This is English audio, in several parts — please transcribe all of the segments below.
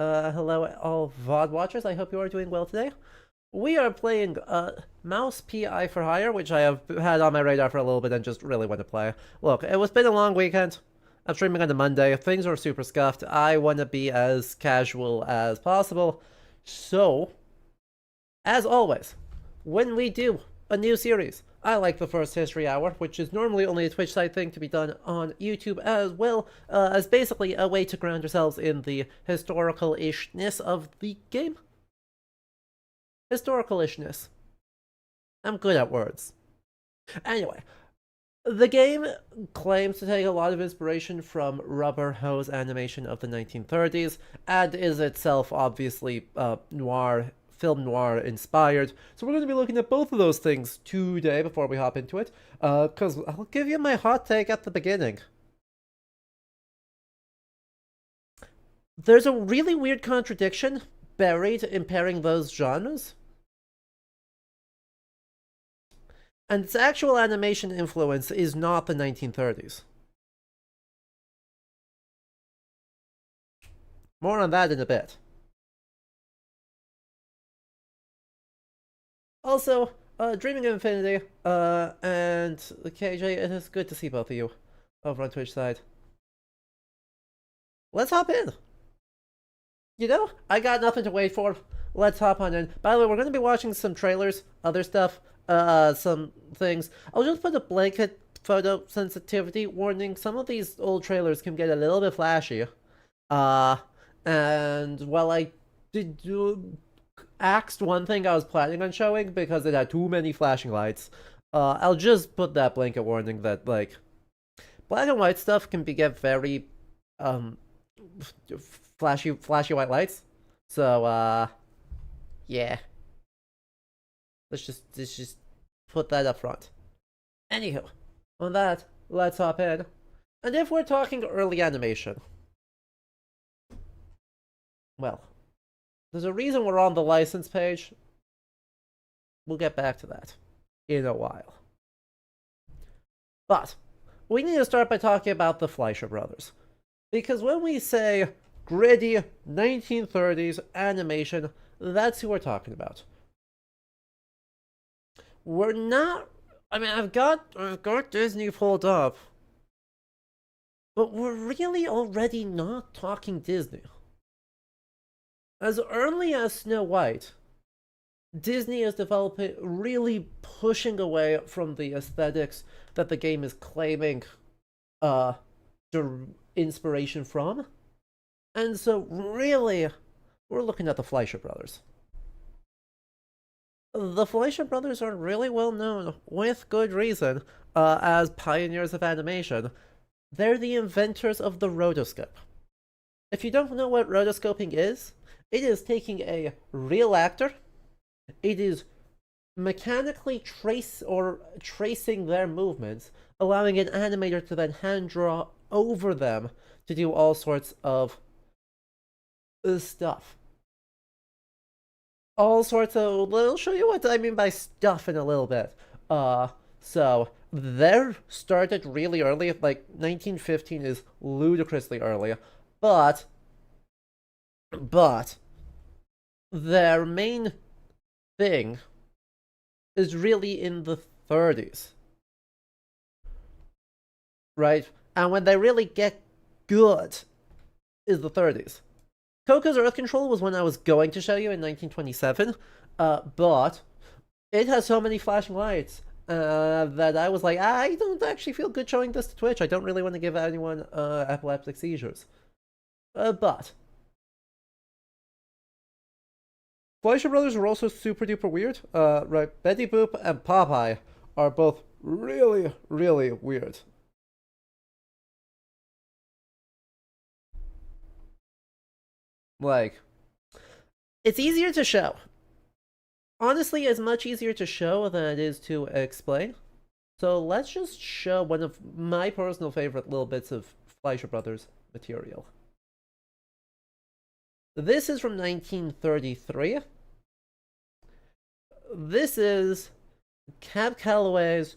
Hello all VOD watchers, I hope you are doing well today. We are playing Mouse PI for Hire, which I have had on my radar for a little bit and just really want to play. Look, it was been a long weekend. I'm streaming on a Monday. Things are super scuffed. I want to be as casual as possible. So, as always, when we do a new series, I like the first history hour, which is normally only a Twitch side thing to be done on YouTube as well, as basically a way to ground yourselves in the historical-ishness of the game. Historical-ishness. I'm good at words. Anyway, the game claims to take a lot of inspiration from rubber hose animation of the 1930s, and is itself obviously film noir inspired. So we're going to be looking at both of those things today before we hop into it, because I'll give you my hot take at the beginning. There's a really weird contradiction buried in pairing those genres. And its actual animation influence is not the 1930s. More on that in a bit. Also, Dreaming of Infinity, and KJ, it is good to see both of you over on Twitch side. Let's hop in. You know, I got nothing to wait for. Let's hop on in. By the way, we're going to be watching some trailers, other stuff, some things. I'll just put a blanket photo sensitivity warning. Some of these old trailers can get a little bit flashy. And while I did axed one thing I was planning on showing because it had too many flashing lights, I'll just put that blanket warning that, like, black and white stuff can get very, flashy white lights. So, yeah. Let's just put that up front. Anywho, on that, let's hop in. And if we're talking early animation, well, there's a reason we're on the license page. We'll get back to that in a while. But we need to start by talking about the Fleischer brothers. Because when we say gritty 1930s animation, that's who we're talking about. We're not... I mean, I've got Disney pulled up, but we're really already not talking Disney. As early as Snow White, Disney is developing, really pushing away from the aesthetics that the game is claiming the inspiration from. And so really, we're looking at the Fleischer brothers. The Fleischer brothers are really well known, with good reason, as pioneers of animation. They're the inventors of the rotoscope. If you don't know what rotoscoping is, it is taking a real actor, it is mechanically tracing their movements, allowing an animator to then hand draw over them to do all sorts of stuff. All sorts of... I'll show you what I mean by stuff in a little bit. So they're started really early, like 1915 is ludicrously early, but their main thing is really in the 30s. Right? And when they really get good is the 30s. Coco's Earth Control was one I was going to show you in 1927, but it has so many flashing lights that I was like, I don't actually feel good showing this to Twitch. I don't really want to give anyone epileptic seizures. But Fleischer Brothers are also super duper weird. Right, Betty Boop and Popeye are both really, really weird. Like, it's easier to show. Honestly, it's much easier to show than it is to explain. So let's just show one of my personal favorite little bits of Fleischer Brothers material. This is from 1933. This is Cab Calloway's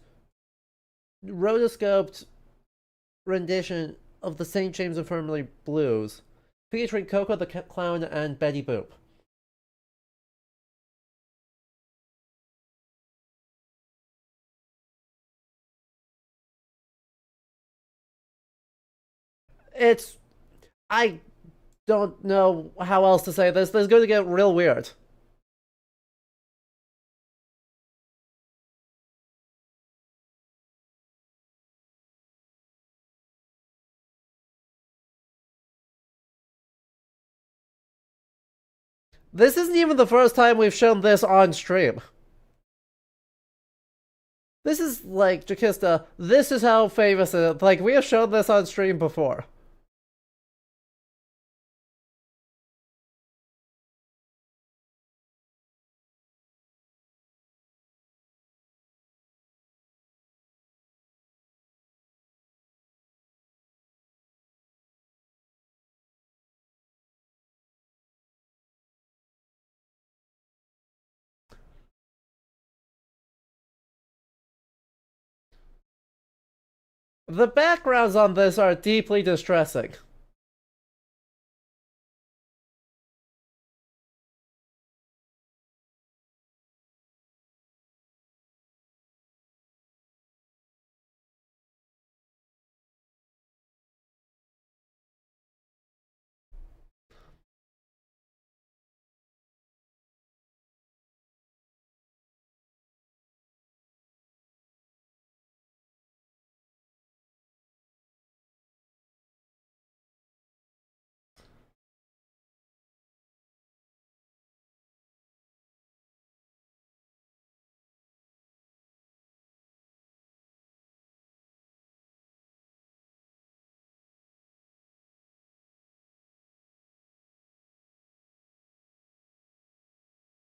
rotoscoped rendition of the St. James Infirmary Blues, featuring Coco the Clown and Betty Boop. It's I don't know how else to say this. This is going to get real weird. This isn't even the first time we've shown this on stream. This is like Jakista. This is how famous it is. Like, we have shown this on stream before. The backgrounds on this are deeply distressing.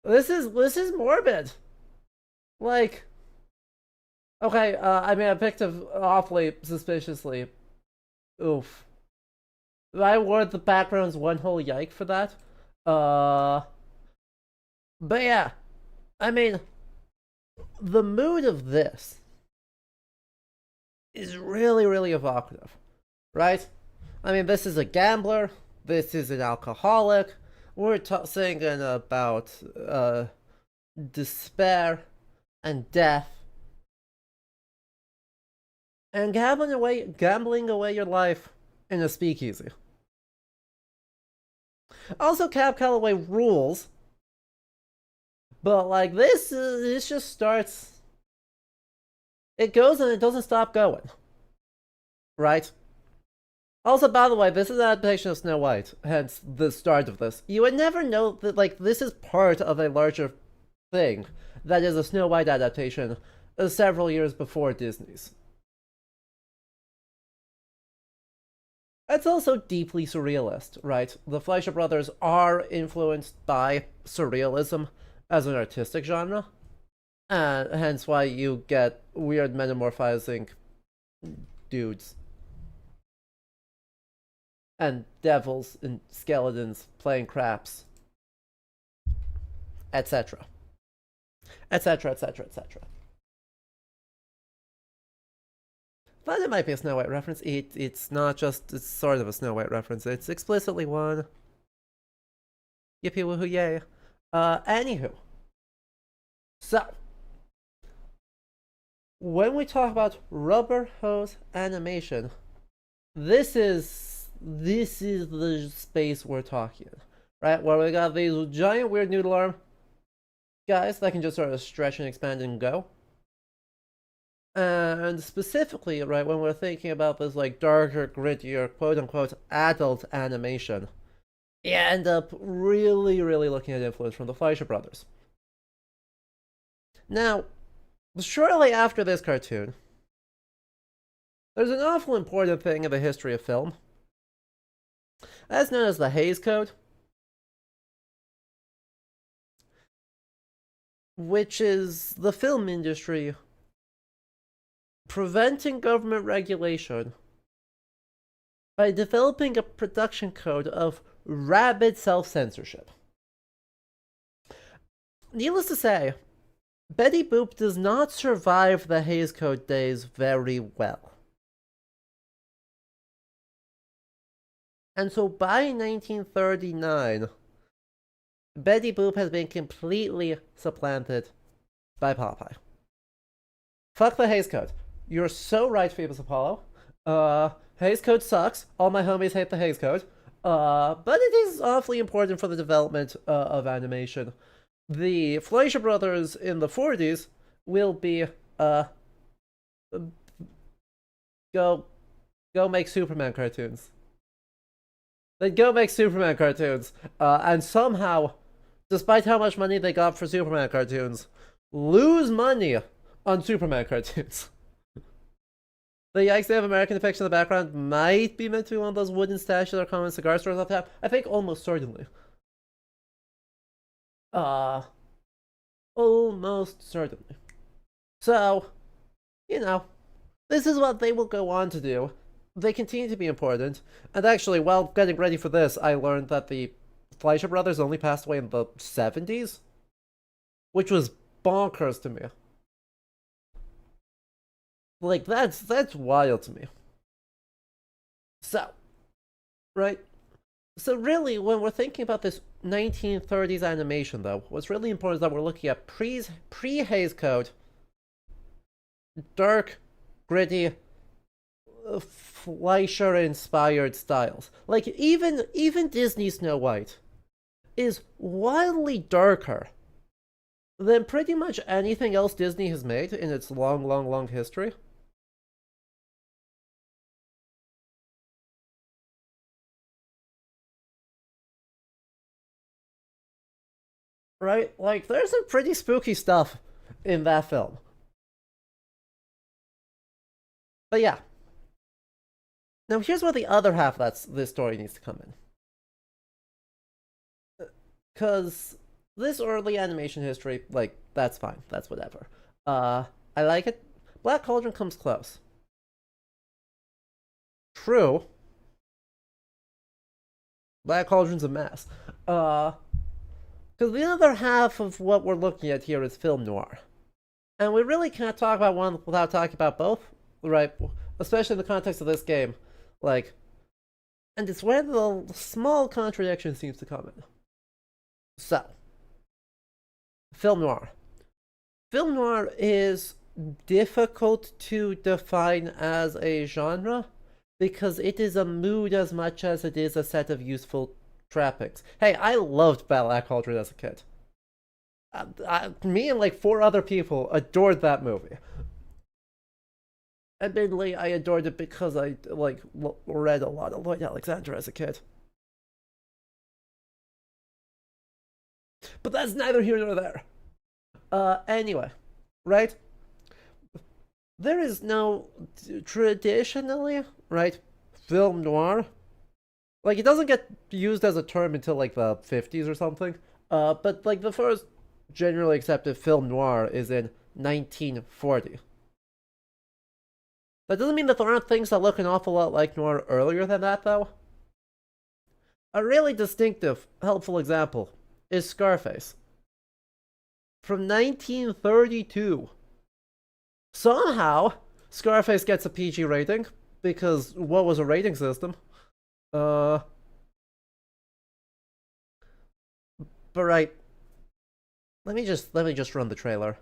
This is morbid. Like, okay, I mean, I picked it awfully suspiciously. Oof. I award the backgrounds one whole yike for that. Uh, but yeah, I mean, the mood of this is really, really evocative, right? I mean, this is a gambler. This is an alcoholic. We're singing about despair and death and gambling away your life in a speakeasy. Also, Cab Calloway rules, but like this just starts. It goes and it doesn't stop going, right? Also, by the way, this is an adaptation of Snow White, hence the start of this. You would never know that, like, this is part of a larger thing that is a Snow White adaptation several years before Disney's. It's also deeply surrealist, right? The Fleischer brothers are influenced by surrealism as an artistic genre, and hence why you get weird metamorphizing dudes and devils and skeletons playing craps, etc. etc. etc. etc. But it might be a Snow White reference. It's not just, it's sort of a Snow White reference. It's explicitly one. Yippee woohoo yay. Anywho. So, when we talk about rubber hose animation, this is the space we're talking, right? Where we got these giant weird noodle arm guys that can just sort of stretch and expand and go. And specifically, right, when we're thinking about this like darker, grittier, quote-unquote adult animation, you end up really, really looking at influence from the Fleischer brothers. Now, shortly after this cartoon, there's an awful important thing in the history of film. That's known as the Hays Code, which is the film industry preventing government regulation by developing a production code of rabid self-censorship. Needless to say, Betty Boop does not survive the Hays Code days very well. And so by 1939, Betty Boop has been completely supplanted by Popeye. Fuck the Hays Code. You're so right, Phoebus Apollo. Hays Code sucks. All my homies hate the Hays Code. But it is awfully important for the development of animation. The Fleischer brothers in the 40s will be go make Superman cartoons. They go make Superman cartoons, and somehow, despite how much money they got for Superman cartoons, lose money on Superman cartoons. The Yikes They Have American depiction in the background might be meant to be one of those wooden statues or common cigar stores off the top. I think almost certainly. Almost certainly. So, this is what they will go on to do. They continue to be important. And actually, while getting ready for this, I learned that the Fleischer brothers only passed away in the 70s, which was bonkers to me. Like, that's wild to me. So, right? So really, when we're thinking about this 1930s animation, though, what's really important is that we're looking at pre-Hays Code, dark, gritty, Fleischer-inspired styles. Like, even Disney Snow White is wildly darker than pretty much anything else Disney has made in its long, long, long history. Right? Like, there's some pretty spooky stuff in that film. But yeah. Now here's where the other half of this story needs to come in. Because this early animation history, like, that's fine. That's whatever. I like it. Black Cauldron comes close. True. Black Cauldron's a mess. Because the other half of what we're looking at here is film noir. And we really can't talk about one without talking about both, right? Especially in the context of this game. Like, and it's where the small contradiction seems to come in. So, film noir. Film noir is difficult to define as a genre because it is a mood as much as it is a set of useful trappings. Hey, I loved Black Cauldron as a kid. Me and like 4 other people adored that movie. Admittedly, I adored it because I like read a lot of Lloyd Alexander as a kid. But that's neither here nor there. Anyway, right? There is no traditionally, right, film noir. Like, it doesn't get used as a term until like the 50s or something. But like the first generally accepted film noir is in 1940. That doesn't mean that there aren't things that look an awful lot like noir earlier than that, though. A really distinctive, helpful example is Scarface. From 1932. Somehow, Scarface gets a PG rating, because what was a rating system? But right. Let me just run the trailer.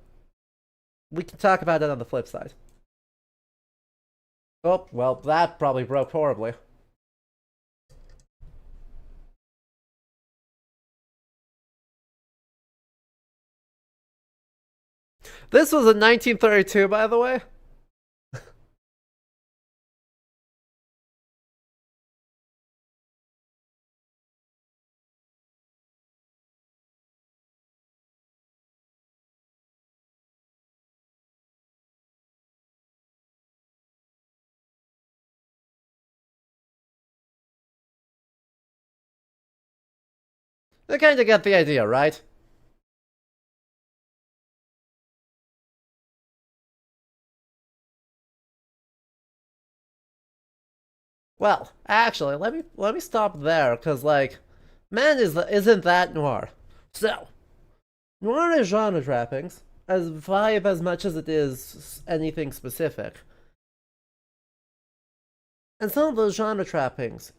We can talk about that on the flip side. Oh, well, that probably broke horribly. This was in 1932, by the way. You kind of get the idea, right? Well, actually, let me stop there, cause like, man isn't that noir. So, noir is genre trappings, as vibe as much as it is anything specific. And some of those genre trappings,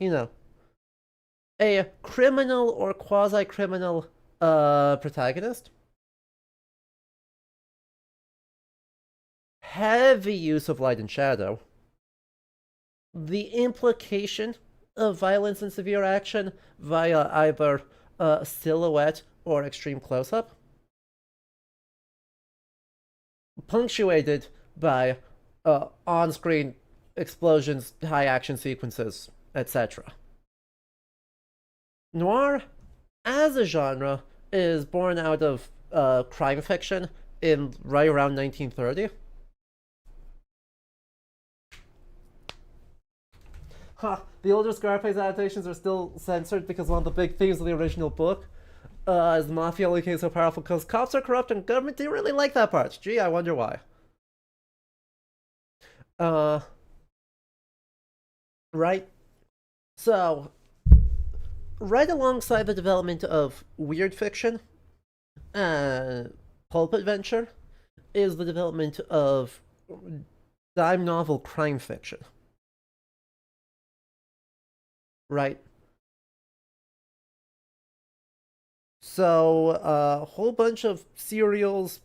a criminal or quasi-criminal protagonist. Heavy use of light and shadow. The implication of violence and severe action via either silhouette or extreme close-up, punctuated by on-screen explosions, high action sequences, etc. Noir, as a genre, is born out of crime fiction in right around 1930. The older Scarface adaptations are still censored because one of the big themes of the original book is the mafia only became so powerful because cops are corrupt and government didn't really like that part. Gee, I wonder why. Right? So, right alongside the development of weird fiction, pulp adventure, is the development of dime novel crime fiction. Right? So, a whole bunch of serials,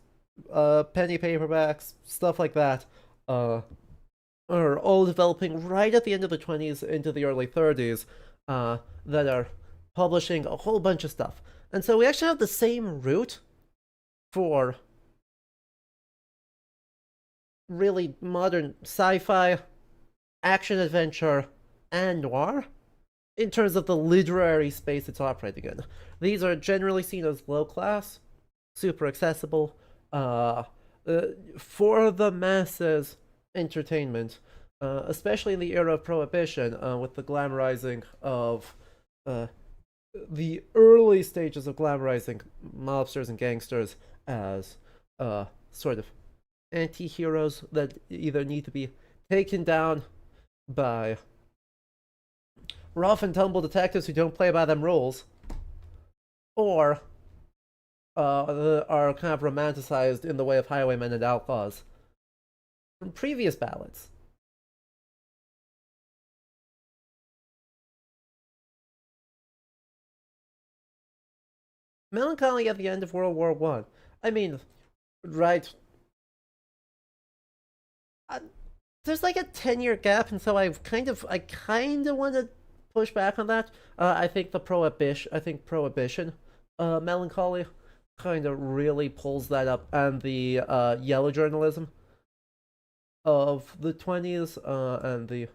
penny paperbacks, stuff like that, are all developing right at the end of the 20s into the early 30s, that are publishing a whole bunch of stuff. And so we actually have the same route for really modern sci-fi, action adventure, and noir in terms of the literary space it's operating in. These are generally seen as low class, super accessible, for the masses entertainment, especially in the era of Prohibition, with the glamorizing of the early stages of glamorizing mobsters and gangsters as sort of anti-heroes that either need to be taken down by rough and tumble detectives who don't play by them rules, or are kind of romanticized in the way of highwaymen and outlaws from previous ballads. Melancholy at the end of World War One. I mean, right. I, there's like a 10-year gap, and so I kind of want to push back on that. I think Prohibition, Melancholy, kind of really pulls that up, and the yellow journalism of the 20s, and the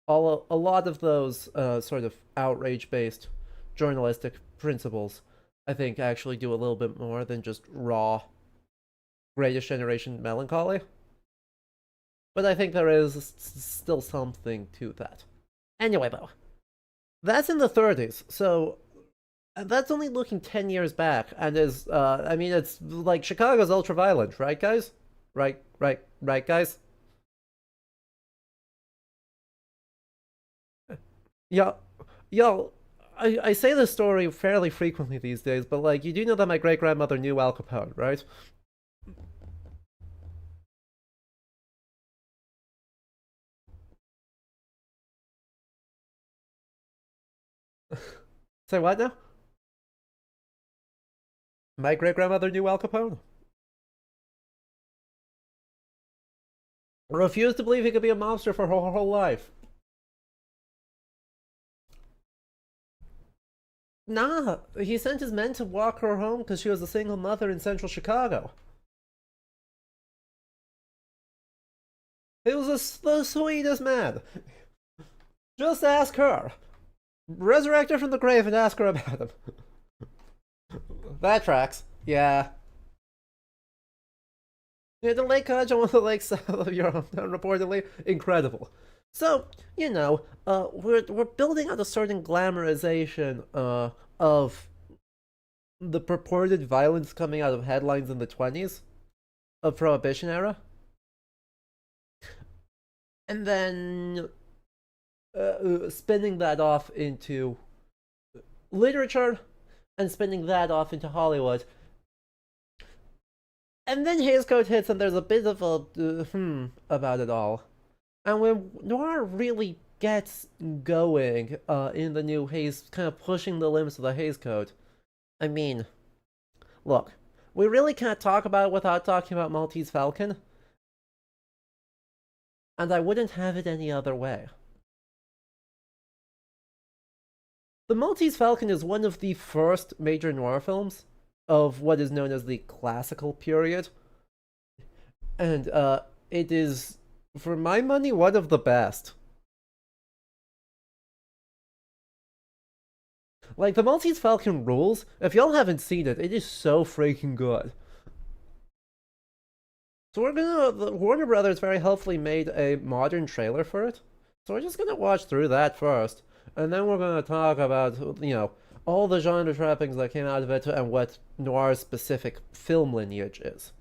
a lot of those sort of outrage-based journalistic principles, I think actually do a little bit more than just raw Greatest Generation melancholy. But I think there is still something to that. Anyway, though, that's in the 30s, so that's only looking 10 years back, and is, I mean, it's like Chicago's ultra-violent, right, guys? Right, guys? Yeah, yo, I say this story fairly frequently these days, but like, you do know that my great-grandmother knew Al Capone, right? Say what now? My great-grandmother knew Al Capone? Refused to believe he could be a monster for her whole life. Nah, he sent his men to walk her home because she was a single mother in central Chicago. He was the sweetest man. Just ask her. Resurrect her from the grave and ask her about him. That tracks. Yeah. Yeah, the lake cottage on one of the lakes south of your hometown, reportedly. Incredible. So, we're building out a certain glamorization of the purported violence coming out of headlines in the 20s of Prohibition era. And then spinning that off into literature and spinning that off into Hollywood. And then Hays Code hits, and there's a bit of a about it all. And when noir really gets going in the new Hays, kind of pushing the limits of the Hays Code. I mean, look, we really can't talk about it without talking about Maltese Falcon, and I wouldn't have it any other way. The Maltese Falcon is one of the first major noir films of what is known as the classical period, and it is, for my money, one of the best. Like, the Maltese Falcon rules. If y'all haven't seen it, it is so freaking good. So Warner Brothers very helpfully made a modern trailer for it. So we're just gonna watch through that first. And then we're gonna talk about, all the genre trappings that came out of it and what noir's specific film lineage is.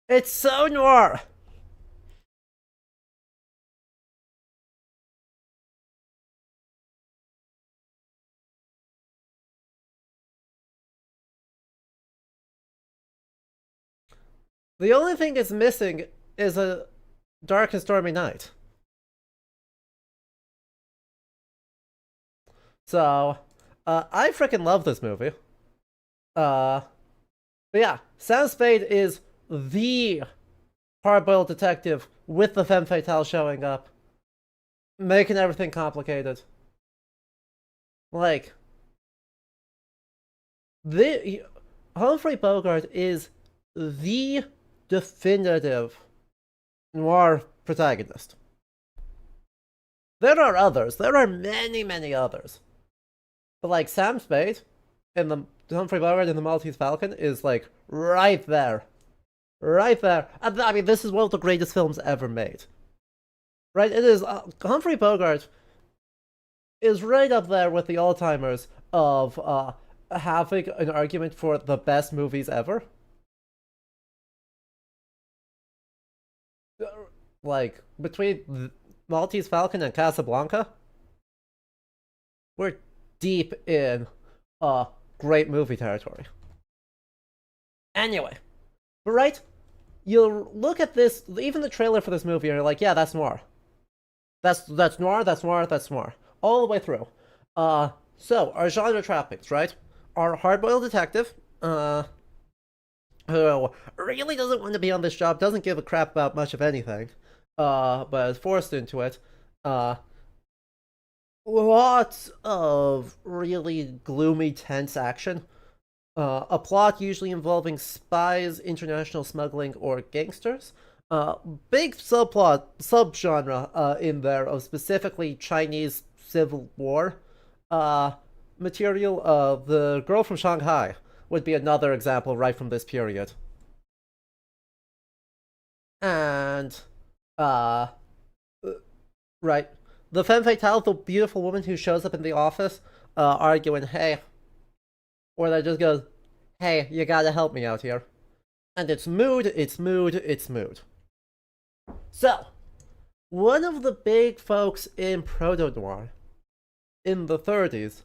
It's so noir! The only thing it's missing is a dark and stormy night. So, I freaking love this movie. Uh, but yeah, Sam Spade is the hard-boiled detective with the femme fatale showing up, making everything complicated. Like, the Humphrey Bogart is the definitive noir protagonist. There are others. There are many, many others. But like Sam Spade in the Humphrey Bogart in the Maltese Falcon is like right there. Right there. And, I mean, this is one of the greatest films ever made. Right? It is. Humphrey Bogart is right up there with the all-timers of having an argument for the best movies ever. Like, between Maltese Falcon and Casablanca, we're deep in great movie territory. Anyway, but right, you'll look at this, even the trailer for this movie, and you're like, yeah, that's noir. That's noir, that's noir, that's noir. All the way through. So, our genre trappings, right? Our hard-boiled detective, who really doesn't want to be on this job, doesn't give a crap about much of anything, but is forced into it. Lots of really gloomy, tense action. A plot usually involving spies, international smuggling, or gangsters. Big subgenre in there of specifically Chinese Civil War material. The Girl from Shanghai would be another example right from this period. And, right. The femme fatale, the beautiful woman who shows up in the office, arguing, hey, or that just goes, hey, you gotta help me out here. And it's mood, it's mood, it's mood. So, one of the big folks in proto-noir in the 30s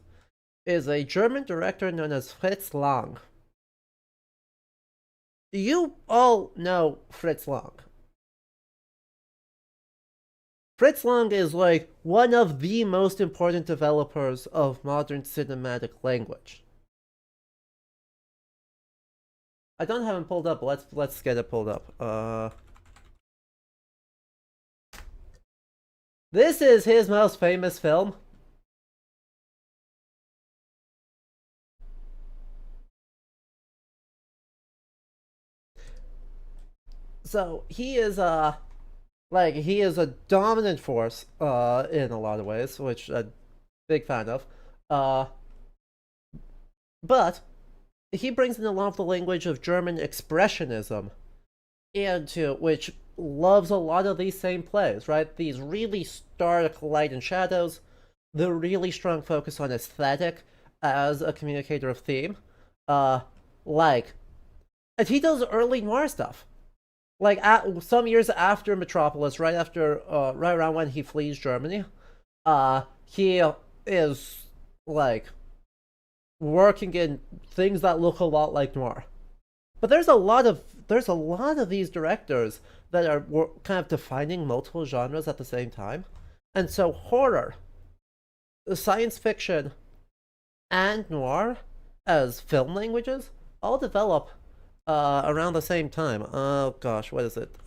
is a German director known as Fritz Lang. You all know Fritz Lang. Fritz Lang is like one of the most important developers of modern cinematic language. I don't have him pulled up, but let's get it pulled up. This is his most famous film. So he is he is a dominant force in a lot of ways, which I'm a big fan of. But he brings in a lot of the language of German expressionism into which loves a lot of these same plays, right? These really stark light and shadows, the really strong focus on aesthetic as a communicator of theme. And he does early noir stuff. Like some years after Metropolis, right around when he flees Germany, he is like working in things that look a lot like noir. But there's a lot of these directors that are kind of defining multiple genres at the same time, and so horror, science fiction, and noir as film languages all develop around the same time. Oh gosh, what is it?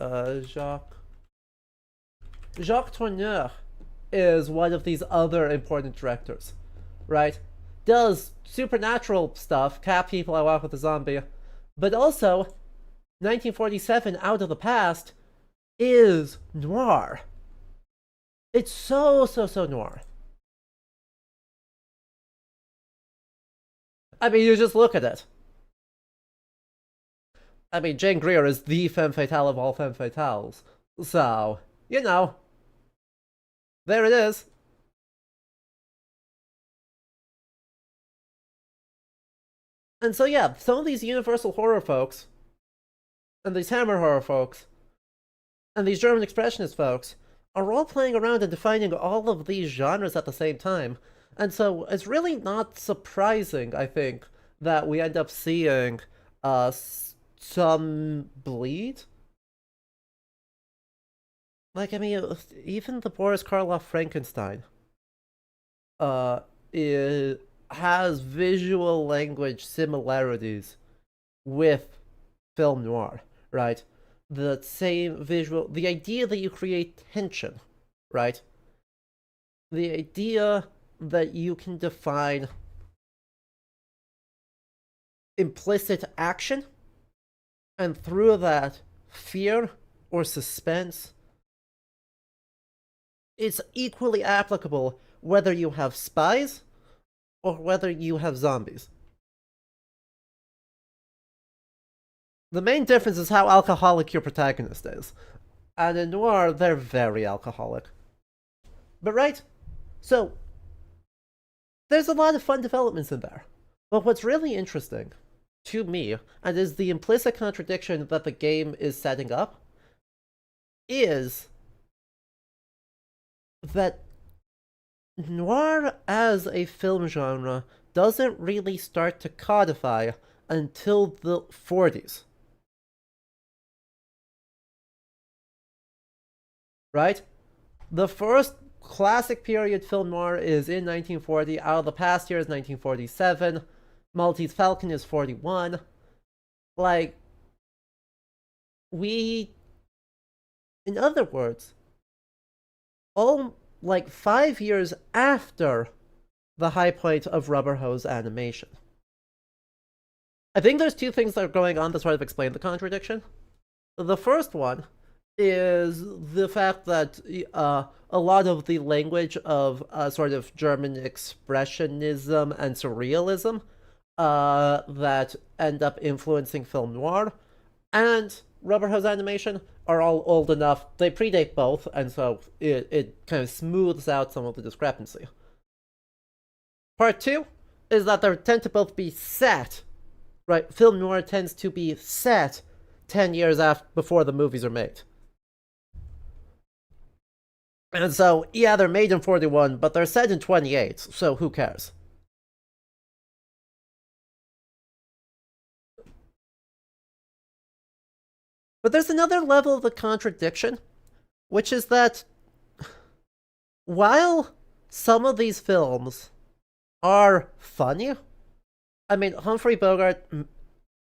Jacques Tourneur is one of these other important directors, right? Does supernatural stuff, Cat People, I Walk with a Zombie, but also 1947, Out of the Past, is noir. It's so noir. I mean, you just look at it. I mean, Jane Greer is the femme fatale of all femme fatales. So, you know, there it is. And so, yeah, some of these Universal horror folks, and these Hammer horror folks, and these German Expressionist folks are all playing around and defining all of these genres at the same time. And so it's really not surprising, I think, that we end up seeing some bleed. Like, I mean, even the Boris Karloff Frankenstein has visual language similarities with film noir, right? The same visual, the idea that you create tension, right? The idea that you can define implicit action, and through that, fear or suspense. It's equally applicable whether you have spies or whether you have zombies. The main difference is how alcoholic your protagonist is. And in noir, they're very alcoholic. But right? So, there's a lot of fun developments in there. But what's really interesting, to me, and is the implicit contradiction that the game is setting up, is that noir as a film genre doesn't really start to codify until the 40s. Right? The first classic period film noir is in 1940. Out of the Past year is 1947. Maltese Falcon is 41. Like, in other words, all 5 years after the high point of rubber hose animation. I think there's two things that are going on that sort of explain the contradiction. The first one is the fact that a lot of the language of sort of German expressionism and surrealism that end up influencing film noir and rubber hose animation are all old enough. They predate both, and so it kind of smooths out some of the discrepancy. Part two is that they tend to both be set, right? Film noir tends to be set 10 years after before the movies are made. And so, yeah, they're made in 41, but they're set in 28, so who cares? But there's another level of the contradiction, which is that while some of these films are funny, I mean, Humphrey Bogart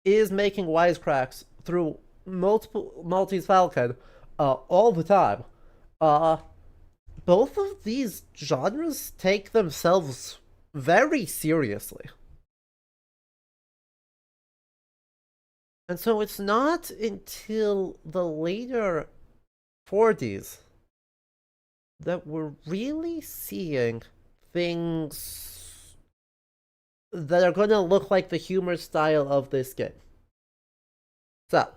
is making wisecracks through multiple Maltese Falcon all the time. Uh, both of these genres take themselves very seriously. And so it's not until the later 40s that we're really seeing things that are going to look like the humor style of this game. So,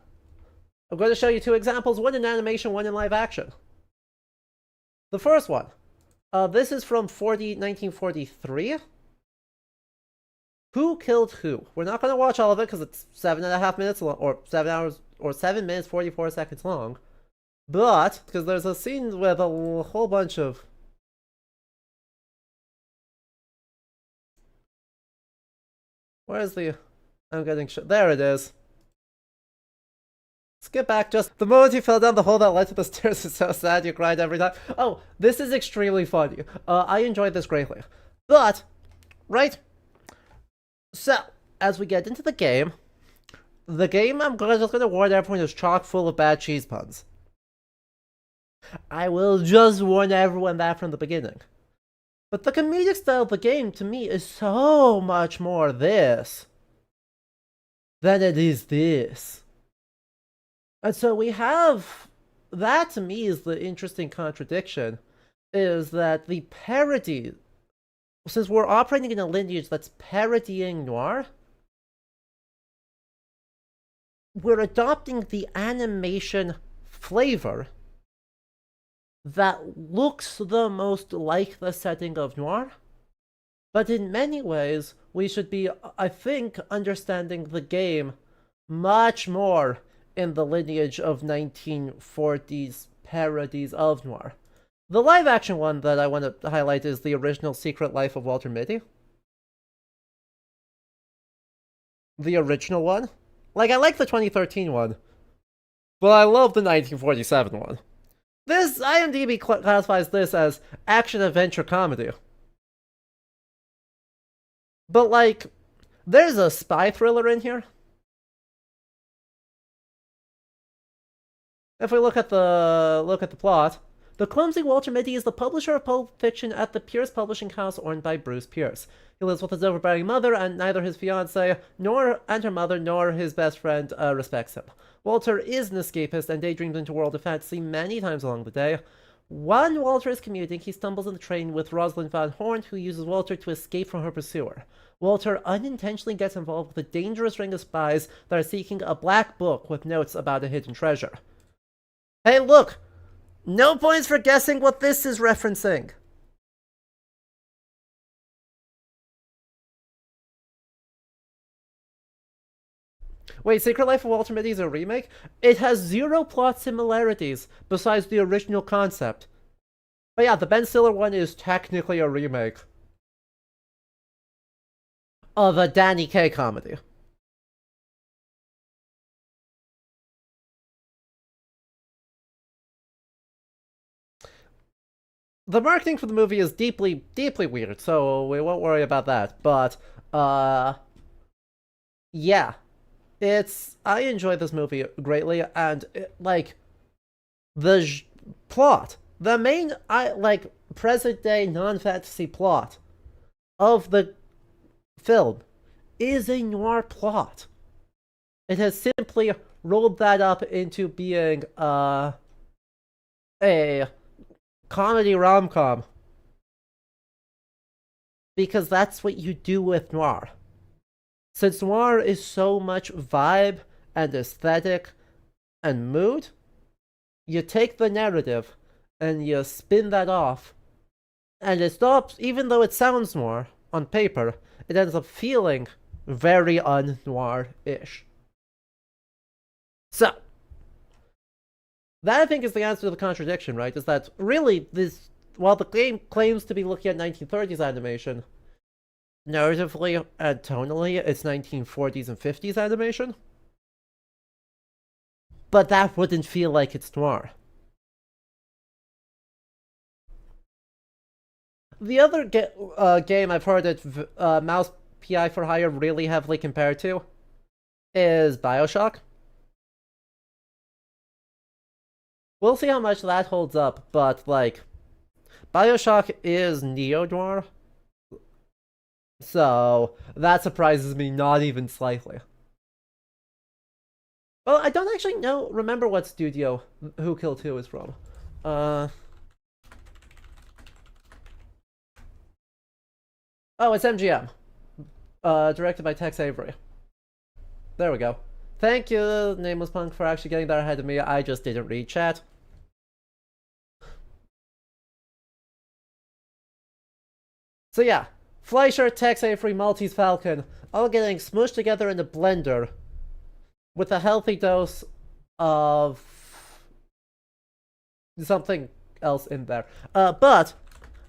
I'm going to show you two examples, one in animation, one in live action. The first one, this is from 1943. Who Killed Who? We're not going to watch all of it because it's 7.5 minutes long, or 7 hours, or 7 minutes 44 seconds long. But, because there's a scene with a whole bunch of... Where's the... I'm getting there it is. Skip back just... The moment you fell down the hole that led to the stairs is so sad you cried every time. Oh, this is extremely funny. I enjoyed this greatly. But, right... So, as we get into the game I'm just going to warn everyone is chock full of bad cheese puns. I will just warn everyone that from the beginning. But the comedic style of the game, to me, is so much more this than it is this. And so we have... That, to me, is the interesting contradiction, is that the parody... Since we're operating in a lineage that's parodying noir, we're adopting the animation flavor that looks the most like the setting of noir. But in many ways, we should be, I think, understanding the game much more in the lineage of 1940s parodies of noir. The live-action one that I want to highlight is the original Secret Life of Walter Mitty. The original one. Like, I like the 2013 one, but I love the 1947 one. This, IMDb classifies this as action-adventure comedy. But, like, there's a spy thriller in here. If we look at the plot... The clumsy Walter Mitty is the publisher of Pulp Fiction at the Pierce Publishing House owned by Bruce Pierce. He lives with his overbearing mother, and neither his fiancée, nor her mother, nor his best friend respects him. Walter is an escapist and daydreams into a world of fantasy many times along the day. When Walter is commuting, he stumbles on the train with Rosalind Van Horn, who uses Walter to escape from her pursuer. Walter unintentionally gets involved with a dangerous ring of spies that are seeking a black book with notes about a hidden treasure. Hey, look! No points for guessing what this is referencing. Wait, Secret Life of Walter Mitty is a remake? It has zero plot similarities besides the original concept. But yeah, the Ben Stiller one is technically a remake of a Danny Kaye comedy. The marketing for the movie is deeply, deeply weird, so we won't worry about that. But, yeah. I enjoy this movie greatly, and, the plot, the main, present-day non-fantasy plot of the film is a noir plot. It has simply rolled that up into being, a comedy rom-com. Because that's what you do with noir. Since noir is so much vibe and aesthetic and mood, you take the narrative and you spin that off, and it stops, even though it sounds noir on paper, it ends up feeling very un-noir-ish. So, that I think is the answer to the contradiction, right? Is that really this, while the game claims to be looking at 1930s animation, narratively and tonally, it's 1940s and 50s animation. But that wouldn't feel like it's noir. The other game I've heard that Mouse PI for Hire really heavily compared to is Bioshock. We'll see how much that holds up, but like, Bioshock is neo-noir, so that surprises me not even slightly. Well, I don't actually remember what studio Who Killed Who is from. Oh, it's MGM. Directed by Tex Avery. There we go. Thank you, Nameless Punk, for actually getting there ahead of me. I just didn't read chat. So yeah, Fleischer, Tex Avery, Maltese Falcon, all getting smushed together in a blender with a healthy dose of something else in there. But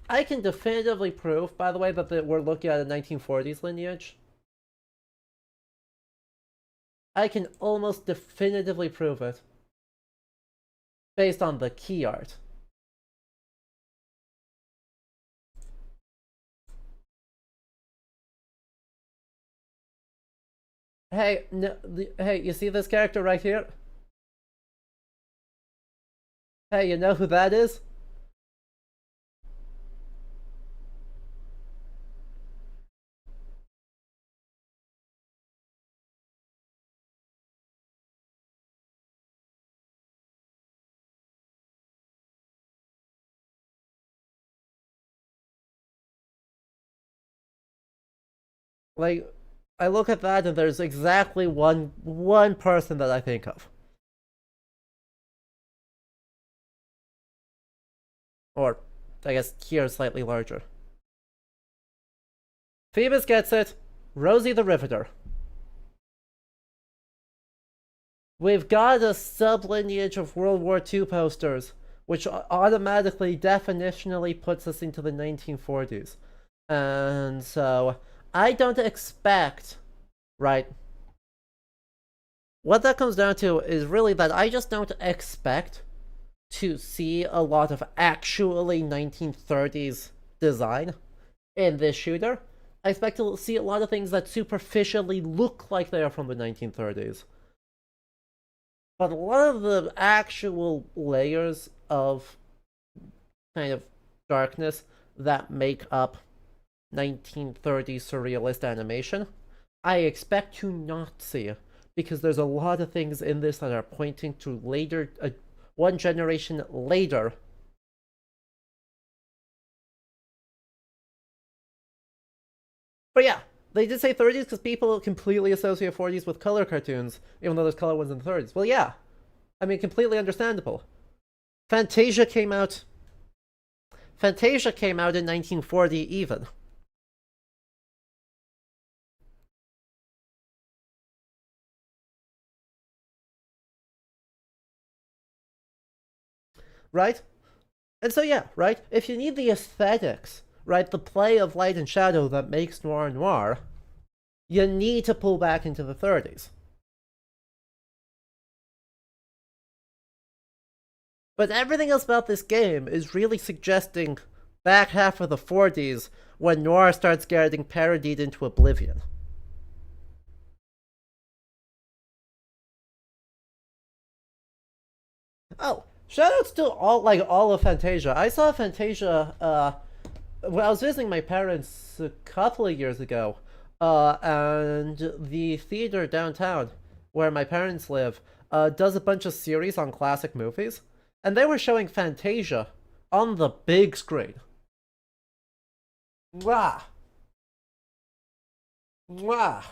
I can definitively prove, by the way, that we're looking at a 1940s lineage. I can almost definitively prove it based on the key art. Hey, no, hey, you see this character right here? Hey, you know who that is? Like, I look at that and there's exactly one person that I think of. Or, I guess here slightly larger. Phoebus gets it. Rosie the Riveter. We've got a sub-lineage of World War II posters, which automatically, definitionally puts us into the 1940s. And so, I don't expect, right? What that comes down to is really that I just don't expect to see a lot of actually 1930s design in this shooter. I expect to see a lot of things that superficially look like they are from the 1930s. But a lot of the actual layers of kind of darkness that make up 1930s surrealist animation, I expect to not see, because there's a lot of things in this that are pointing to later, one generation later. But yeah, they did say 30s because people completely associate 40s with color cartoons, even though there's color ones in the 30s. Well, yeah. I mean, completely understandable. Fantasia came out in 1940 even. Right? And so yeah, right? If you need the aesthetics, right, the play of light and shadow that makes noir noir, you need to pull back into the 30s. But everything else about this game is really suggesting back half of the 40s when noir starts getting parodied into oblivion. Oh, shoutouts to all of Fantasia. I saw Fantasia when I was visiting my parents a couple of years ago, and the theater downtown where my parents live does a bunch of series on classic movies, and they were showing Fantasia on the big screen. Mwah! Mwah!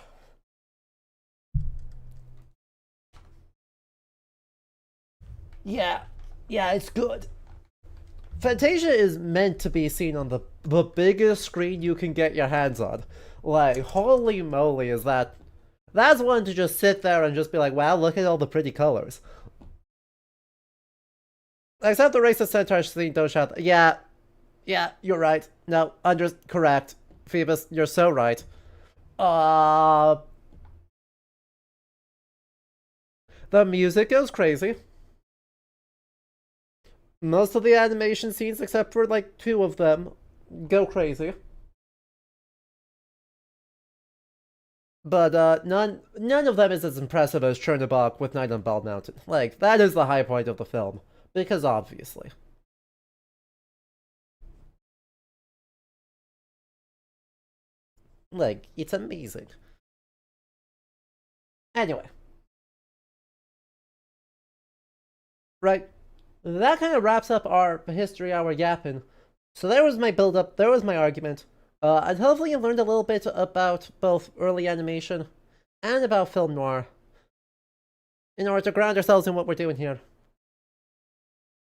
Yeah, it's good. Fantasia is meant to be seen on the biggest screen you can get your hands on. Like, holy moly, is that That's one to just sit there and just be like, wow, look at all the pretty colors. Except the racist centaur scene, don't shout. Yeah, you're right. No, correct. Phoebus, you're so right. The music goes crazy. Most of the animation scenes, except for like 2 of them, go crazy. But none of them is as impressive as Chernobog with Night on Bald Mountain. Like, that is the high point of the film. Because obviously. Like, it's amazing. Anyway. Right. That kind of wraps up our history hour yapping. So there was my build up, there was my argument. And hopefully you learned a little bit about both early animation and about film noir. In order to ground ourselves in what we're doing here.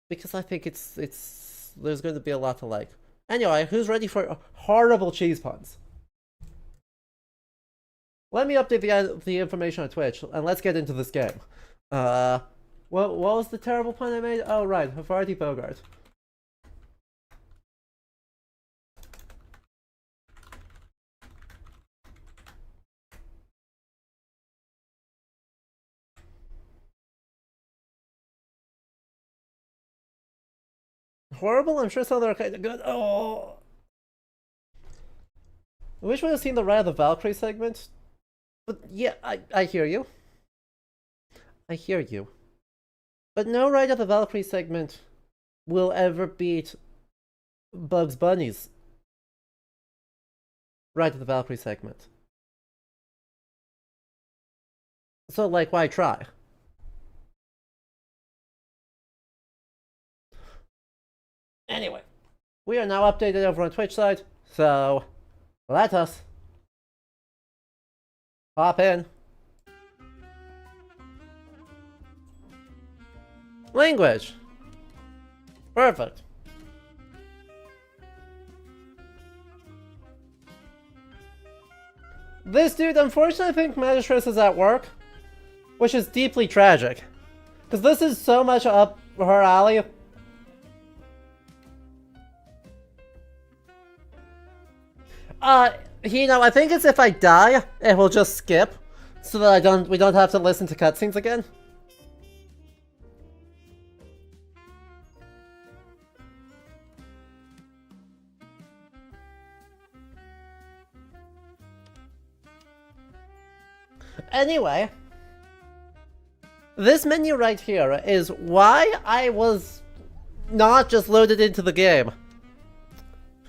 Because I think there's going to be a lot to like. Anyway, who's ready for horrible cheese puns? Let me update the information on Twitch, and let's get into this game. What was the terrible pun I made? Oh, right, Havarti Bogart. Horrible? I'm sure some of them are kind of good. Oh! I wish we had seen the Ride of the Valkyrie segment. But yeah, I hear you. I hear you. But no Ride of the Valkyrie segment will ever beat Bugs Bunny's Ride of the Valkyrie segment. So, like, why try? Anyway, we are now updated over on Twitch side, so let us hop in. Language. Perfect. This dude, unfortunately, I think Magistress is at work, which is deeply tragic. Because this is so much up her alley. I think it's if I die, it will just skip, so that we don't have to listen to cutscenes again. Anyway, this menu right here is why I was not just loaded into the game.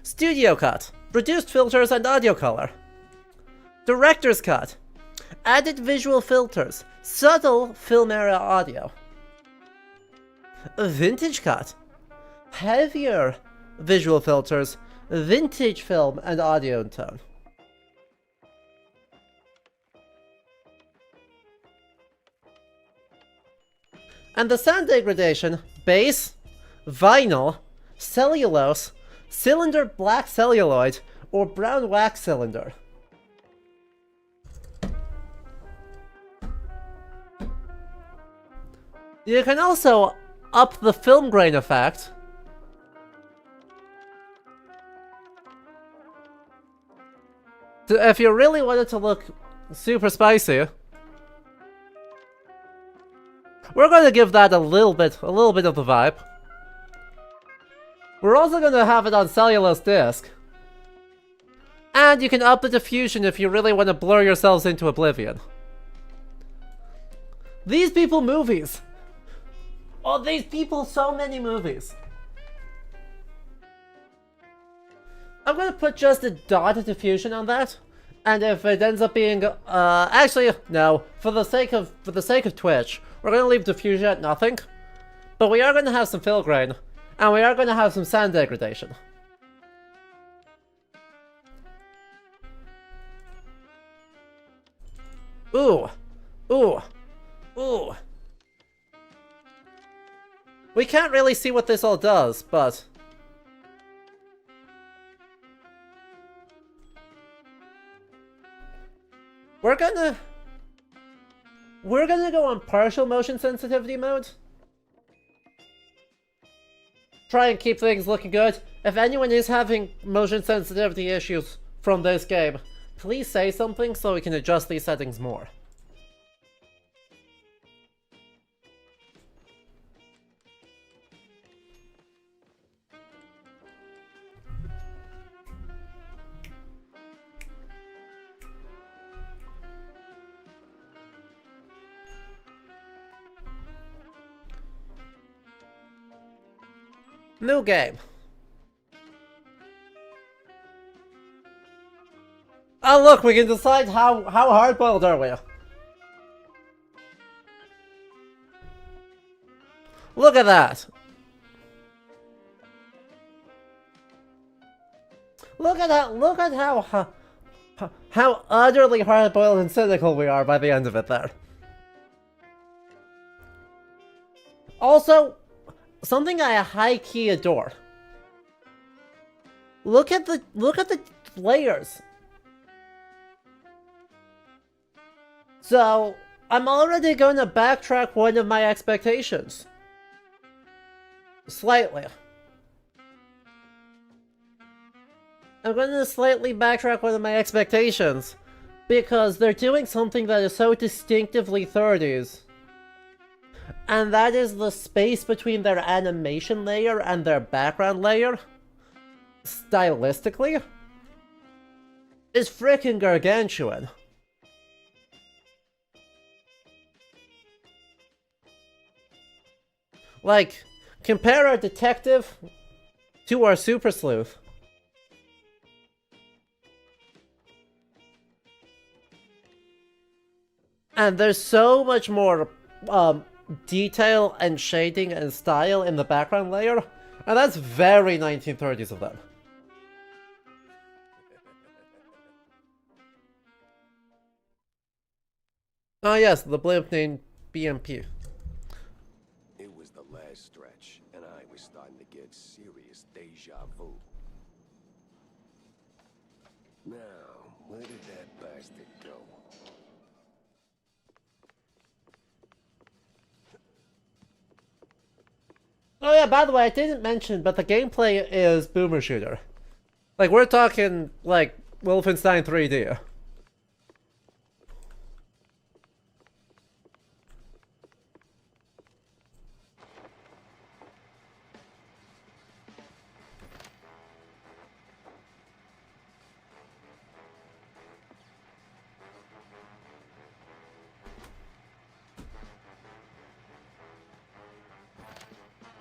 Studio Cut. Reduced filters and audio color. Director's Cut. Added visual filters. Subtle film era audio. Vintage Cut. Heavier visual filters. Vintage film and audio tone. And the sound degradation, bass, vinyl, cellulose, cylinder black celluloid, or brown wax cylinder. You can also up the film grain effect. If you really wanted to look super spicy. We're going to give that a little bit of the vibe. We're also going to have it on cellulose disc. And you can up the diffusion if you really want to blur yourselves into oblivion. These people movies. Oh, these people so many movies. I'm going to put just a dot of diffusion on that. And if it ends up being, actually, no. For the sake of Twitch, we're going to leave diffusion at nothing. But we are going to have some fill grain. And we are going to have some sound degradation. Ooh. Ooh. Ooh. We can't really see what this all does, but... We're gonna we're gonna go on partial motion sensitivity mode. Try and keep things looking good. If anyone is having motion sensitivity issues from this game, please say something so we can adjust these settings more. New game. Oh look, we can decide how hard-boiled are we. Look at that. Look at that. Look at how utterly hard-boiled and cynical we are by the end of it there. Also, something I high-key adore. Look at the layers. So, I'm already going to backtrack one of my expectations. Slightly. I'm going to slightly backtrack one of my expectations. Because they're doing something that is so distinctively 30s. And that is the space between their animation layer and their background layer. Stylistically. Is freaking gargantuan. Like, compare our detective to our super sleuth. And there's so much more detail and shading and style in the background layer. And that's very 1930s of them. Oh yes, the blimp named BMP. It was the last stretch, and I was starting to get serious deja vu. Now, where did that bastard go? Oh yeah, by the way, I didn't mention, but the gameplay is boomer shooter. Like, we're talking, like, Wolfenstein 3D.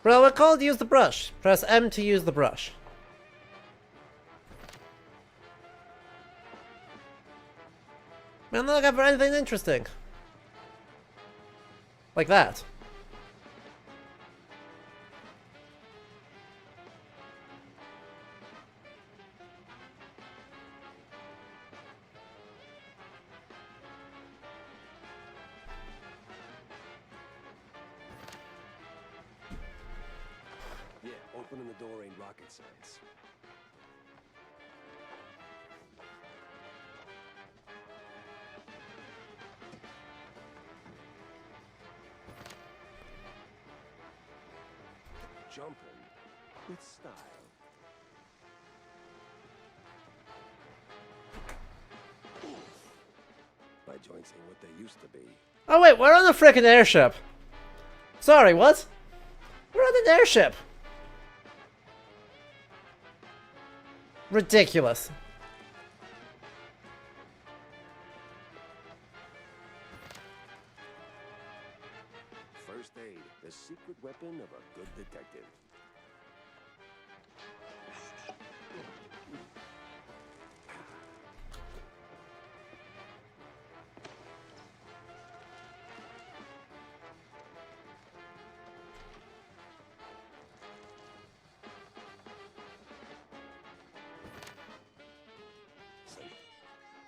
Well, we're called use the brush. Press M to use the brush. Man, not looking for anything interesting. Like that. Yeah, opening the door ain't rocket science. Jumping with style. My joints ain't what they used to be. Oh wait, we're on a frickin' airship. Sorry, what? We're on an airship. Ridiculous. First aid, the secret weapon of a good detective.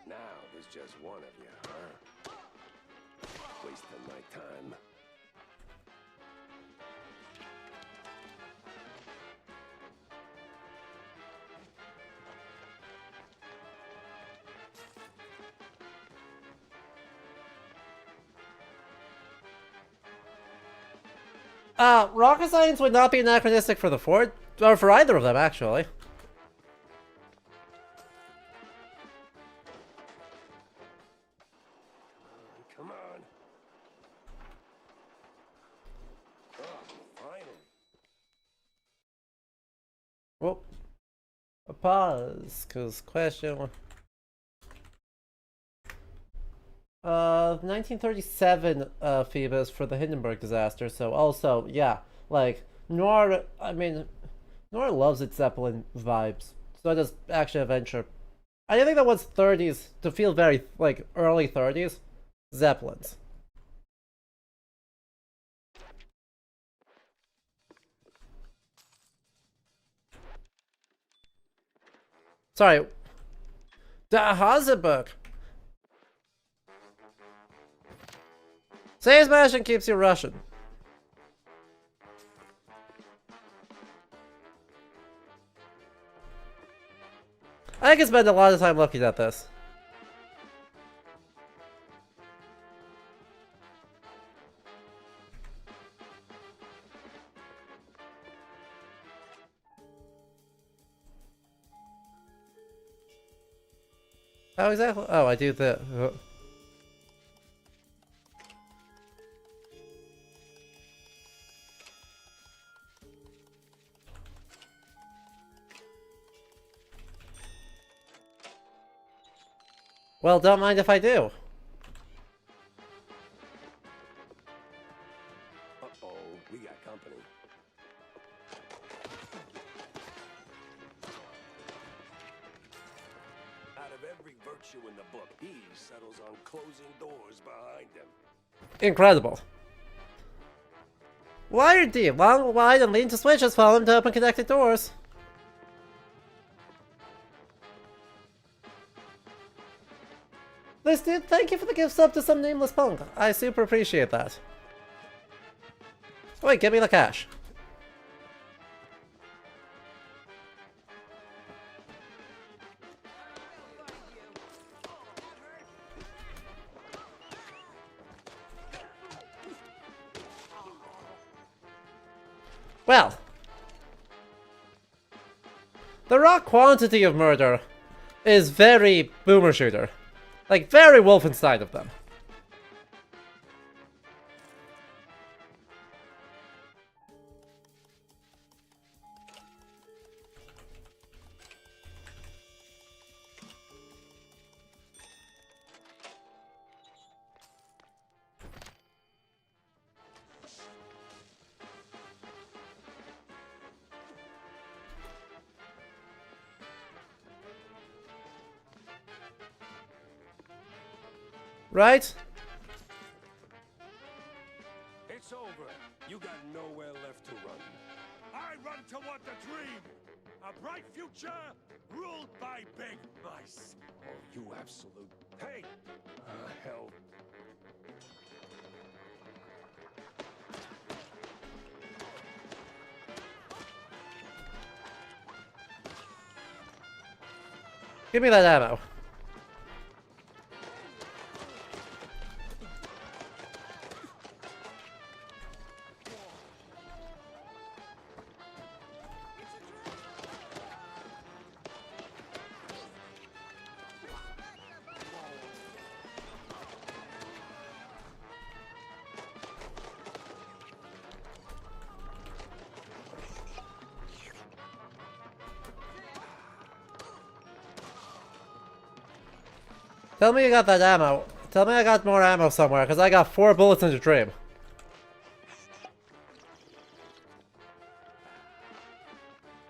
Now there's just one of you, huh? Wasting my time. Rocket science would not be anachronistic for the Ford, or for either of them, actually. Come on. Oh, finally. Well, a pause, cause question. 1937 Phoebus for the Hindenburg disaster. So also, yeah, like Noir. I mean, Noir loves its Zeppelin vibes. So does Action Adventure. I think that was 30s to feel very like early 30s. Zeppelins. Sorry, the Hazebuk. Say smashing keeps you Russian. I can spend a lot of time looking at this. How exactly? Oh, I do the. Well, don't mind if I do. Uh-oh, we got company. Out of every virtue in the book, he settles on closing doors behind him. Incredible. Wire D, long, wide, and lean to switches follow him to open connected doors. This dude, thank you for the gift sub to some nameless punk. I super appreciate that. Wait, give me the cash. Well, the raw quantity of murder is very boomer shooter. Like, very Wolfenstein of them. Right? It's over. You got nowhere left to run. I run toward the dream. A bright future ruled by big mice. Oh, you absolute... Hey! Hell. Give me that ammo. Tell me you got that ammo. Tell me I got more ammo somewhere, because I got 4 bullets in the dream.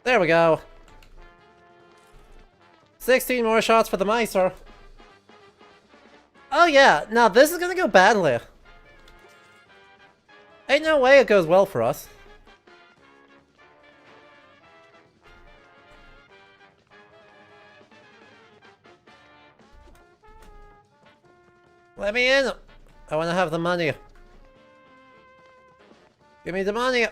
There we go. 16 more shots for the Meister. Oh yeah, now this is gonna go badly. Ain't no way it goes well for us. Let me in. I want to have the money. Give me the money.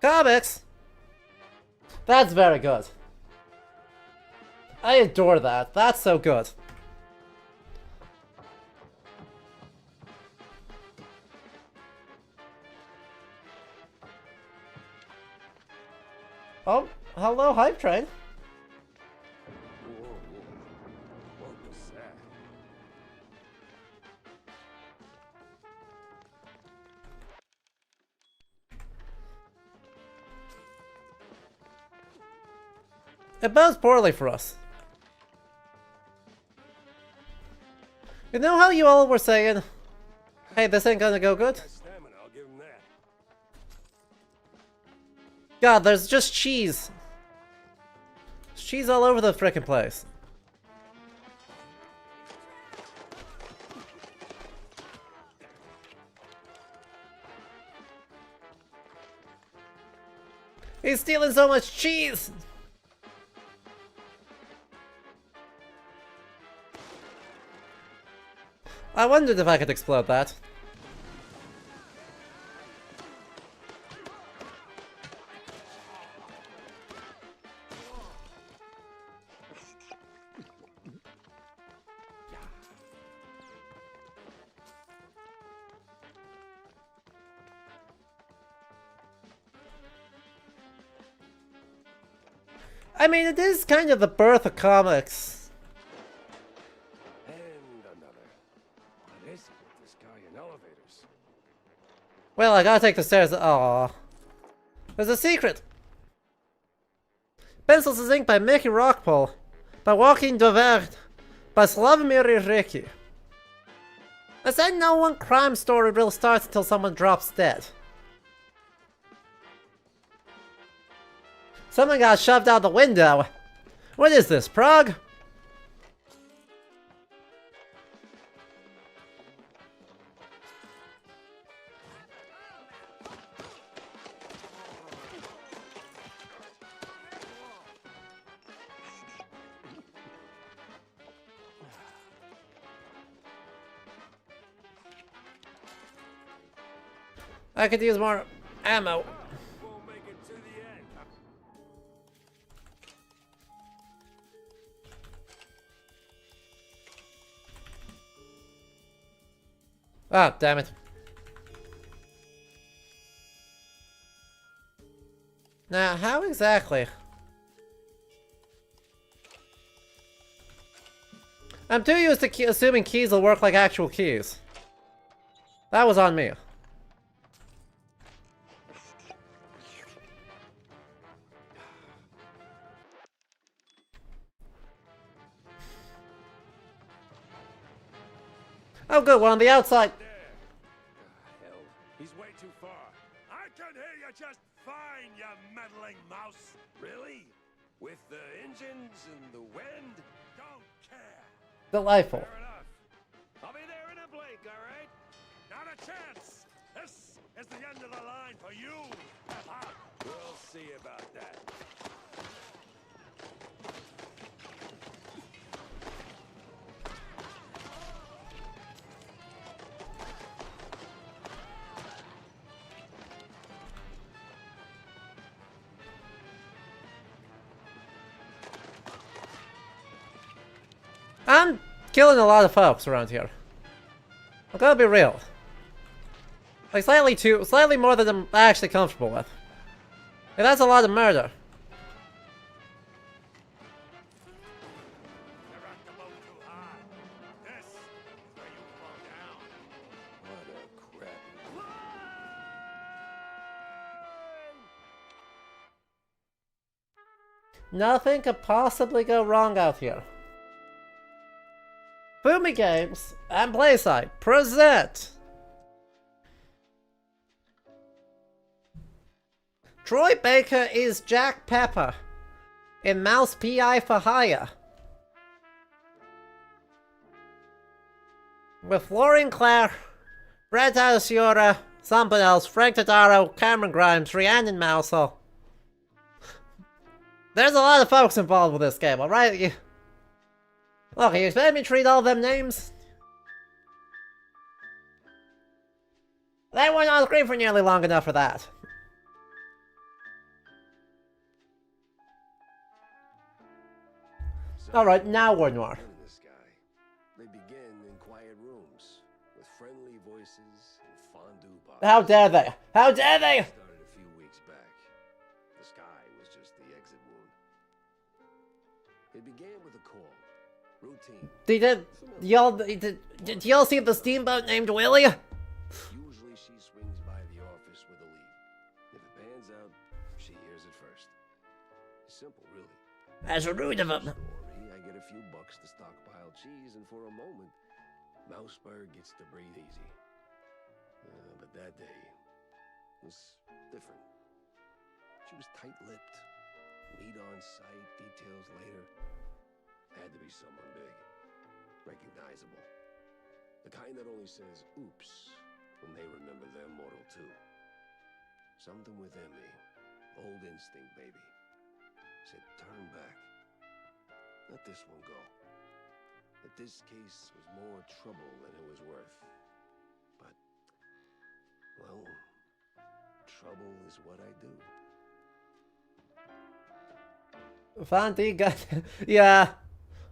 Comics! That's very good. I adore that. That's so good. Oh, hello, Hype Train. Whoa, what was that? It bodes poorly for us. You know how you all were saying, hey, this ain't gonna go good? Stamina, I'll give him that. God, there's just cheese. There's cheese all over the frickin' place. He's stealing so much cheese! I wondered if I could explode that. I mean, it is kind of the birth of comics. And another. What is it with this guy in elevators? Well, I gotta take the stairs. Aww. There's a secret! Pencils is inked by Mickey Rockpole. By Joaquin Dovert. By Slavomir Ricci. I said no one crime story really starts until someone drops dead. Someone got shoved out the window. What is this, Prague? I could use more ammo. Won't make it to the end. Ah, damn it. Now, how exactly? I'm too used to assuming keys will work like actual keys. That was on me. Oh good, we're on the outside. Hell, he's way too far. I can hear you just fine, you meddling mouse. Really? With the engines and the wind? Don't care. Delightful. Fair enough. I'll be there in a blink, all right? Not a chance. This is the end of the line for you. We'll see about that. I'm killing a lot of folks around here. I'm gonna be real. Like slightly more than I'm actually comfortable with. And that's a lot of murder. You rocked the boat too high. This is where you fall down. What a crappy line! Nothing could possibly go wrong out here. Boomy Games and Playside present Troy Baker is Jack Pepper in Mouse P.I. for Hire. With Lauren Clare, Brett Alciora, something else, Frank Tadaro, Cameron Grimes, Rhiannon Mousel. There's a lot of folks involved with this game, alright? Look, you expect me to read all them names? They weren't on screen for nearly long enough for that. Alright, now we're noir. In the sky. They begin in quiet rooms with friendly voices and fondue pots. How dare they? How dare they? Started a few weeks back. The sky was just the exit wound. It began with a call. Routine. Did y'all see the steamboat named Willie? Usually she swings by the office with a lead. If it pans out, she hears it first. Simple, really. That's rude of him. Story, I get a few bucks to stockpile cheese, and for a moment, Mouseburg gets to breathe easy. But that day was different. She was tight-lipped. Meat on sight, details later. Had to be someone big. Recognizable. The kind that only says, oops, when they remember their mortal too. Something within me, old instinct, baby, said turn back. Let this one go. That this case was more trouble than it was worth. But, well, trouble is what I do. Fondue got... yeah.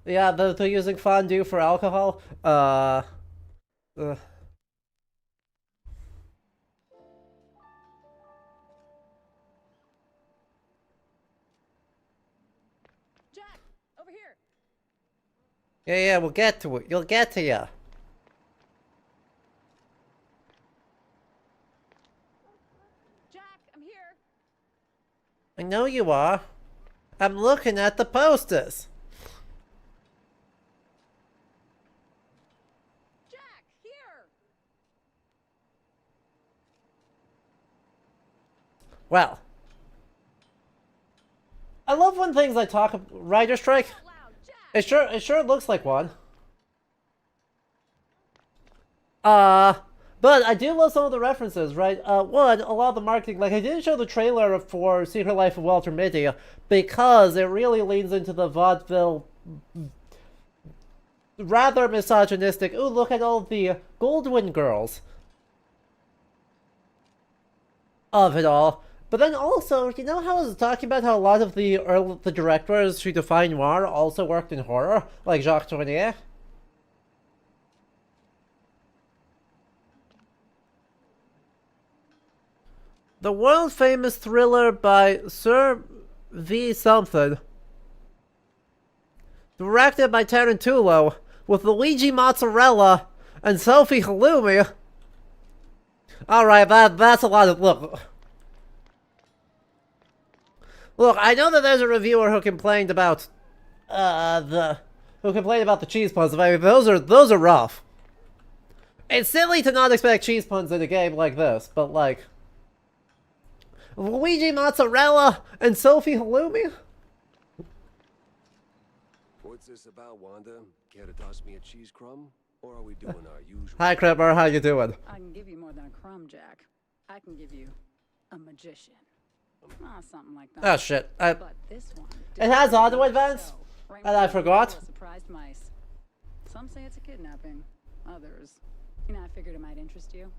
Yeah, they're using fondue for alcohol. Jack, over here. Yeah, we'll get to it. You'll get to ya. Jack, I'm here. I know you are. I'm looking at the posters. Jack, here. Well. I love when things like writer strike. Out loud, Jack. It sure looks like one. But I do love some of the references, right? One, a lot of the marketing, like I didn't show the trailer for Secret Life of Walter Mitty because it really leans into the vaudeville, rather misogynistic, ooh, look at all the Goldwyn girls of it all. But then also, you know how I was talking about how a lot of the directors who define noir also worked in horror, like Jacques Tourneur? The world-famous thriller by Sir V. Something, directed by Tarantullo, with Luigi Mozzarella and Sophie Halloumi. Alright, that's a lot of... Look, I know that there's a reviewer who complained about... the cheese puns. I mean, those are rough. It's silly to not expect cheese puns in a game like this, but like... Luigi Mozzarella and Sophie Halloumi? What's this about, Wanda? Care to toss me a cheese crumb? Or are we doing our usual? Hi, Cripper, how you doing? I can give you more than a crumb, Jack. I can give you a magician. Something like that. Oh shit, But this one. it has auto advance, Right and I forgot. Surprised mice. Some say it's a kidnapping. Others, I figured it might interest you.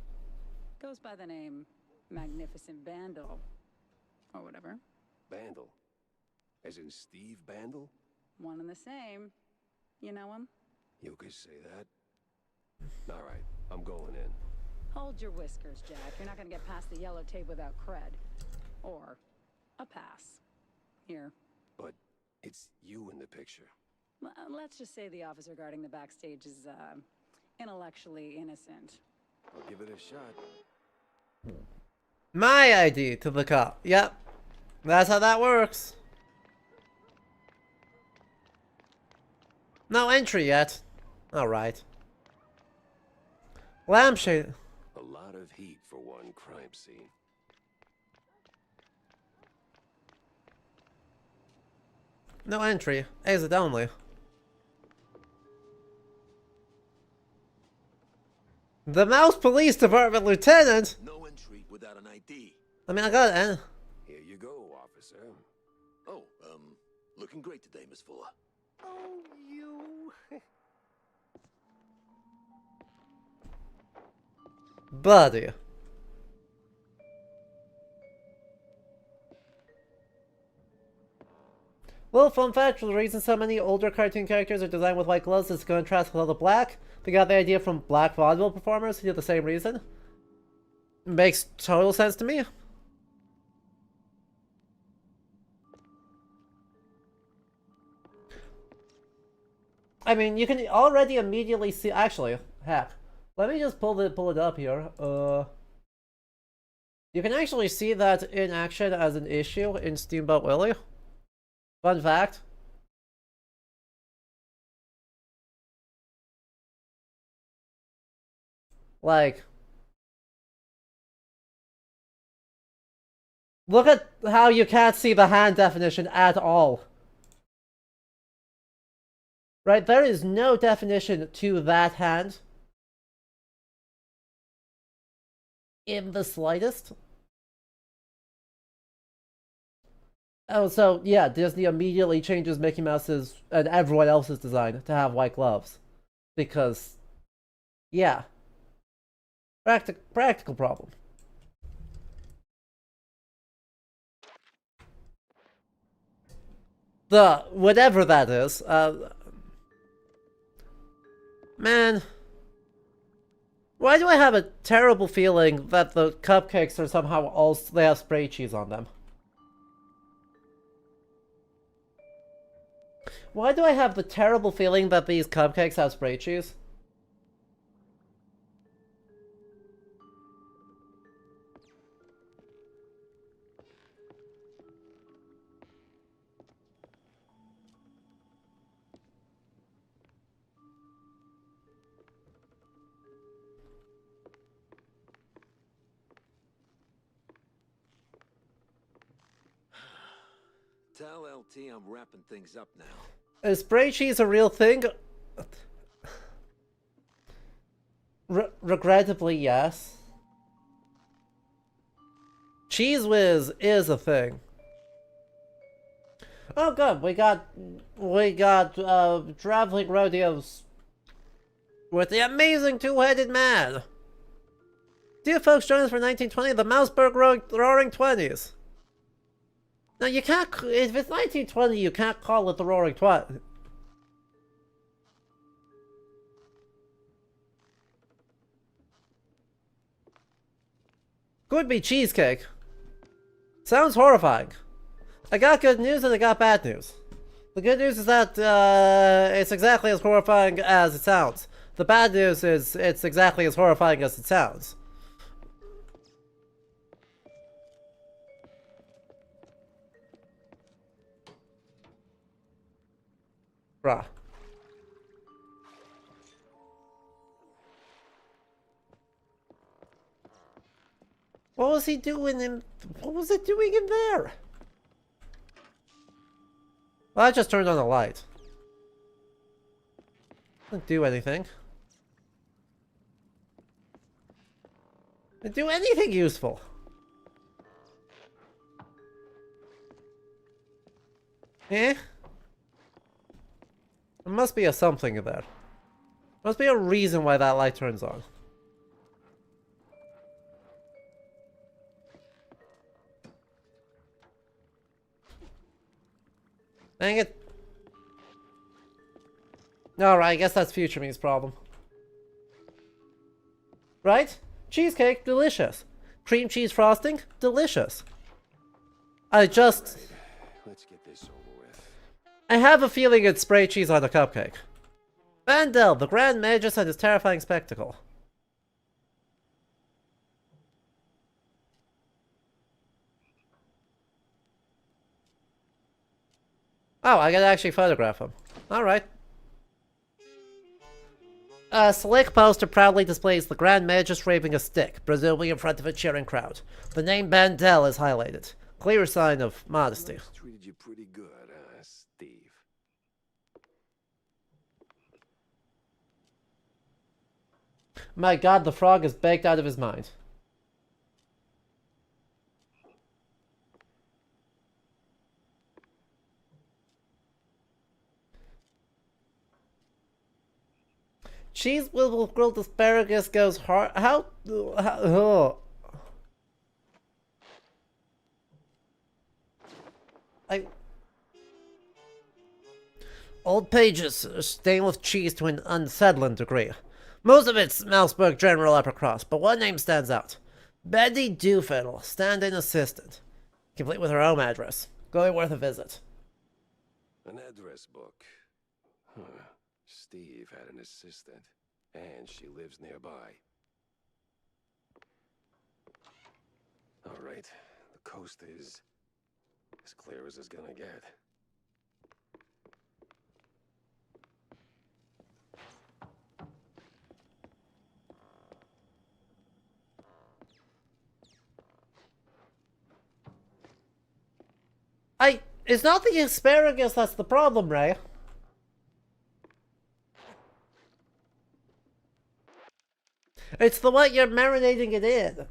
Goes by the name Magnificent Bandle, or whatever. Bandle? As in Steve Bandle? One and the same. You know him? You could say that. All right, I'm going in. Hold your whiskers, Jack. You're not gonna get past the yellow tape without cred. Or a pass. Here. But it's you in the picture. Let's just say the officer guarding the backstage is, intellectually innocent. I'll give it a shot. My ID to the cop. Yep. That's how that works. No entry yet. Alright. Lampshade. A lot of heat for one crime scene. No entry. Exit only. The Mouse Police Department Lieutenant? No entry without an ID. I mean, I got it. Here you go, officer. Oh, looking great today, Miss Fuller. Oh, you. Buddy. Little fun fact, the reason so many older cartoon characters are designed with white gloves is to contrast with all the black. They got the idea from black vaudeville performers who do the same reason. Makes total sense to me. I mean, you can already immediately see. Actually, heck, let me just pull it up here. You can actually see that in action as an issue in Steamboat Willie. Fun fact. Like, look at how you can't see the hand definition at all. Right, there is no definition to that hand. In the slightest. Oh, so yeah, Disney immediately changes Mickey Mouse's and everyone else's design to have white gloves. Because, yeah. Practical problem. Whatever that is, man. Why do I have a terrible feeling that the cupcakes are somehow also, they have spray cheese on them? Why do I have the terrible feeling that these cupcakes have spray cheese? Tell LT I'm wrapping things up now. Is spray cheese a real thing? Regrettably, yes. Cheese Whiz is a thing. Oh good, we got traveling rodeos with the amazing two-headed man. Dear folks, join us for 1920, the Mouseburg Roaring Twenties. Now you can't, if it's 1920, you can't call it the Roaring Twenties. Could be cheesecake. Sounds horrifying. I got good news and I got bad news. The good news is that it's exactly as horrifying as it sounds. The bad news is it's exactly as horrifying as it sounds. Bruh. What was he doing in... What was it doing in there? Well, I just turned on the light. Didn't do anything. Didn't do anything useful. Eh? There must be a something in there. Must be a reason why that light turns on. Dang it. Alright, I guess that's Future Me's problem. Right? Cheesecake, delicious. Cream cheese frosting, delicious. Let's get this over with. I have a feeling it's spray cheese on a cupcake. Vandel, the Grand Magus and his terrifying spectacle. Oh, I can actually photograph him. Alright. A slick poster proudly displays the Grand Magus waving a stick, presumably in front of a cheering crowd. The name Bandel is highlighted. Clear sign of modesty. Treated you pretty good, Steve? My god, the frog is baked out of his mind. Cheese with grilled asparagus goes hard. How oh. Old pages are stained with cheese to an unsettling degree. Most of it's Mousburg general upper crust, but one name stands out. Betty Doolittle, stand-in assistant. Complete with her home address. Going worth a visit. An address book. Huh. Steve had an assistant, and she lives nearby. All right, the coast is as clear as it's gonna get. It's not the asparagus that's the problem, Ray. It's the what you're marinating it in.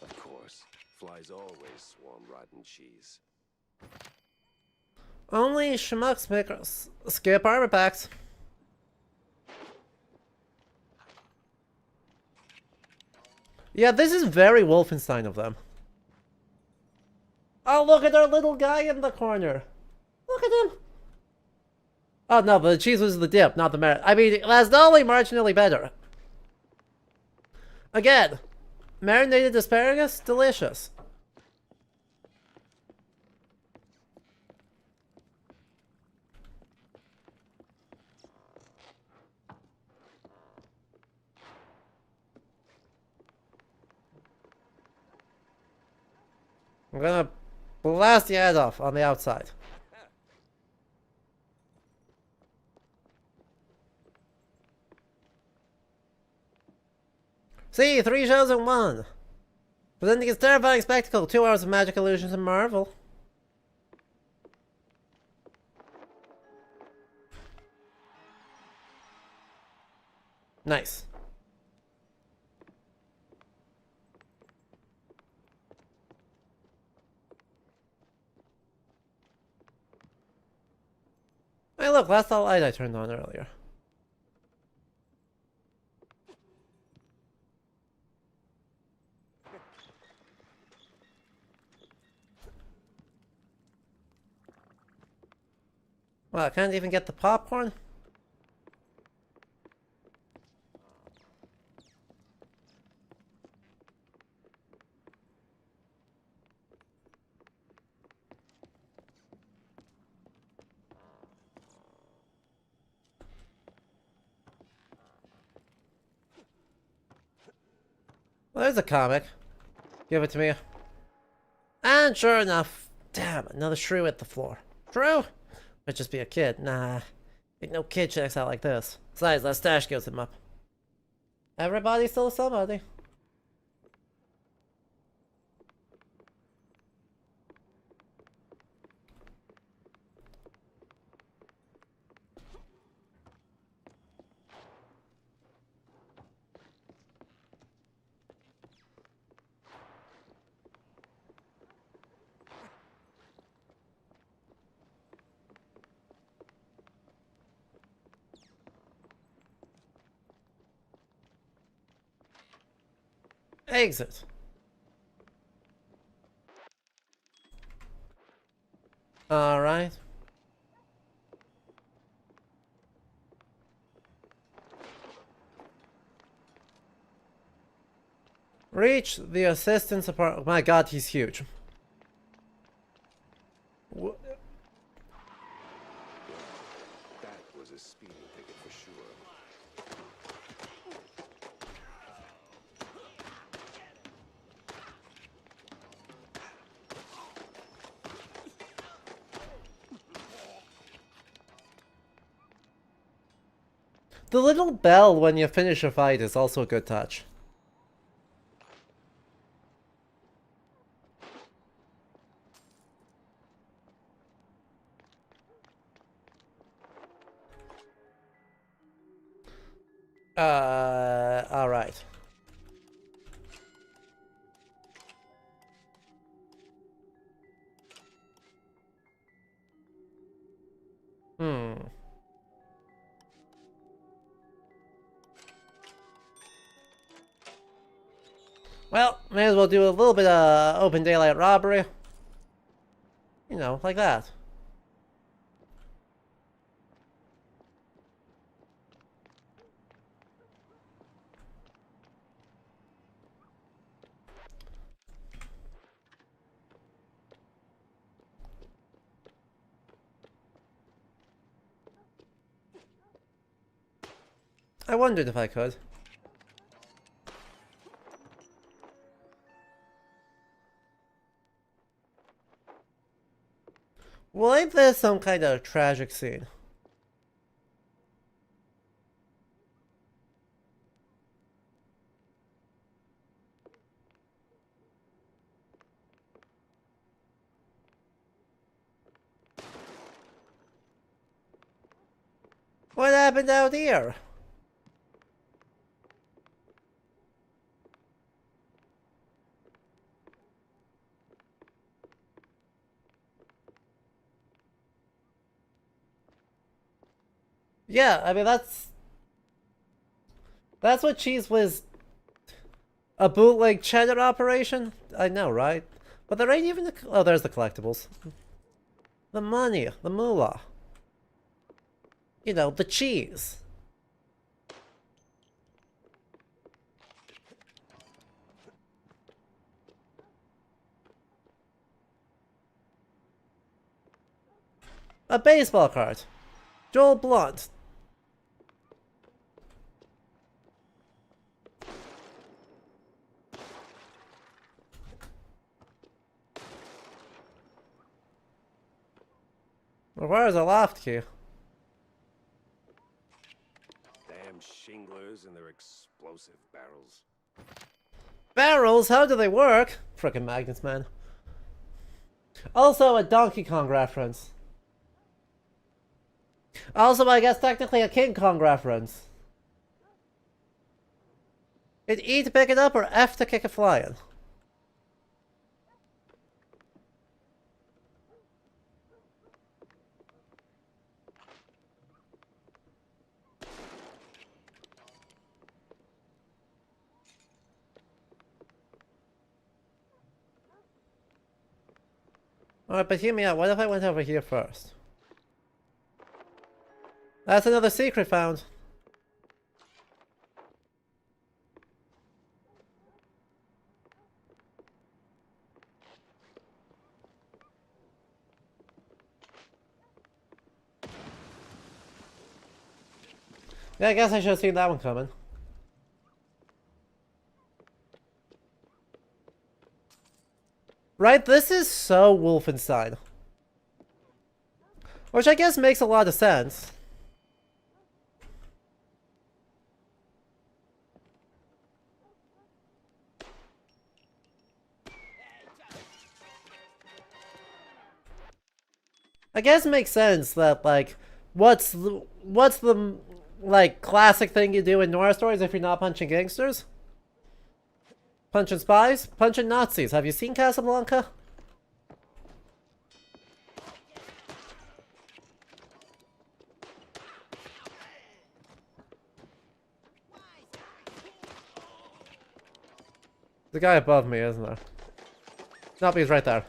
Of course, flies always swarm rotten cheese. Only schmucks make us skip armor packs. Yeah, this is very Wolfenstein of them. Oh, look at our little guy in the corner. Look at him. Oh, no, but the cheese was the dip, not the merit. I mean, that's only marginally better. Again, marinated asparagus, delicious. I'm gonna blast your head off on the outside. See, 3 shows in 1. Presenting its terrifying spectacle, 2 hours of magic illusions and marvel. Nice. Hey look, that's the light I turned on earlier. Well, I can't even get the popcorn? Well, there's a comic. Give it to me. And sure enough, damn, another shrew at the floor. Shrew? Might just be a kid. Nah, ain't no kid checks out like this. Besides, that stash gives him up. Everybody's still somebody. Exit. Alright. Reach the assistant's apartment. My god, he's huge. That was a speeding ticket for sure. The little bell when you finish a fight is also a good touch. Alright. Well, may as well do a little bit of open daylight robbery. You know, like that. I wondered if I could. Well, ain't this some kind of tragic scene? What happened out here? Yeah, I mean, that's what cheese was. A bootleg cheddar operation? I know, right? But there ain't even the... Oh, there's the collectibles. The money, the moolah. You know, the cheese. A baseball card. Joel Blunt. Where's a loft key? Damn shinglers and their explosive barrels. Barrels? How do they work? Frickin' magnets, man. Also a Donkey Kong reference. Also, I guess technically a King Kong reference. Hit E to pick it up or F to kick it flying. Alright, but hear me out. What if I went over here first? That's another secret found. Yeah, I guess I should have seen that one coming. Right, this is so Wolfenstein. Which I guess makes a lot of sense. I guess it makes sense that, like, what's the like, classic thing you do in noir stories if you're not punching gangsters? Punching spies? Punching Nazis. Have you seen Casablanca? The guy above me, isn't there? Nope, he's right there.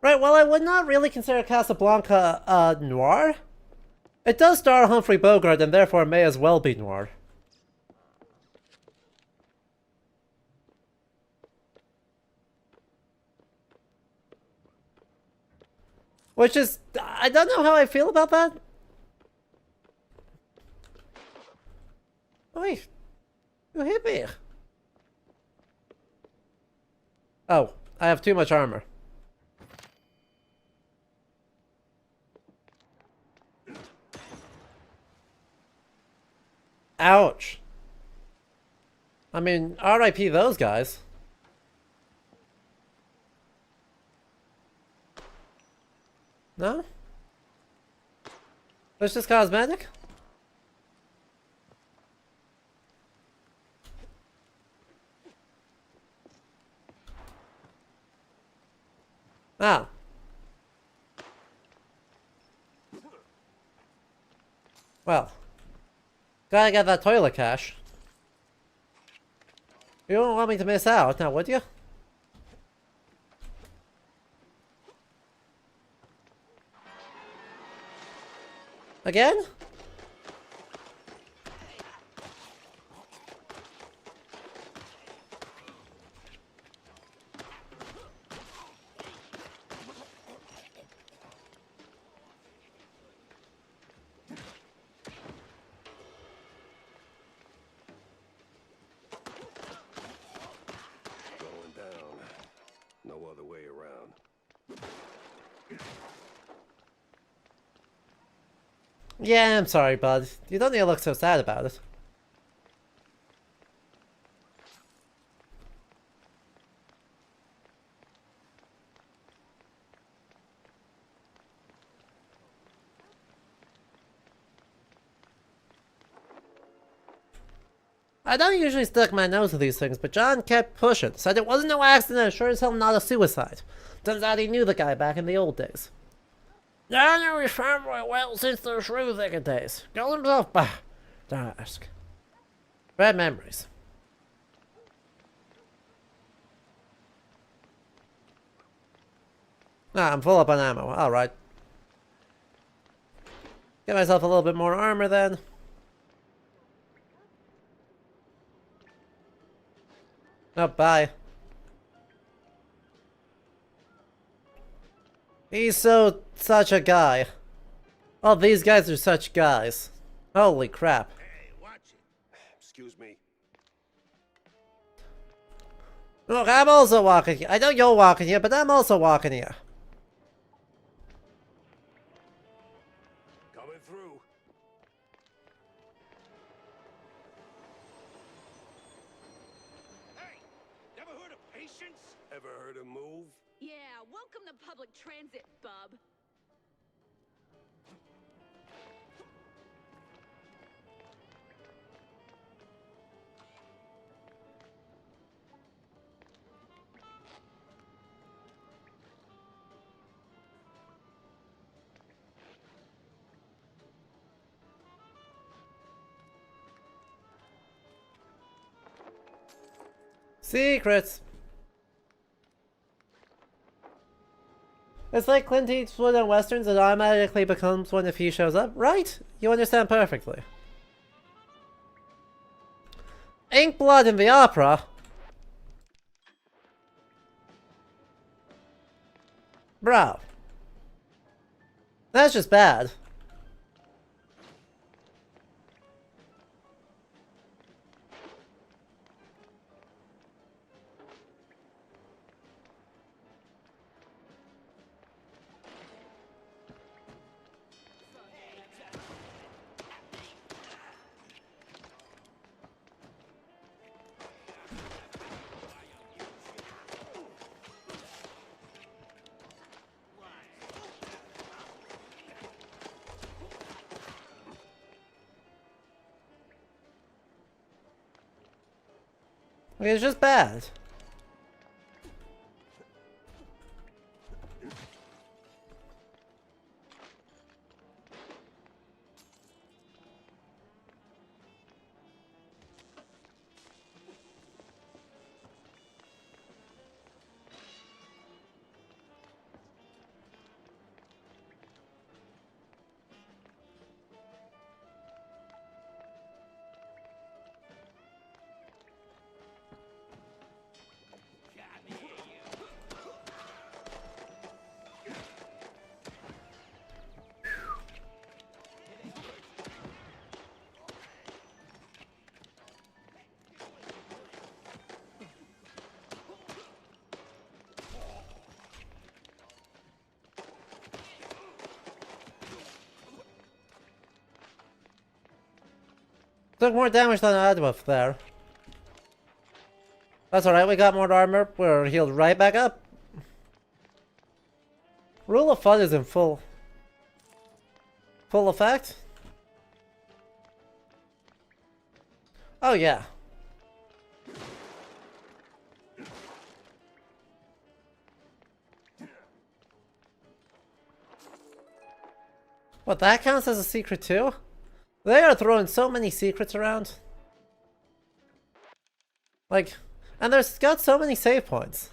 Right, well, I would not really consider Casablanca noir. It does star Humphrey Bogart and therefore may as well be noir. Which is... I don't know how I feel about that. Wait. You hit me. Oh, I have too much armor. Ouch. I mean, RIP those guys. No? It's just cosmetic? Ah. Well. Gotta get that toilet cash. You don't want me to miss out, now would you? Again? Going down. No other way around. Yeah, I'm sorry, bud. You don't need to look so sad about it. I don't usually stick my nose to these things, but John kept pushing. Said it wasn't no accident, sure as hell not a suicide. Turns out he knew the guy back in the old days. I knew his family well since the shrew thicket days. Called himself, bah, don't ask. Bad memories. Ah, I'm full up on ammo, alright. Get myself a little bit more armor then. Oh, bye. He's such a guy. Oh, these guys are such guys. Holy crap. Hey, watch it. Excuse me. Look, I'm also walking here. I know you're walking here, but I'm also walking here. Coming through. Hey, never heard of patience? Ever heard of move? Yeah, welcome to public transit, bub. Secrets. It's like Clint Eastwood in westerns, it automatically becomes one if he shows up, right? You understand perfectly. Ink blood in the opera? Bro. That's just bad. It's just bad. Took more damage than I would there. That's alright, we got more armor. We're healed right back up. Rule of Fun is in full effect. Oh yeah. What, that counts as a secret too? They are throwing so many secrets around. Like, and there's got so many save points.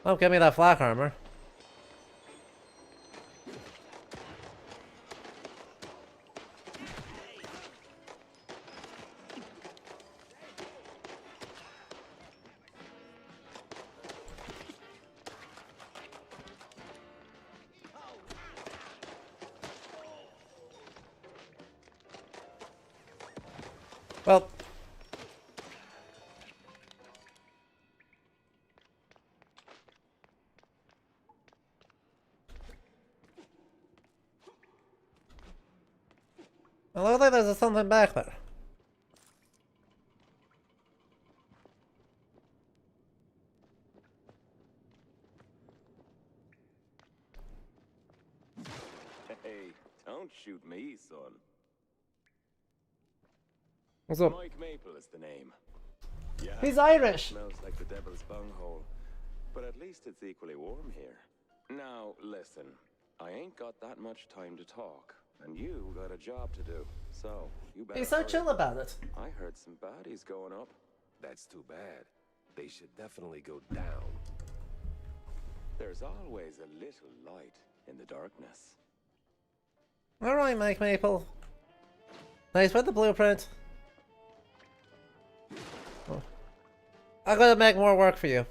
Oh, give me that flak armor. Well, it looks like there's something back there. Hey, don't shoot me, son. What's up? Mike Maple is the name. Yeah, He's Irish. smells like the devil's bunghole, but at least it's equally warm here. Now, listen, I ain't got that much time to talk, and you got a job to do, so you better He's so hurry. chill about it. I heard some baddies going up. That's too bad. They should definitely go down. There's always a little light in the darkness. Alright, Mike Maple. Nice with the blueprint. Oh. I'm gonna make more work for you.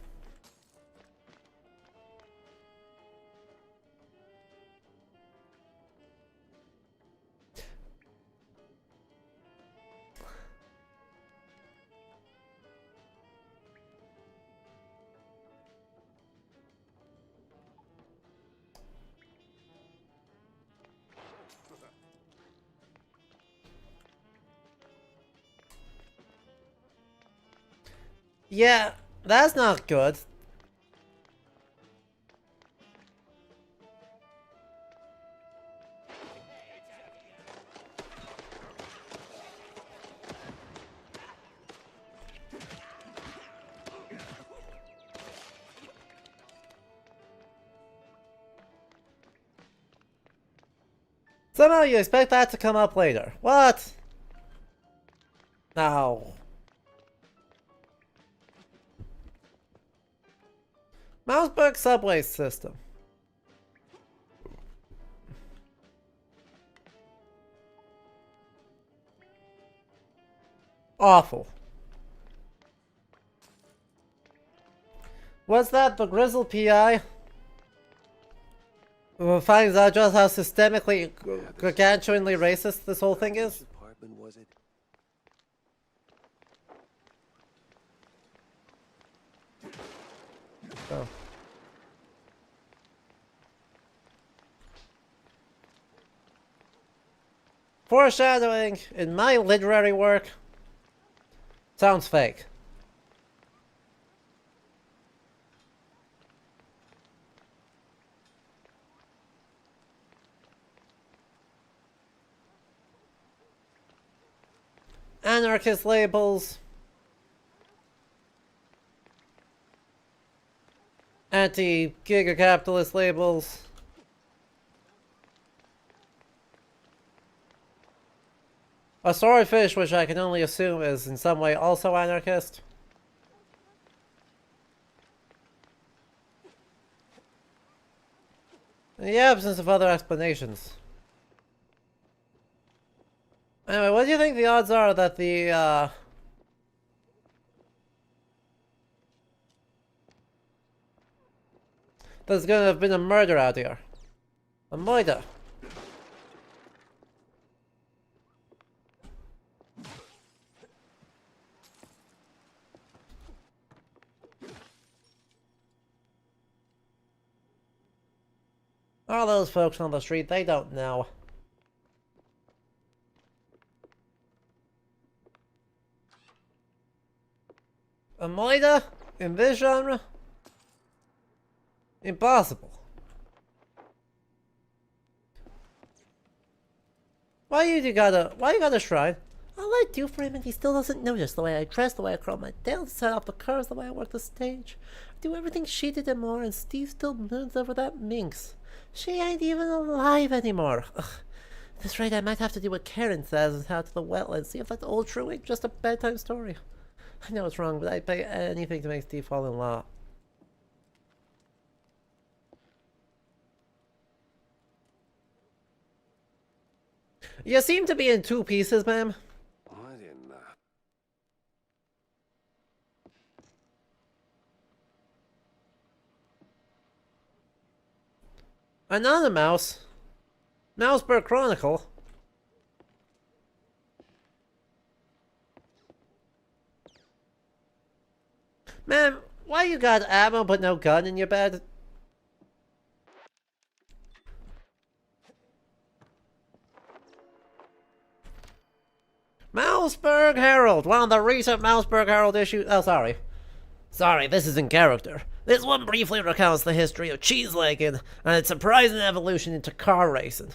Yeah, that's not good. Somehow you expect that to come up later. What? No. Mouseburg subway system. Awful. What's that? The Grizzle PI? Who finds out just how systemically, gargantuanly racist this whole thing is? Apartment, was it? Oh. Foreshadowing in my literary work sounds fake. Anarchist labels. Anti-giga-capitalist labels. A swordfish, which I can only assume is in some way also anarchist. In the absence of other explanations. Anyway, what do you think the odds are that there's gonna have been a murder out here? A murder. All those folks on the street, they don't know. A murder in this genre? Impossible. Why you got a shrine? All I do for him and he still doesn't notice the way I dress, the way I curl my tail, set up the curves, the way I work the stage. I do everything she did and more, and Steve still moons over that minx. She ain't even alive anymore. Ugh. At this rate, I might have to do what Karen says and head to the wetlands, see if that old true ain't just a bedtime story. I know it's wrong, but I'd pay anything to make Steve fall in love. You seem to be in two pieces, ma'am. What in the... Another mouse. Mouseburg Chronicle. Ma'am, why you got ammo but no gun in your bed? Mouseburg Herald! One of the recent Mouseburg Herald issues. Oh, sorry. Sorry, this is in character. This one briefly recounts the history of cheeselegging and its surprising evolution into car racing.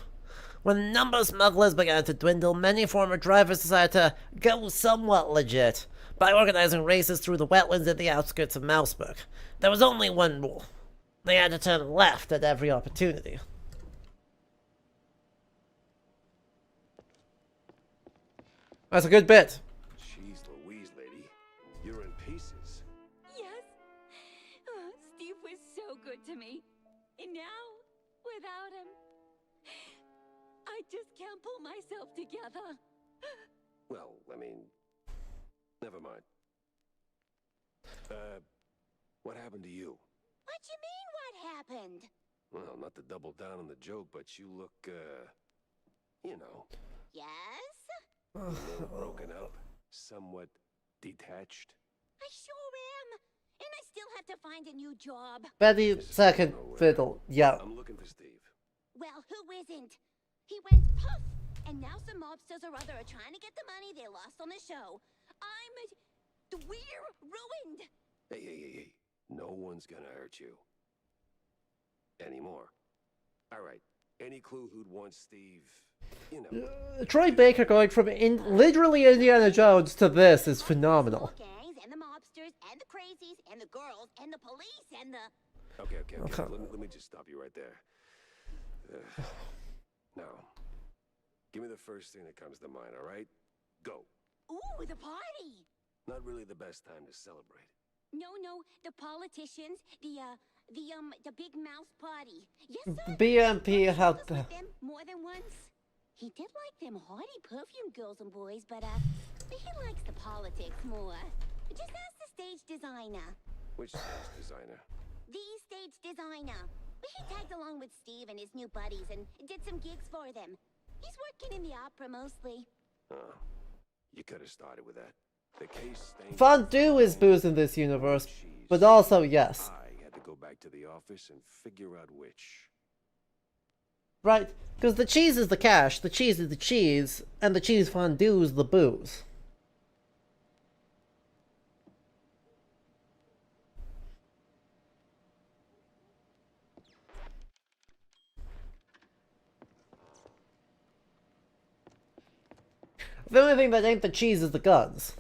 When the number of smugglers began to dwindle, many former drivers decided to go somewhat legit by organizing races through the wetlands at the outskirts of Mouseburg. There was only one rule. They had to turn left at every opportunity. That's a good bit. Jeez Louise, lady. You're in pieces. Yes. Oh, Steve was so good to me. And now, without him, I just can't pull myself together. Well, I mean... Never mind. What happened to you? What you mean, what happened? Well, not to double down on the joke, but you look, you know, Yes? a little broken up, somewhat detached. I sure am. And I still have to find a new job. Betty second fiddle. Yeah. I'm looking for Steve. Well, who isn't? He went puff, and now some mobsters or other are trying to get the money they lost on the show. We're ruined. Hey. No one's gonna hurt you. Anymore. All right. Any clue who'd want Steve? You know. Troy Baker going from literally Indiana Jones to this is phenomenal. Gangs and the mobsters and the crazies and the girls and the police and the... Okay. Let me just stop you right there. Now, give me the first thing that comes to mind, all right? Go. Ooh, the party. Not really the best time to celebrate. No, the politicians, the big mouse party. Yes, sir. BMP He helped. was with them more than once. He did like them haughty perfume girls and boys, but he likes the politics more. Just ask the stage designer. Which stage designer? The stage designer. He tagged along with Steve and his new buddies and did some gigs for them. He's working in the opera mostly. Oh, you could have started with that. The case stains... Fondue is booze in this universe, but also yes. I had to go back to the office and figure out which. Right, because the cheese is the cash, the cheese is the cheese, and the cheese fondue is the booze. The only thing that ain't the cheese is the guns.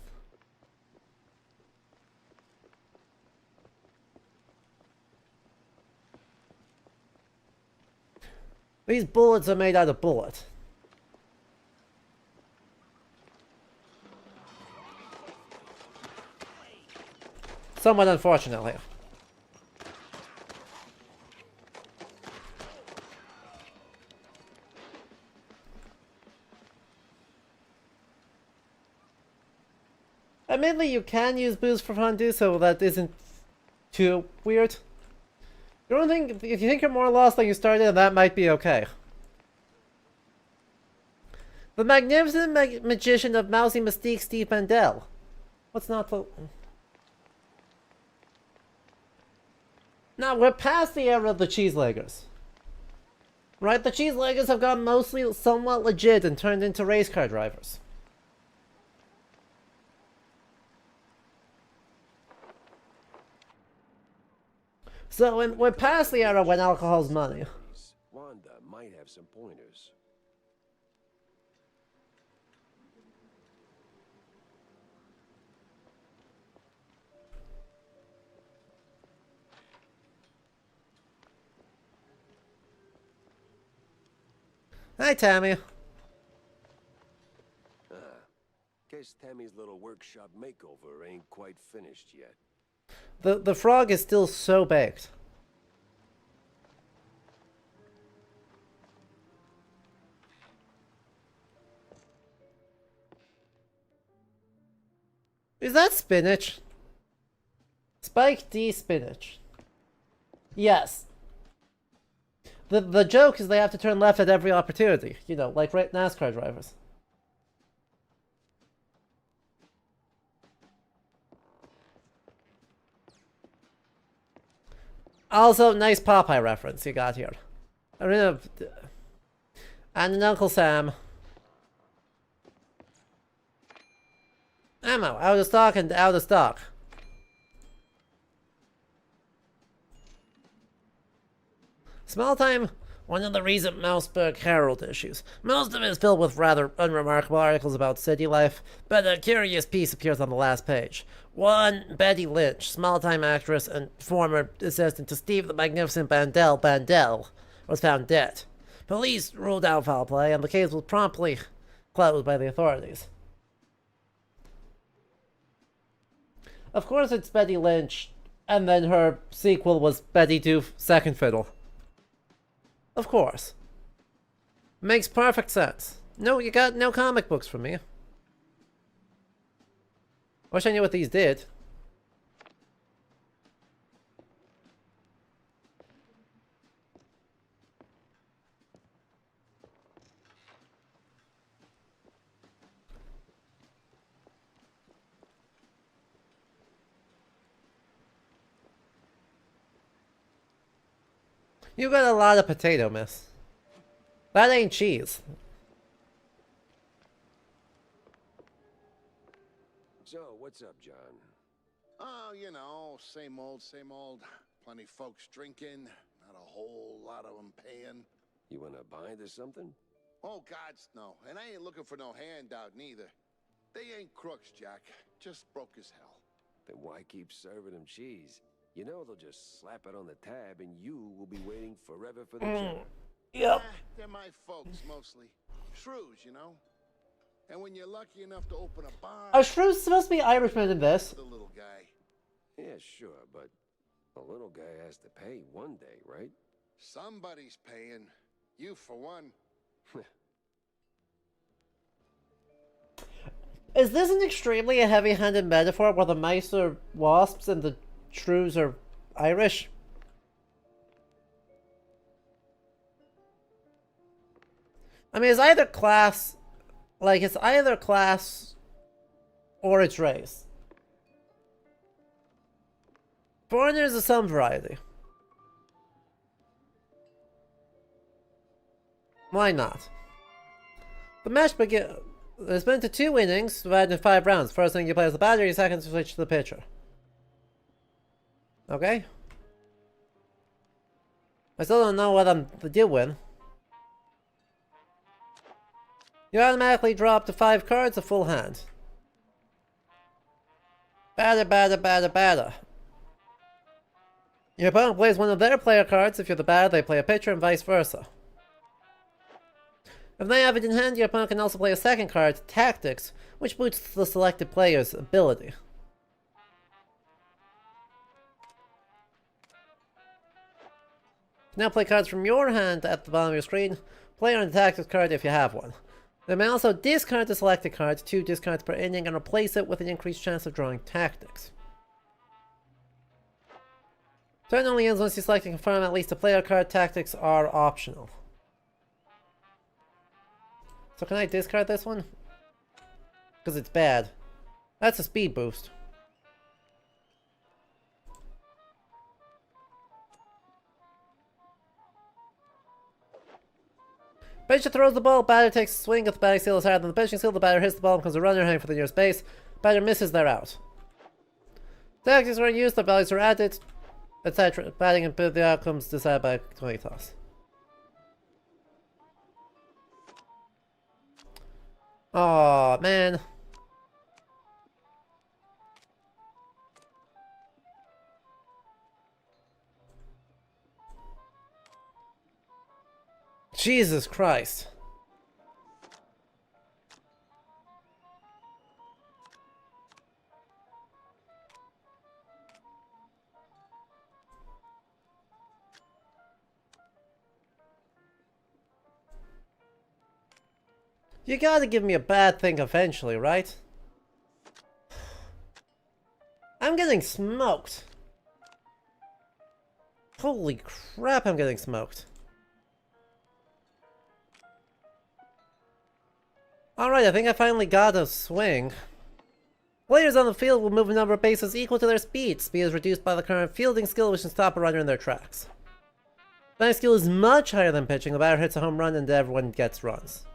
These bullets are made out of bullet. Somewhat unfortunately. Admittedly, you can use booze for fondue, so that isn't too weird. You don't think, if you think you're more lost than you started, that might be okay. The magnificent magician of Mousy Mystique, Steve Mandel. What's not the... Now, we're past the era of the cheeseleggers. Right, the cheeseleggers have gone mostly somewhat legit and turned into race car drivers. So we're past the era when alcohol's money. Wanda might have some pointers. Hi, Tammy. Guess Tammy's little workshop makeover ain't quite finished yet. The frog is still so baked. Is that spinach? Spike D spinach. Yes. The joke is they have to turn left at every opportunity. You know, like NASCAR drivers. Also, nice Popeye reference you got here. And an Uncle Sam. Ammo, out of stock and out of stock. Small time, one of the recent Mouseburg Herald issues. Most of it is filled with rather unremarkable articles about city life, but a curious piece appears on the last page. One, Betty Lynch, small-time actress and former assistant to Steve the Magnificent Bandel, was found dead. Police ruled out foul play, and the case was promptly closed by the authorities. Of course it's Betty Lynch, and then her sequel was Betty Doof Second Fiddle. Of course. Makes perfect sense. No, you got no comic books from me. Wish I knew what these did. You got a lot of potato, miss. That ain't cheese. So, what's up, John? Oh, you know, same old, same old. Plenty folks drinking, not a whole lot of them paying. You wanna buy this something? Oh, gods, no. And I ain't looking for no handout, neither. They ain't crooks, Jack. Just broke as hell. Then why keep serving them cheese? You know they'll just slap it on the tab and you will be waiting forever for the check. Yep. They're my folks, mostly. Shrews, you know? And when you're lucky enough to open a bar... Are shrews supposed to be Irishmen in this? The little guy. Yeah, sure, but the little guy has to pay one day, right? Somebody's paying. You, for one. Is this an extremely heavy-handed metaphor where the mice are wasps and the shrews are Irish? I mean, it's either class... Like, it's either class or it's race. Foreigners of some variety. Why not? The match begins. There's been to 2 innings, divided in 5 rounds. First inning you play as the batter, second to switch to the pitcher. Okay? I still don't know what I did win. You automatically drop to 5 cards, a full hand. Batter, batter, batter, batter. Your opponent plays one of their player cards. If you're the batter, they play a pitcher, and vice versa. If they have it in hand, your opponent can also play a second card, Tactics, which boosts the selected player's ability. Now play cards from your hand at the bottom of your screen. Play on the Tactics card if you have one. They may also discard the selected card, 2 discards per inning, and replace it with an increased chance of drawing Tactics. Turn only ends once you select and confirm at least a player card. Tactics are optional. So can I discard this one? Because it's bad. That's a speed boost. Pitcher throws the ball, batter takes a swing. If the batting seal is higher than the pitching seal, the batter hits the ball and becomes a runner heading for the nearest base. Batter misses, they're out. Tactics were used, the values were added, etc. Batting and the outcomes decided by coin toss. Aw, man. Jesus Christ. You gotta give me a bad thing eventually, right? I'm getting smoked. Holy crap, I'm getting smoked. Alright, I think I finally got a swing. Players on the field will move a number of bases equal to their speed. Speed is reduced by the current fielding skill, which can stop a runner in their tracks. Batting skill is much higher than pitching. The batter hits a home run and everyone gets runs.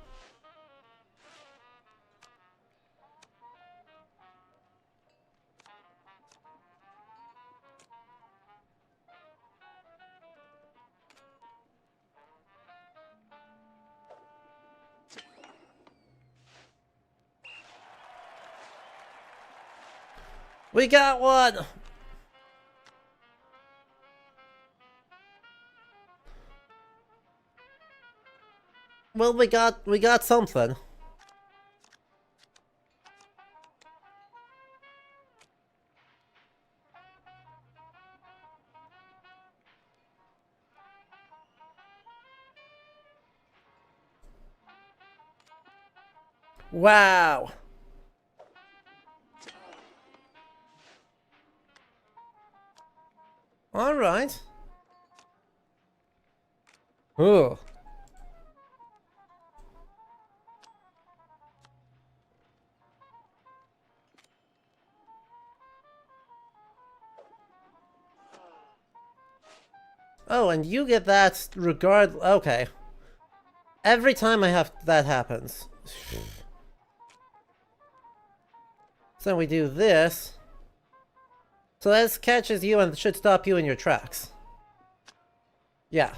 We got one! Well, we got something. Wow. All right. Ugh. Oh, and you get that regard. Okay. Every time I have that happens. So we do this. So this catches you and should stop you in your tracks. Yeah.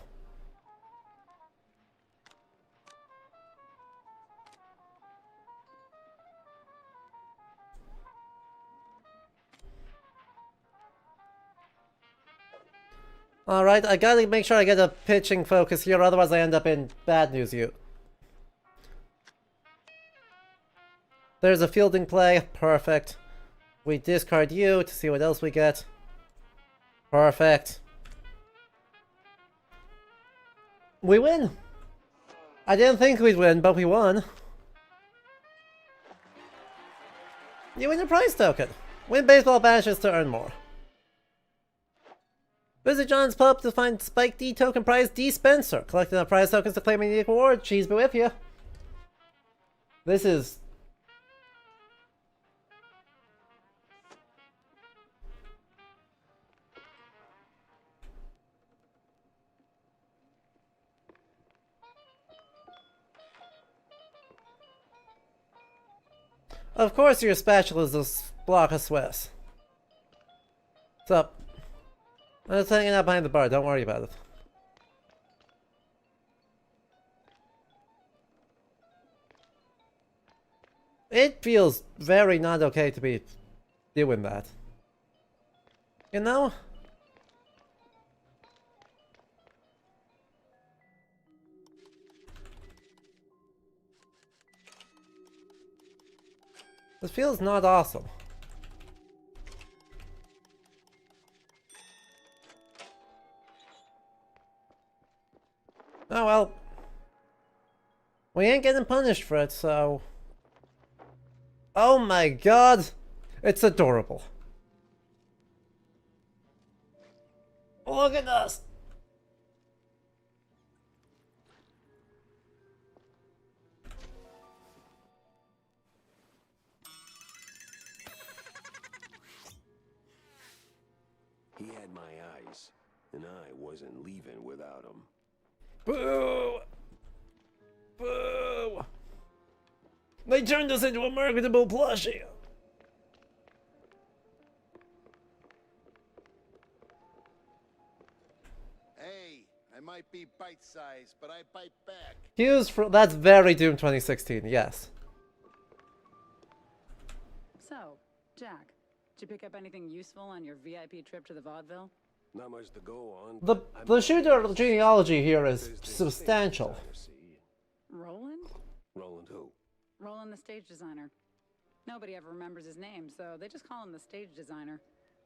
Alright, I gotta make sure I get a pitching focus here, otherwise I end up in bad news you. There's a fielding play. Perfect. We discard you to see what else we get. Perfect. We win! I didn't think we'd win, but we won. You win a prize token. Win baseball badges to earn more. Visit John's Pub to find Spike D token prize dispenser. Collect enough prize tokens to claim a unique reward. Cheese be with you. This is... Of course your spatula is a block of Swiss. What's up? I'm just hanging out behind the bar, don't worry about it. It feels very not okay to be doing that. You know? This feels not awesome. Oh well. We ain't getting punished for it, so... Oh my god! It's adorable. Look at us! He had my eyes, and I wasn't leaving without him. Boo! Boo! They turned us into a marketable plushie! Hey, I might be bite-sized, but I bite back. Hughes, that's very Doom 2016, yes. So, Jack, did you pick up anything useful on your VIP trip to the vaudeville? Not much to go on. The shooter genealogy here is substantial. Roland? Roland who? Roland, the stage designer. Nobody ever remembers his name, so they just call him the stage designer.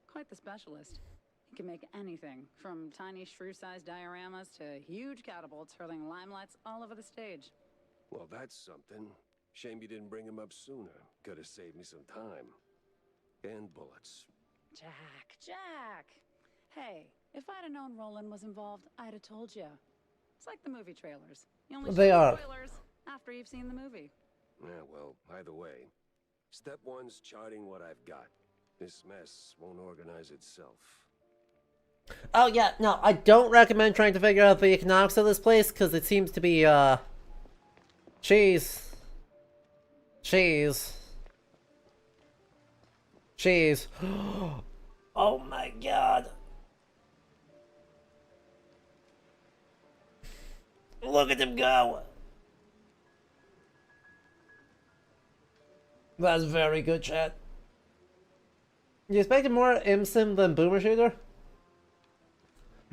Quite the specialist. He can make anything, from tiny shrew-sized dioramas to huge catapults hurling limelights all over the stage. Well, that's something. Shame you didn't bring him up sooner. Could have saved me some time. And bullets. Jack. Hey, if I'd have known Roland was involved, I'd have told you. It's like the movie trailers. You only They show are. spoilers after you've seen the movie. Yeah, well, either way. Step one's charting what I've got. This mess won't organize itself. Oh yeah, no, I don't recommend trying to figure out the economics of this place, because it seems to be, cheese. Oh my god. Look at him go. That's very good, chat. You expected more ImSim than Boomer Shooter?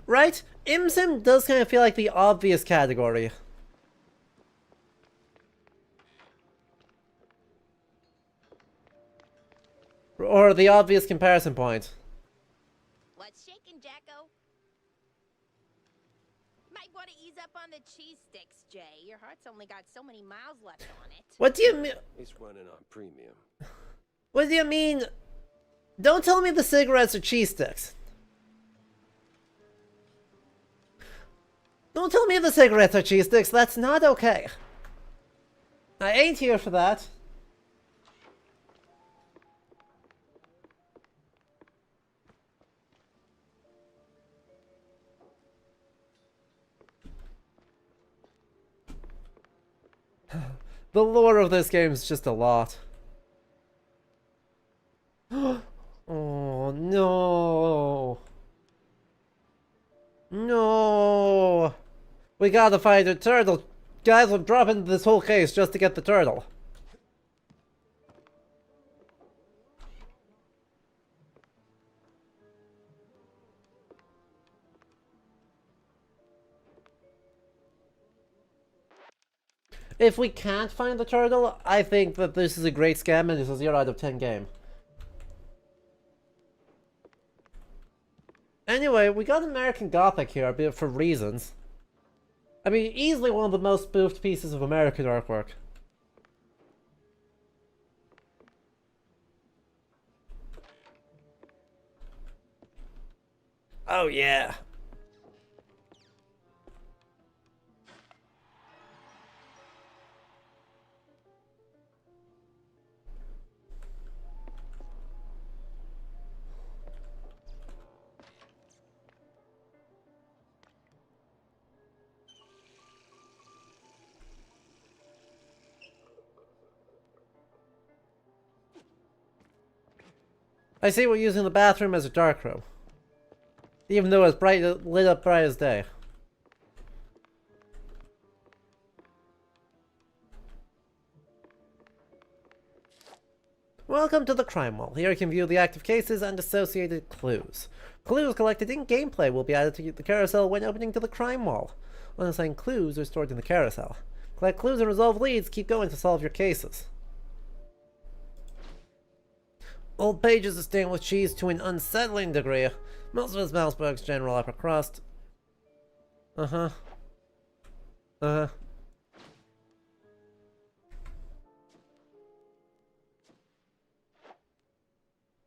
Right? ImSim does kind of feel like the obvious category. Or the obvious comparison point. What's shaking, Jacko? Might want to ease up on the cheese sticks, Jay. Your heart's only got so many miles left on it. What do you mean? It's running on premium. What do you mean? Don't tell me the cigarettes are cheese sticks. Don't tell me the cigarettes are cheese sticks. That's not okay. I ain't here for that. The lore of this game is just a lot. Oh no. No. We gotta find a turtle. Guys, I'm dropping this whole case just to get the turtle. If we can't find the turtle, I think that this is a great scam and it's a 0 out of 10 game. Anyway, we got American Gothic here, but for reasons. I mean, easily one of the most spoofed pieces of American artwork. Oh yeah. I see we're using the bathroom as a dark room. Even though it's lit up bright as day. Welcome to the crime wall. Here you can view the active cases and associated clues. Clues collected in gameplay will be added to the carousel when opening to the crime wall. Unassigned clues are stored in the carousel. Collect clues and resolve leads. Keep going to solve your cases. Old pages are stained with cheese to an unsettling degree. Most of his Mousebug's general upper crust.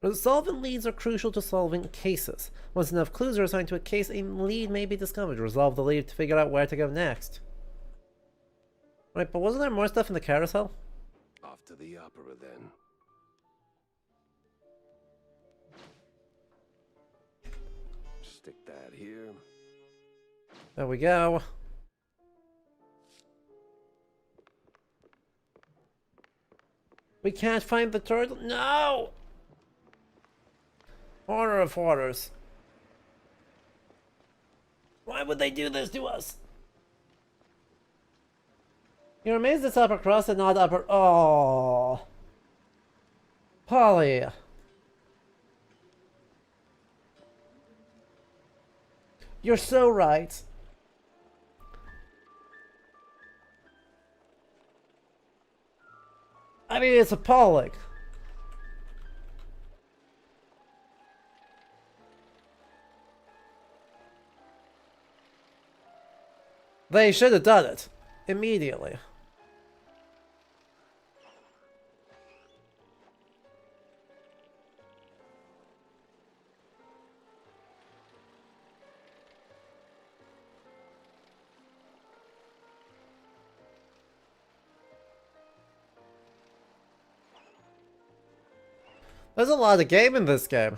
Resolving leads are crucial to solving cases. Once enough clues are assigned to a case, a lead may be discovered. Resolve the lead to figure out where to go next. Right, but wasn't there more stuff in the carousel? Off to the opera, then. Stick that here. There we go. We can't find the turtle. No! Horror of horrors. Why would they do this to us? You're amazed it's upper crust and not upper... Oh. Polly. You're so right. I mean, it's appalling. They should have done it immediately. There's a lot of game in this game.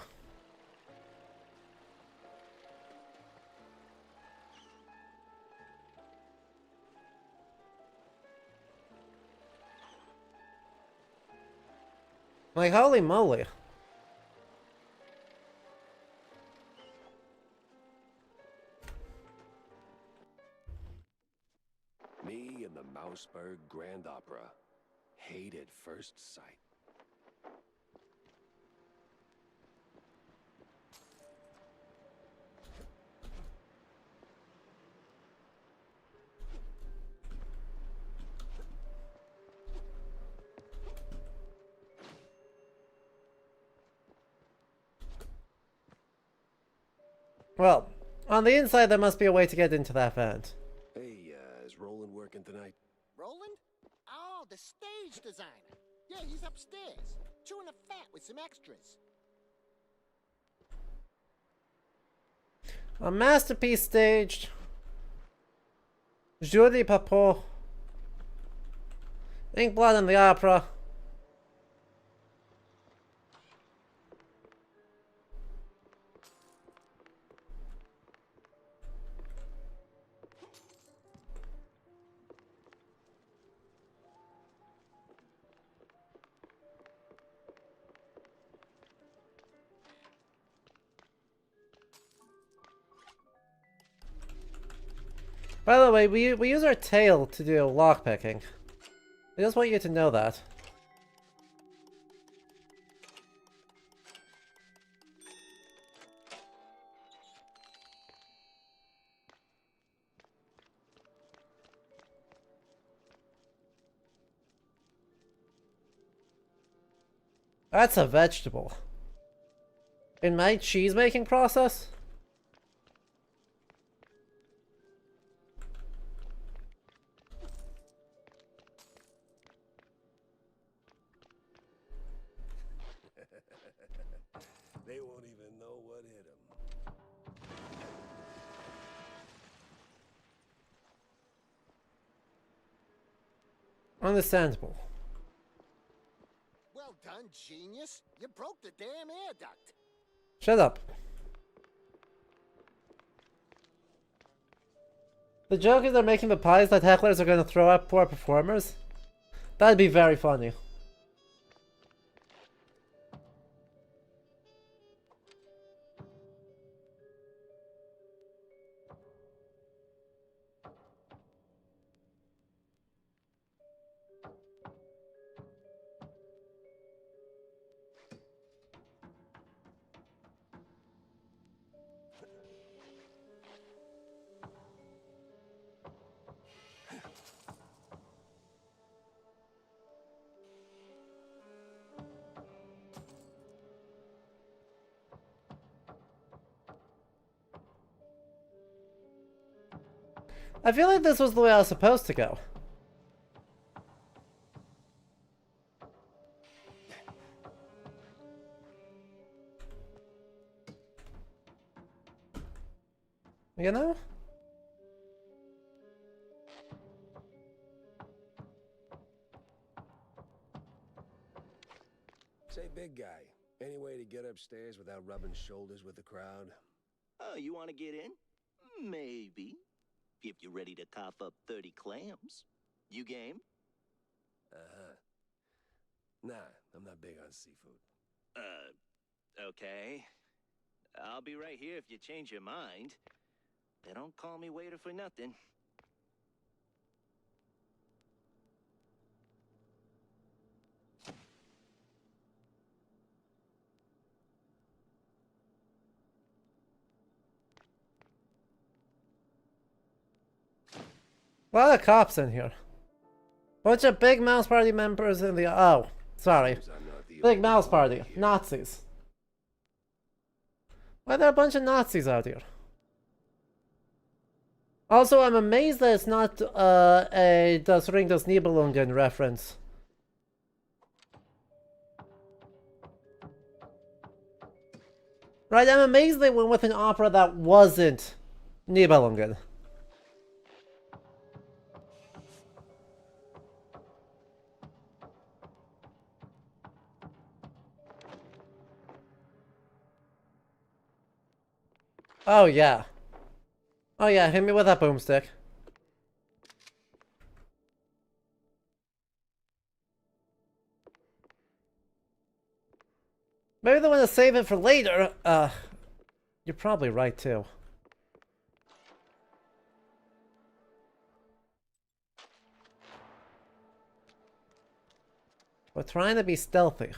Like, holy moly. Me and the Mouseburg Grand Opera. Hate at first sight. Well, on the inside there must be a way to get into that vent. Hey, is Roland working tonight? Roland? Oh, the stage designer. Yeah, he's upstairs, chewing a fat with some extras. A masterpiece staged. Julie Papeau. Ink Blood in the Opera. By the way, we use our tail to do lockpicking. I just want you to know that. That's a vegetable. In my cheese making process? They won't even know what hit them. Understandable. Well done, genius. You broke the damn air duct. Shut up. The joke is they're making the pies that hecklers are gonna throw at poor performers? That'd be very funny. I feel like this was the way I was supposed to go. You know? Say, big guy, any way to get upstairs without rubbing shoulders with the crowd? Oh, you want to get in? Maybe. If you're ready to cough up 30 clams. You game? Uh-huh. Nah, I'm not big on seafood. Okay. I'll be right here if you change your mind. They don't call me waiter for nothing. A lot of cops in here. Bunch of Big Mouse Party members in the... Oh, sorry. Seems I'm not the Big only Mouse one Party. here. Nazis. Why are there a bunch of Nazis out here? Also, I'm amazed that it's not a Das Ring des Nibelungen reference. Right, I'm amazed they went with an opera that wasn't Nibelungen. Oh, yeah. Oh, yeah, hit me with that boomstick. Maybe they want to save it for later. You're probably right, too. We're trying to be stealthy.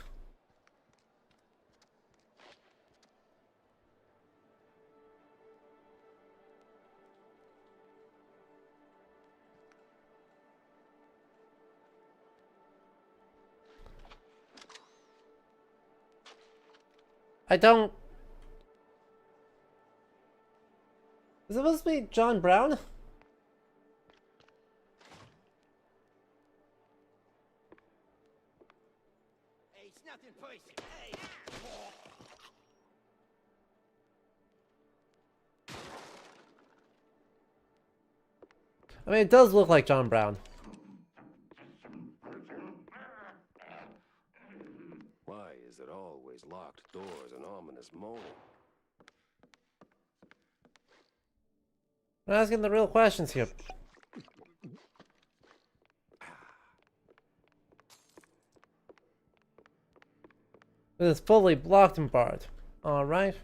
I don't... Is it supposed to be John Brown? Hey, it's nothing personal. Hey. I mean, it does look like John Brown. Why is it always locked doors and ominous moaning? We're asking the real questions here. It is fully blocked and barred. Alright.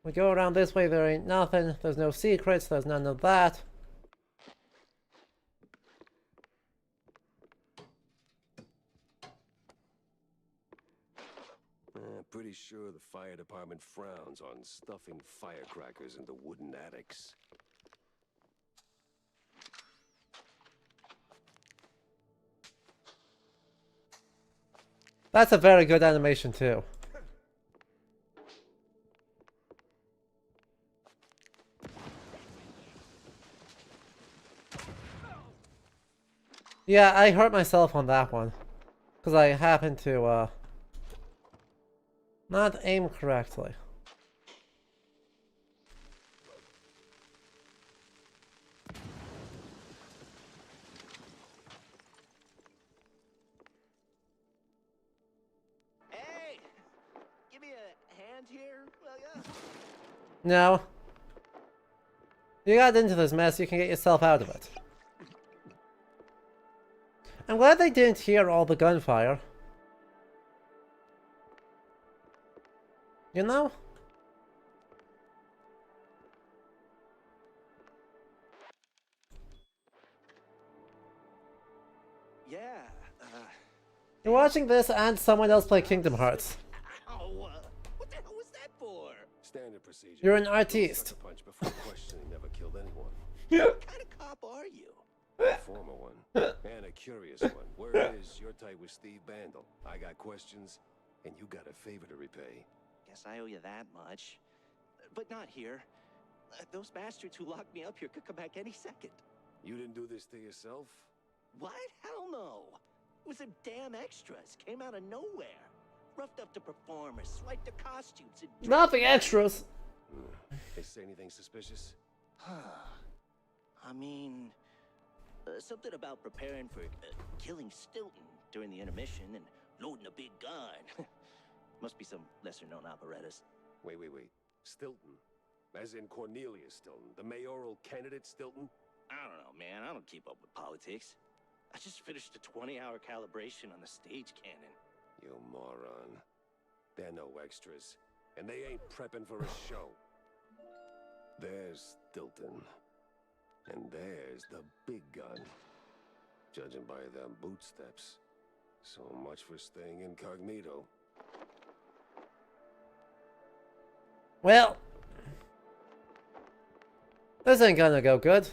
We go around this way, there ain't nothing. There's no secrets, there's none of that. Pretty sure the fire department frowns on stuffing firecrackers into wooden attics. That's a very good animation too. Yeah, I hurt myself on that one. Because I happened to, not aim correctly. Hey! Give me a hand here, will ya? No. You got into this mess, you can get yourself out of it. I'm glad they didn't hear all the gunfire. You know? Yeah, You're watching this and someone else play Kingdom Hearts. Ow! What the hell was that for? Standard procedure. You're an Don't artiste. sucker punch before questioning never killed anyone. What kind of cop are you? A former one. And a curious one. Word is, you're tight with Steve Bandle. I got questions, and you got a favor to repay. Guess I owe you that much. But not here. Those bastards who locked me up here could come back any second. You didn't do this to yourself? What? Hell no. It was them damn extras. Came out of nowhere. Roughed up the performers, swiped their costumes, and... Nothing extras. They say anything suspicious? I mean... something about preparing for killing Stilton during the intermission and loading a big gun. Must be some lesser-known operettas. Wait. Stilton? As in Cornelius Stilton, the mayoral candidate Stilton? I don't know, man. I don't keep up with politics. I just finished a 20-hour calibration on the stage cannon. You moron. They're no extras. And they ain't prepping for a show. There's Stilton. And there's the big gun. Judging by them boot steps. So much for staying incognito. Well, this ain't gonna go good.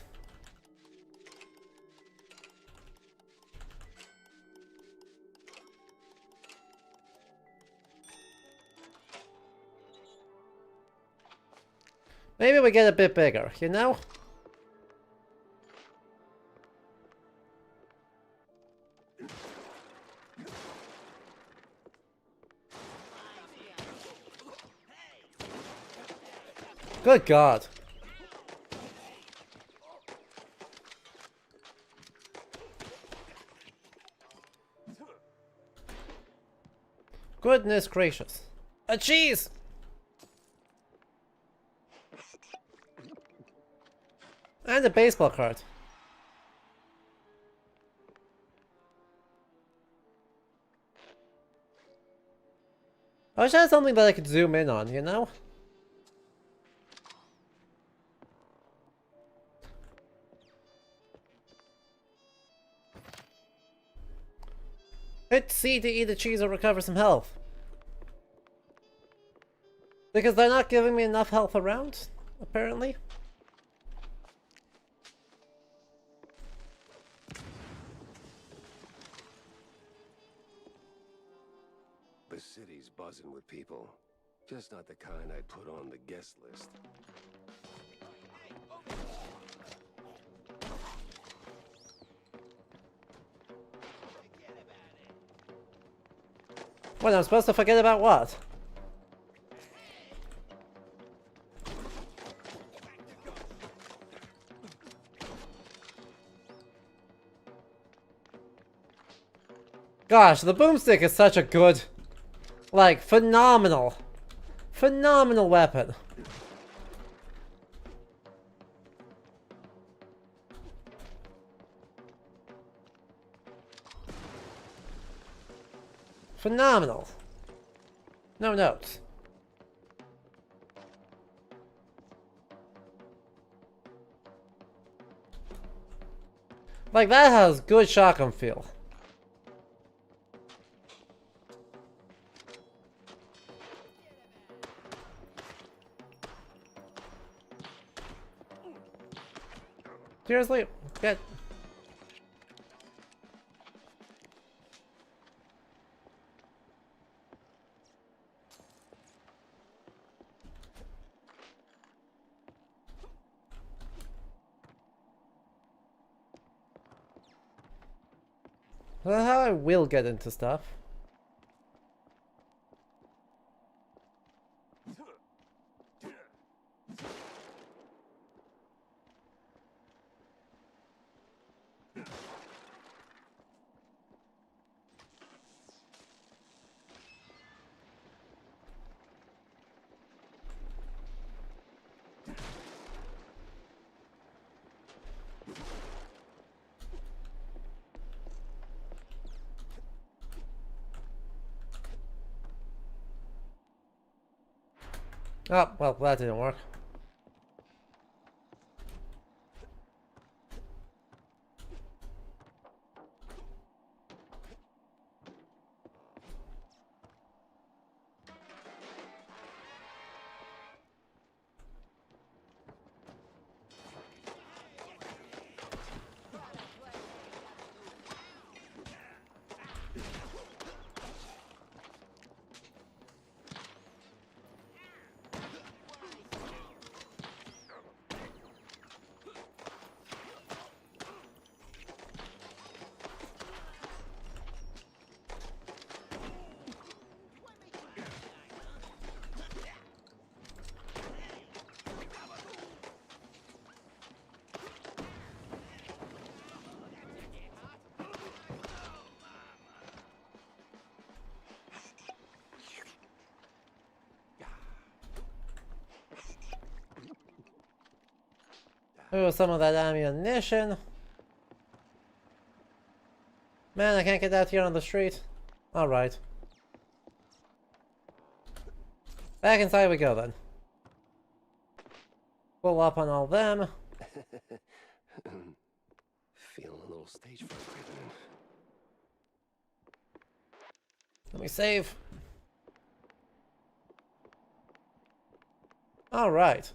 Maybe we get a bit bigger, you know? Good God. Goodness gracious. A cheese! And a baseball card. I wish I had something that I could zoom in on, you know? Hit C to eat a cheese or recover some health. Because they're not giving me enough health around, apparently. The city's buzzing with people. Just not the kind I'd put on the guest list. What, I'm supposed to forget about what? Gosh, the boomstick is such a good, like, phenomenal weapon. Phenomenal. No notes. Like, that has good shotgun feel. Seriously? Get... That's how I will get into stuff. Oh, well, that didn't work. Ooh, some of that ammunition. Man, I can't get out here on the street. Alright. Back inside we go then. Pull up on all them. Feeling a little stage fright creeping in. Let me save. Alright.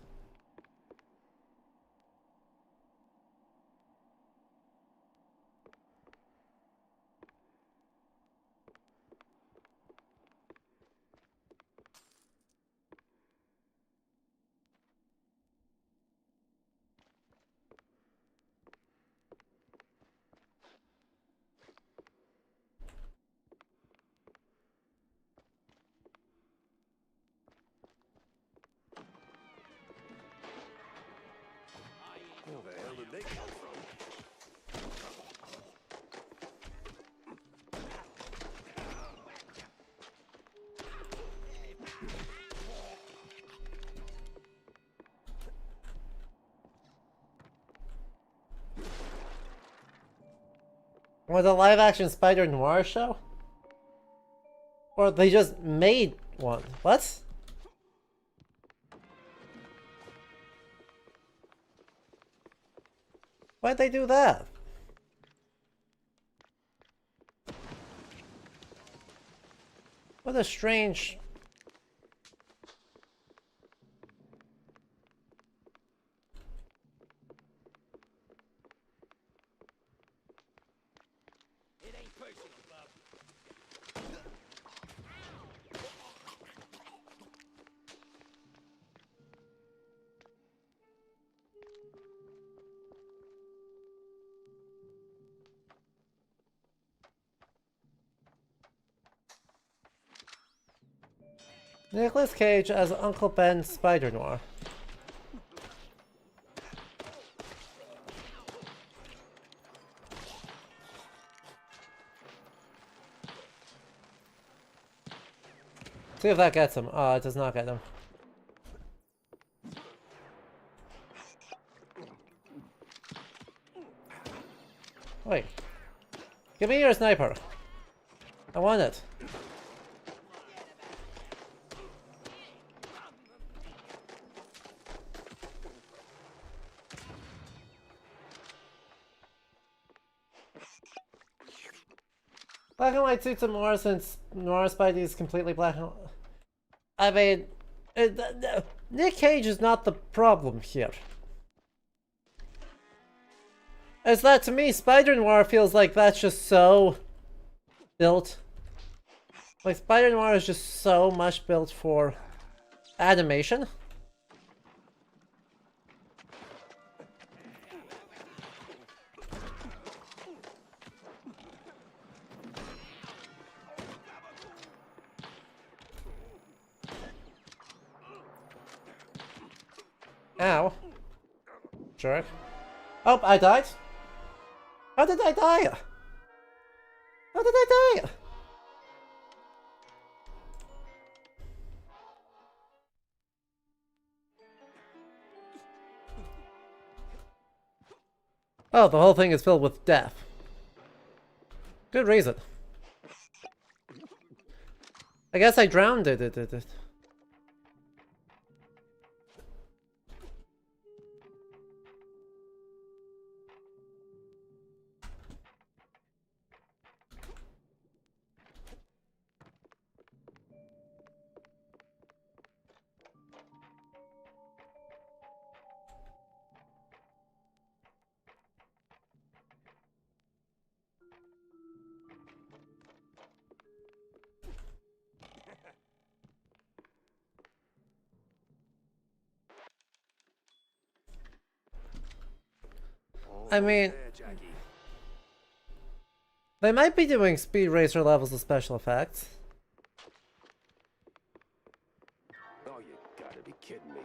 Was a live-action Spider Noir show? Or they just made one? What? Why'd they do that? What a strange... It ain't personal, bub. Nicolas Cage as Uncle Ben Spider Noir. See if that gets him. Oh, it does not get him. Wait. Give me your sniper. I want it. Black and white suits him more since Noir Spidey is completely black and white. I mean, Nick Cage is not the problem here. It's that to me, Spider Noir feels like that's just so built. Like Spider Noir is just so much built for animation. Ow. Jerk. Oh, I died? How did I die? How did I die? Oh, the whole thing is filled with death. Good reason. I guess I drowned it. I mean, they might be doing Speed Racer levels of special effects. Oh, you gotta be kidding me.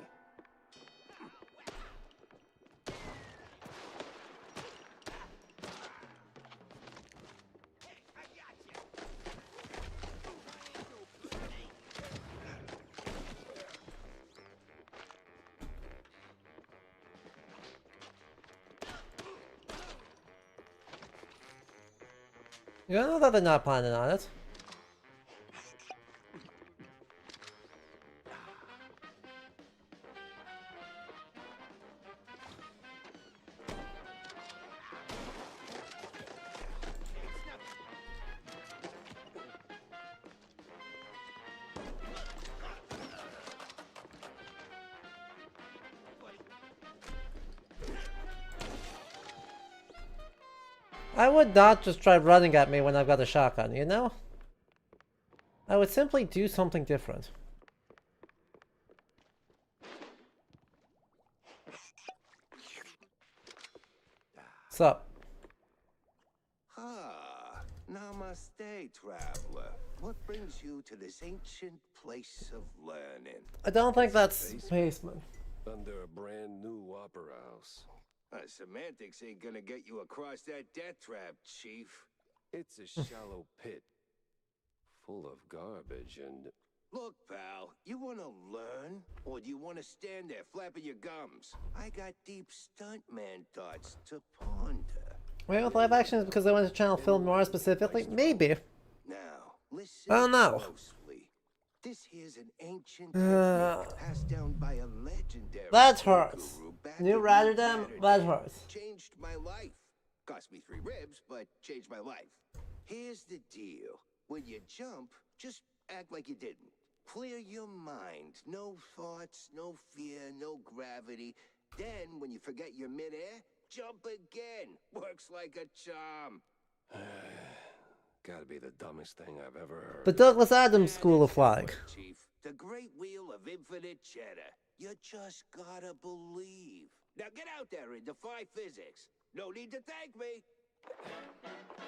You know that they're not planning on it. I would not just try running at me when I've got a shotgun, you know? I would simply do something different. Sup? Ah, namaste, traveler. What brings you to this ancient place of learning? I don't think that's basement. Under a brand new opera house. Semantics ain't gonna get you across that death trap, Chief. It's a shallow pit, full of garbage and... Look, pal, you wanna learn? Or do you wanna stand there flapping your gums? I got deep stuntman thoughts to ponder. Wait, with live action is because they wanted to channel film noir specifically? Maybe. Now, listen I don't know. closely. This here's an ancient Uh, technique passed down by a legendary That film hurts. guru back New in Rotterdam, Rotterdam. that hurts. Changed my life. Cost me 3 ribs, but changed my life. Here's the deal. When you jump, just act like you didn't. Clear your mind. No thoughts, no fear, no gravity. Then, when you forget you're midair, jump again. Works like a charm. Gotta be the dumbest thing I've ever heard. The Douglas Adams School of Flying. Chief, the great wheel of infinite cheddar. You just gotta believe. Now get out there and defy physics. No need to thank me.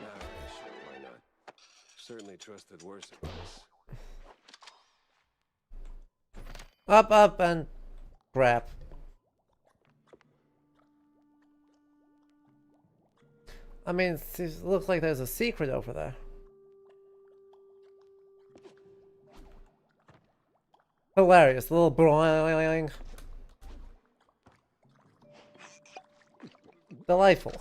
Alright, sure, why not? Certainly trusted worse advice. Up, up, and crap. I mean, it looks like there's a secret over there. Hilarious, little boing. Delightful.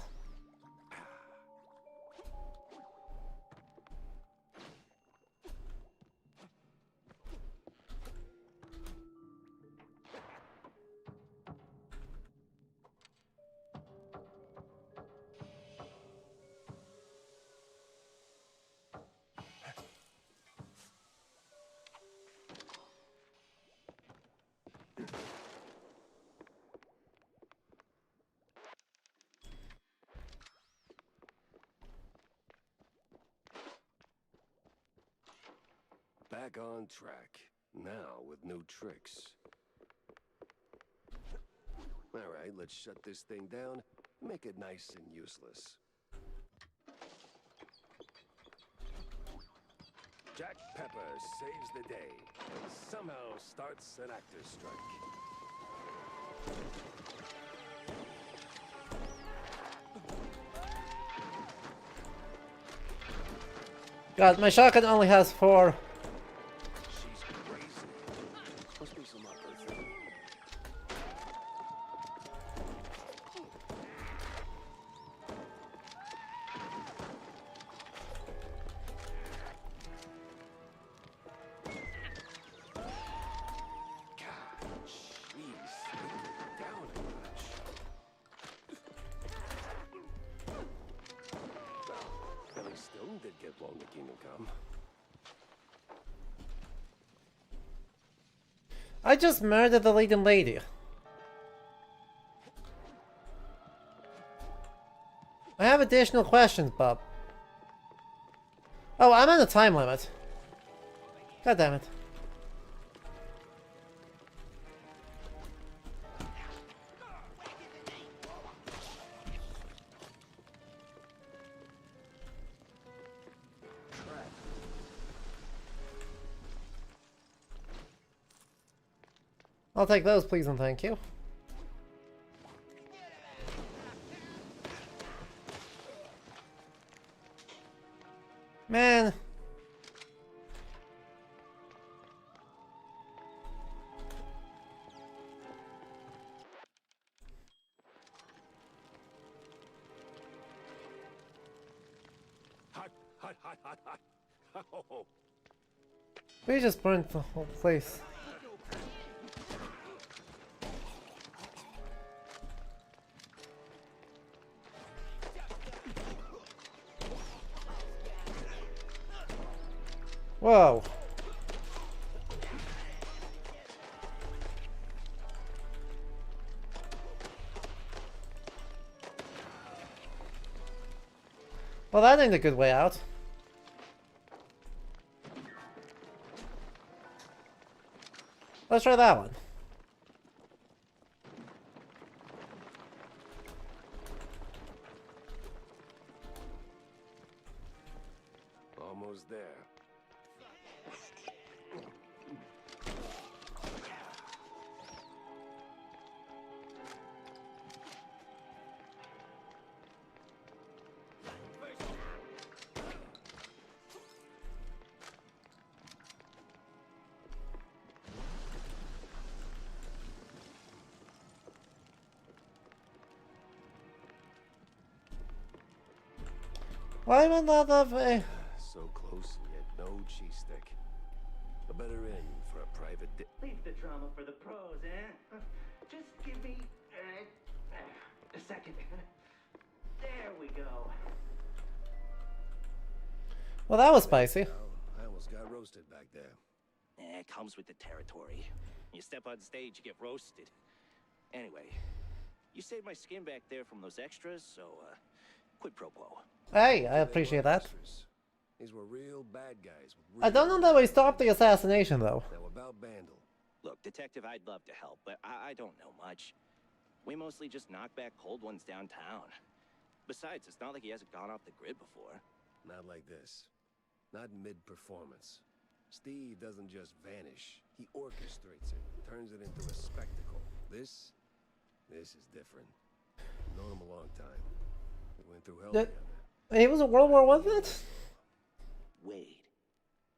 Back on track. Now with new tricks. Alright, let's shut this thing down. Make it nice and useless. Jack Pepper saves the day and somehow starts an actor's strike. God, my shotgun only has 4. She's crazy. Must be some upper thing. God, jeez. Down a notch. Well, Billy Stone did get blown to Kingdom Come. I just murdered the leading lady. I have additional questions, Bob. Oh, I'm on a time limit. God damn it. I'll take those, please and thank you. Man. Hot, hot, hot, hot, hot. Oh. We just burnt the whole place. Whoa. Well, that ain't a good way out. Let's try that one. Almost there. Why am I not that way? So close and yet no cheese stick. A better end for a private Leave the drama for the pros, eh? Just give me a second. There we go. Well, that was spicy. I almost got roasted back there. It comes with the territory. You step on stage, you get roasted. Anyway, you saved my skin back there from those extras, so quid pro quo. Hey, I appreciate that. These were real bad guys. I don't know that we stopped the assassination, though. Now about Bandle. Look, Detective, I'd love to help, but I don't know much. We mostly just knock back cold ones downtown. Besides, it's not like he hasn't gone off the grid before. Not like this. Not mid-performance. Steve doesn't just vanish. He orchestrates it, turns it into a spectacle. This is different. I've known him a long time. We went through hell together. He was a World War I vet? Wade.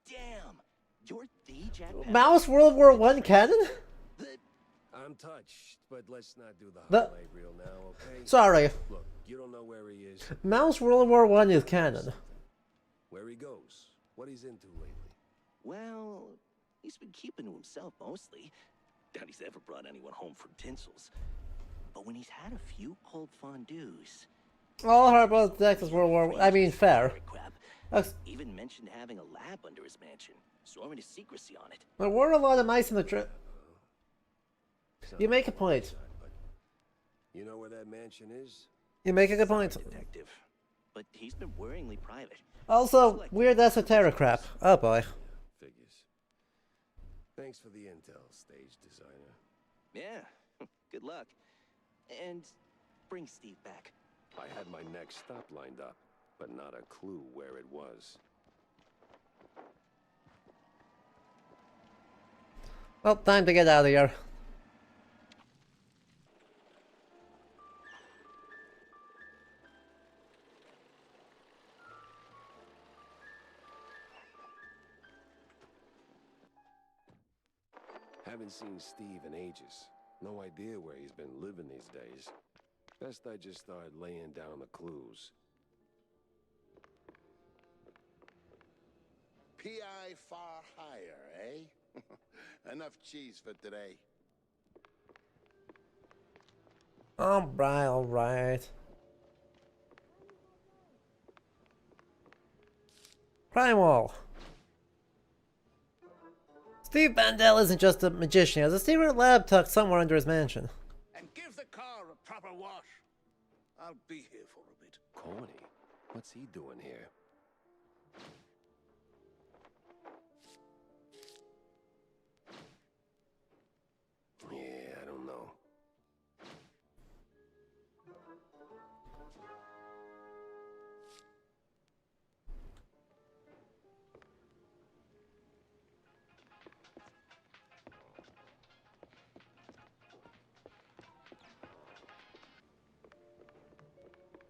Damn! You're the Jack Pepper? Mouse World War I canon? I'm touched, but let's not do the The- highlight reel now, okay? Sorry. Look, you don't know where he is. Mouse World War I is canon. Where he goes. What he's into lately. Well, he's been keeping to himself mostly. Doubt he's ever brought anyone home from tinsels. But when he's had a few cold fondues... All heard about Texas World War I mean, fair. Even mentioned having a lab under his mansion, sworn to secrecy on it. There were a lot of mice in the trip. You make a point. You know where that mansion is? You make a good point. Detective. But he's been worryingly private. Also, weird esoteric crap. Oh boy. Figures. Thanks for the intel, stage designer. Yeah, good luck. And bring Steve back. I had my next stop lined up, but not a clue where it was. Well, time to get out of here. Haven't seen Steve in ages. No idea where he's been living these days. Best I just start laying down the clues. PI far higher, eh? Enough cheese for today. Alright, alright. Crime Wall. Steve Bandel isn't just a magician. He has a secret lab tucked somewhere under his mansion. And give the car a proper wash. I'll be here for a bit. Corny? What's he doing here? Yeah, I don't know.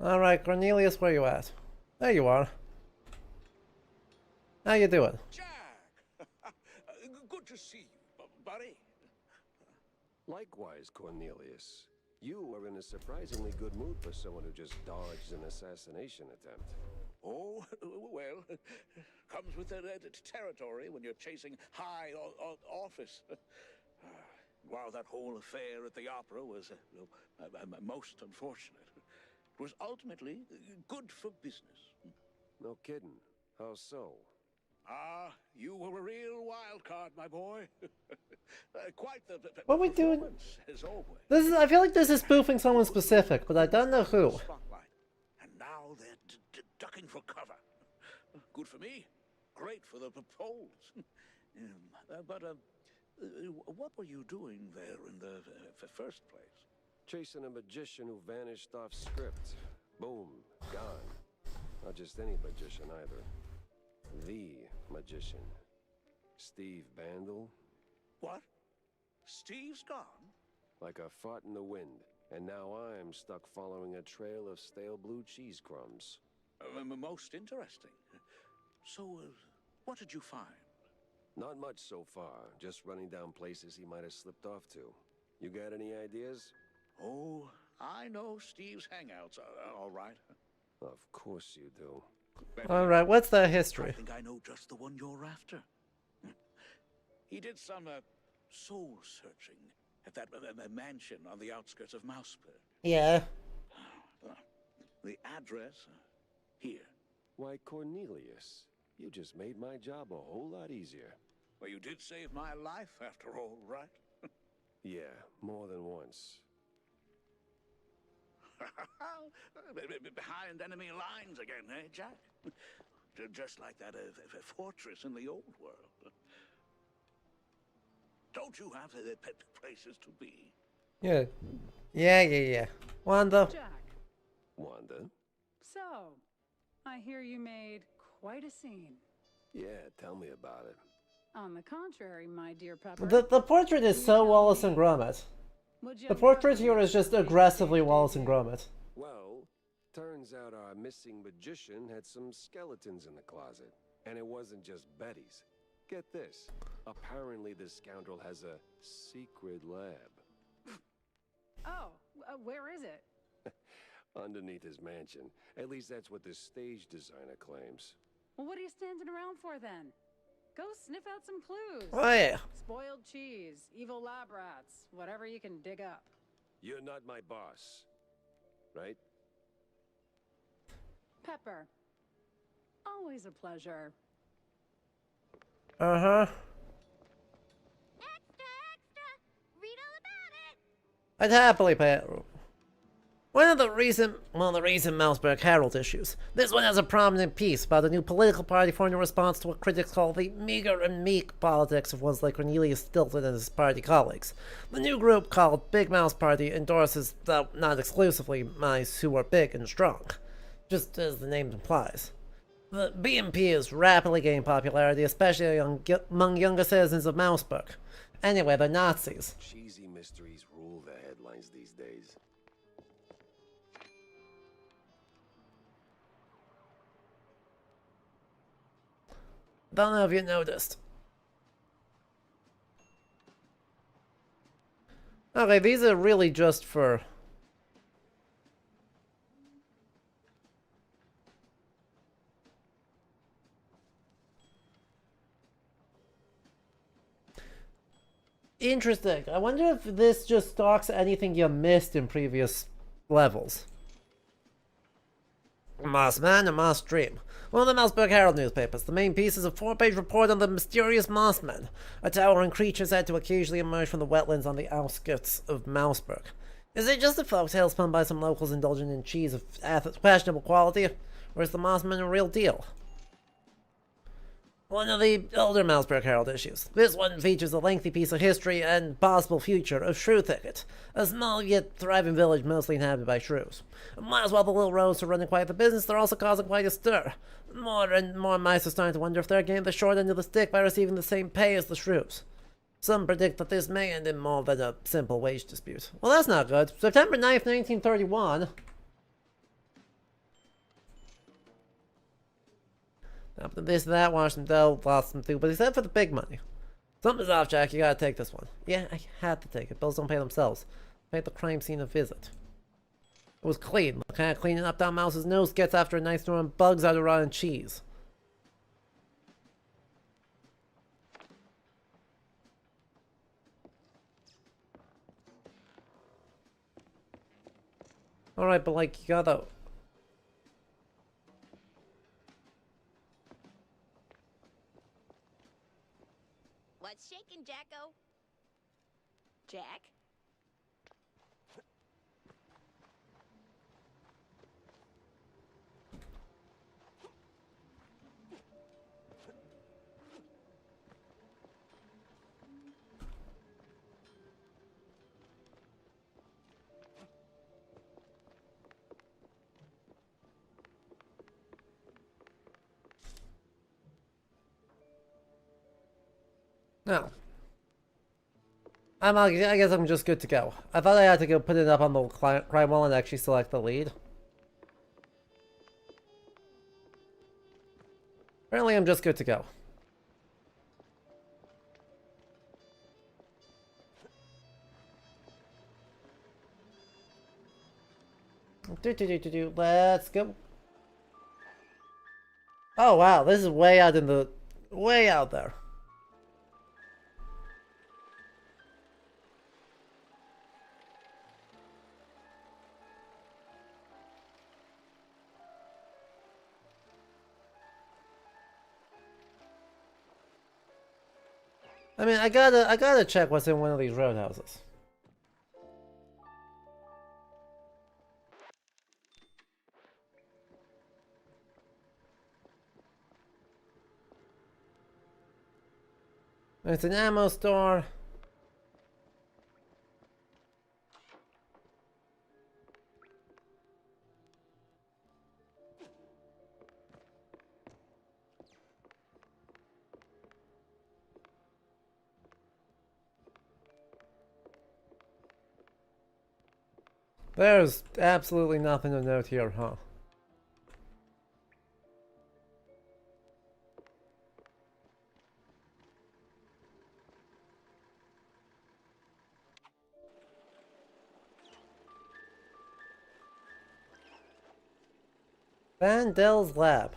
Alright, Cornelius, where you at? There you are. How you doing? Jack! Good to see you, buddy. Likewise, Cornelius. You are in a surprisingly good mood for someone who just dodged an assassination attempt. Oh, well, comes with the territory when you're chasing high office. While that whole affair at the opera was most unfortunate, it was ultimately good for business. No kidding. How so? Ah, you were a real wild card, my boy. Quite the What are we doing? performance, as always. This is. I feel like this is spoofing someone specific, but I don't know who. Spotlight. And now they're ducking for cover. Good for me. Great for the polls. What were you doing there in the first place? Chasing a magician who vanished off script. Boom. Gone. Not just any magician either. The magician. Steve Bandle. What? Steve's gone? Like a fart in the wind. And now I'm stuck following a trail of stale blue cheese crumbs. Most interesting. So, what did you find? Not much so far. Just running down places he might have slipped off to. You got any ideas? Oh, I know Steve's hangouts, all right. Of course you do. Alright, what's the I history? think I know just the one you're after. He did some soul searching at that mansion on the outskirts of Mouseburg. Yeah. The address here. Why, Cornelius, you just made my job a whole lot easier. Well, you did save my life after all, right? Yeah, more than once. Behind enemy lines again, eh, Jack? Just like that fortress in the old world. Don't you have pet places to be? Yeah. Yeah. Wanda? Jack, Wanda? so, I hear you made quite a scene. Yeah, tell me about it. On the contrary, my dear Pepper. The portrait is so Wallace and Gromit. The portrait here is just aggressively Wallace and Gromit. Well, turns out our missing magician had some skeletons in the closet. And it wasn't just Betty's. Get this. Apparently this scoundrel has a secret lab. Oh, where is it? Underneath his mansion. At least that's what the stage designer claims. Well, what are you standing around for then? Go sniff out some clues. Oh yeah. Spoiled cheese, evil lab rats, whatever you can dig up. You're not my boss, right? Pepper, always a pleasure. Uh-huh. Extra, extra! Read all about it! I'd happily pay it. One of the recent Mouseburg Herald issues. This one has a prominent piece about a new political party forming a response to what critics call the meager and meek politics of ones like Cornelius Stilton and his party colleagues. The new group, called Big Mouse Party, endorses, though not exclusively, mice who are big and strong, just as the name implies. The BMP is rapidly gaining popularity, especially among younger citizens of Mouseburg. Anyway, they're Nazis. Cheesy mysteries rule the headlines these days. Don't know if you noticed. Okay, these are really just for... Interesting. I wonder if this just stocks anything you missed in previous levels. Mossman and Moss Dream. One of the Mouseburg Herald newspapers. The main piece is a 4-page report on the mysterious Mossman, a towering creature said to occasionally emerge from the wetlands on the outskirts of Mouseburg. Is it just a folktale spun by some locals indulging in cheese of questionable quality, or is the Mossman a real deal? One of the older Mouseburg Herald issues. This one features a lengthy piece of history and possible future of Shrew Thicket, a small yet thriving village mostly inhabited by shrews. Might as well the little roads are running quite the business, they're also causing quite a stir. More and more mice are starting to wonder if they're getting the short end of the stick by receiving the same pay as the shrews. Some predict that this may end in more than a simple wage dispute. Well, that's not good. September 9th, 1931. Happened this and that, washed some dough, lost some food, but he said for the big money. Something's off, Jack, you gotta take this one. Yeah, I had to take it. Bills don't pay themselves. Paid the crime scene a visit. It was clean. The kind of cleaning up down Mouse's nose gets after a night throwing bugs out of rotten cheese. Alright, but like, you gotta... What's shaking, Jacko? Jack? No. I guess I'm just good to go. I thought I had to go put it up on the crime wall and actually select the lead. Apparently I'm just good to go. Let's go. Oh wow, this is way out in the... way out there. I mean, I gotta check what's in one of these roadhouses. It's an ammo store. There's absolutely nothing to note here, huh? Vandel's lab.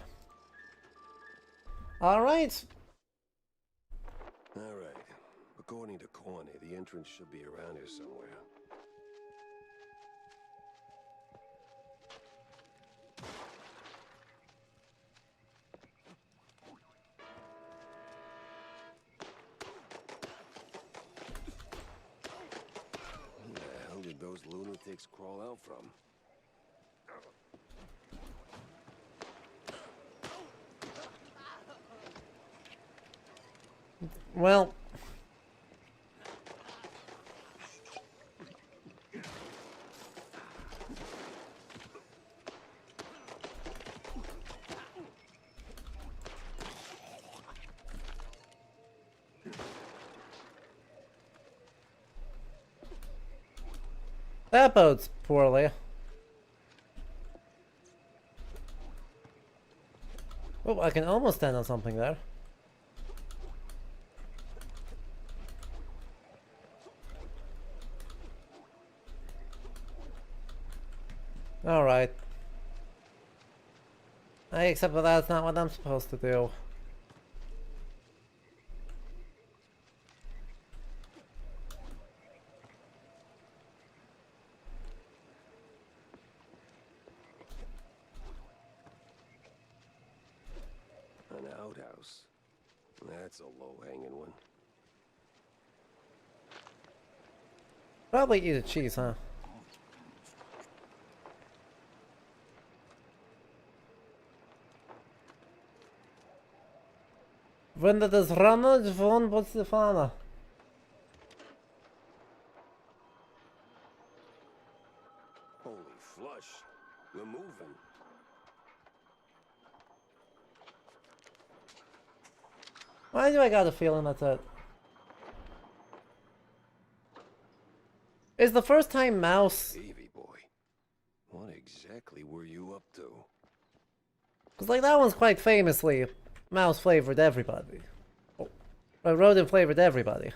Alright. Alright. According to Corny, the entrance should be around here somewhere. Where the hell did those lunatics crawl out from? Well... that bodes poorly. Oh, I can almost stand on something there. Alright. I accept that that's not what I'm supposed to do. An outhouse. That's a low-hanging one. Probably eat a cheese, huh? Wenn das Ranne von Botswana. Holy flush. We're moving. Why do I got a feeling that's it? Is the first time Mouse... Davy boy, what exactly were you up to? Because, like, that one's quite famously Mouse flavored everybody. Oh. Rodent flavored everybody.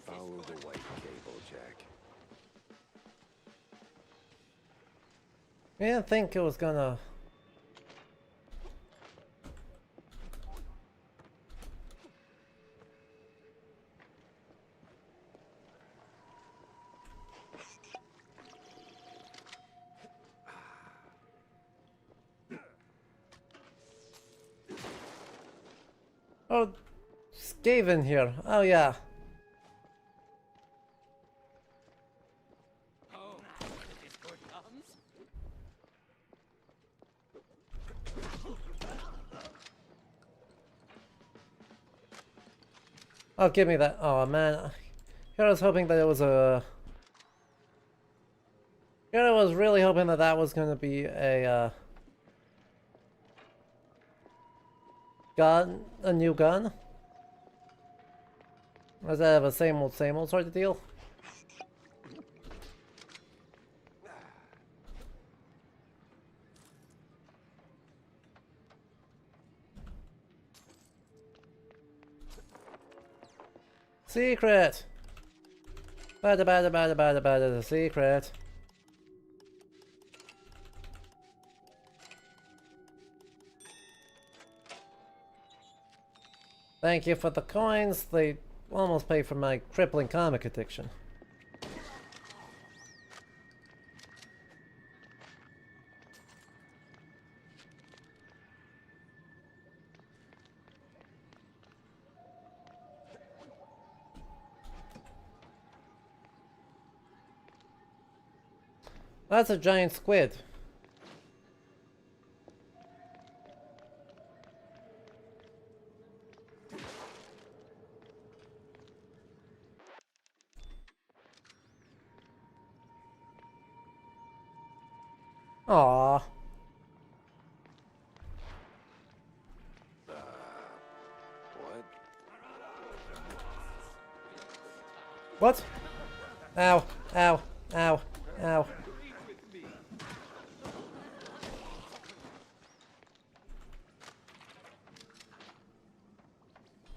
Follow the white cable, Jack. I didn't think it was gonna... Oh, Skaven here. Oh yeah. Oh, give me that. Oh, man. Here I was hoping that it was a... Here I was really hoping that that was going to be a, gun? A new gun? Or does that have a same old sort of deal? Secret! Bada, secret. Thank you for the coins. They almost pay for my crippling comic addiction. That's a giant squid. Aww. What? Ow, ow, ow, ow.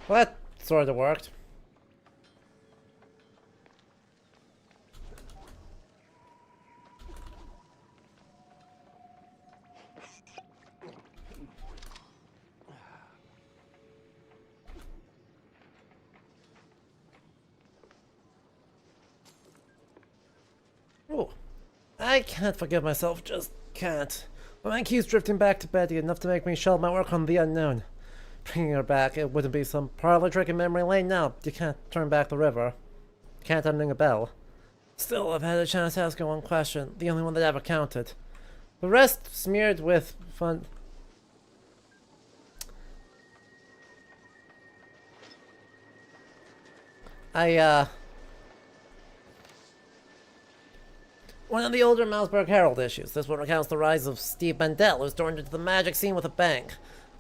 Well, that sort of worked. Oh, I can't forgive myself, just can't. My mind keeps drifting back to Betty enough to make me shelve my work on the unknown. Bringing her back, it wouldn't be some parlor trick in memory lane now. You can't turn back the river. Can't unring a bell. Still, I've had a chance to ask her one question, the only one that ever counted. The rest smeared with fun... One of the older Malsburg Herald issues. This one recounts the rise of Steve Bandel, who's turned into the magic scene with a bang.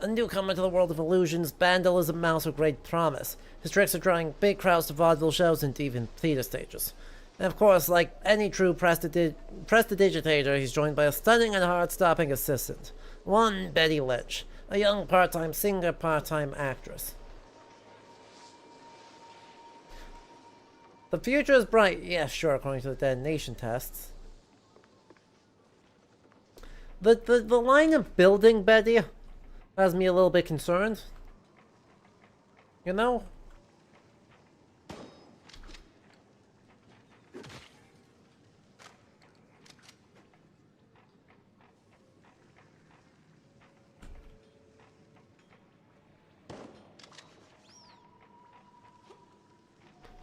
A newcomer to the world of illusions, Bandel is a mouse with great promise. His tricks are drawing big crowds to vaudeville shows and even theater stages. And of course, like any true prestidigitator, he's joined by a stunning and heart-stopping assistant. One Betty Lynch, a young part-time singer, part-time actress. The future is bright. Yeah, sure, according to the detonation tests. The line of building Betty has me a little bit concerned. You know?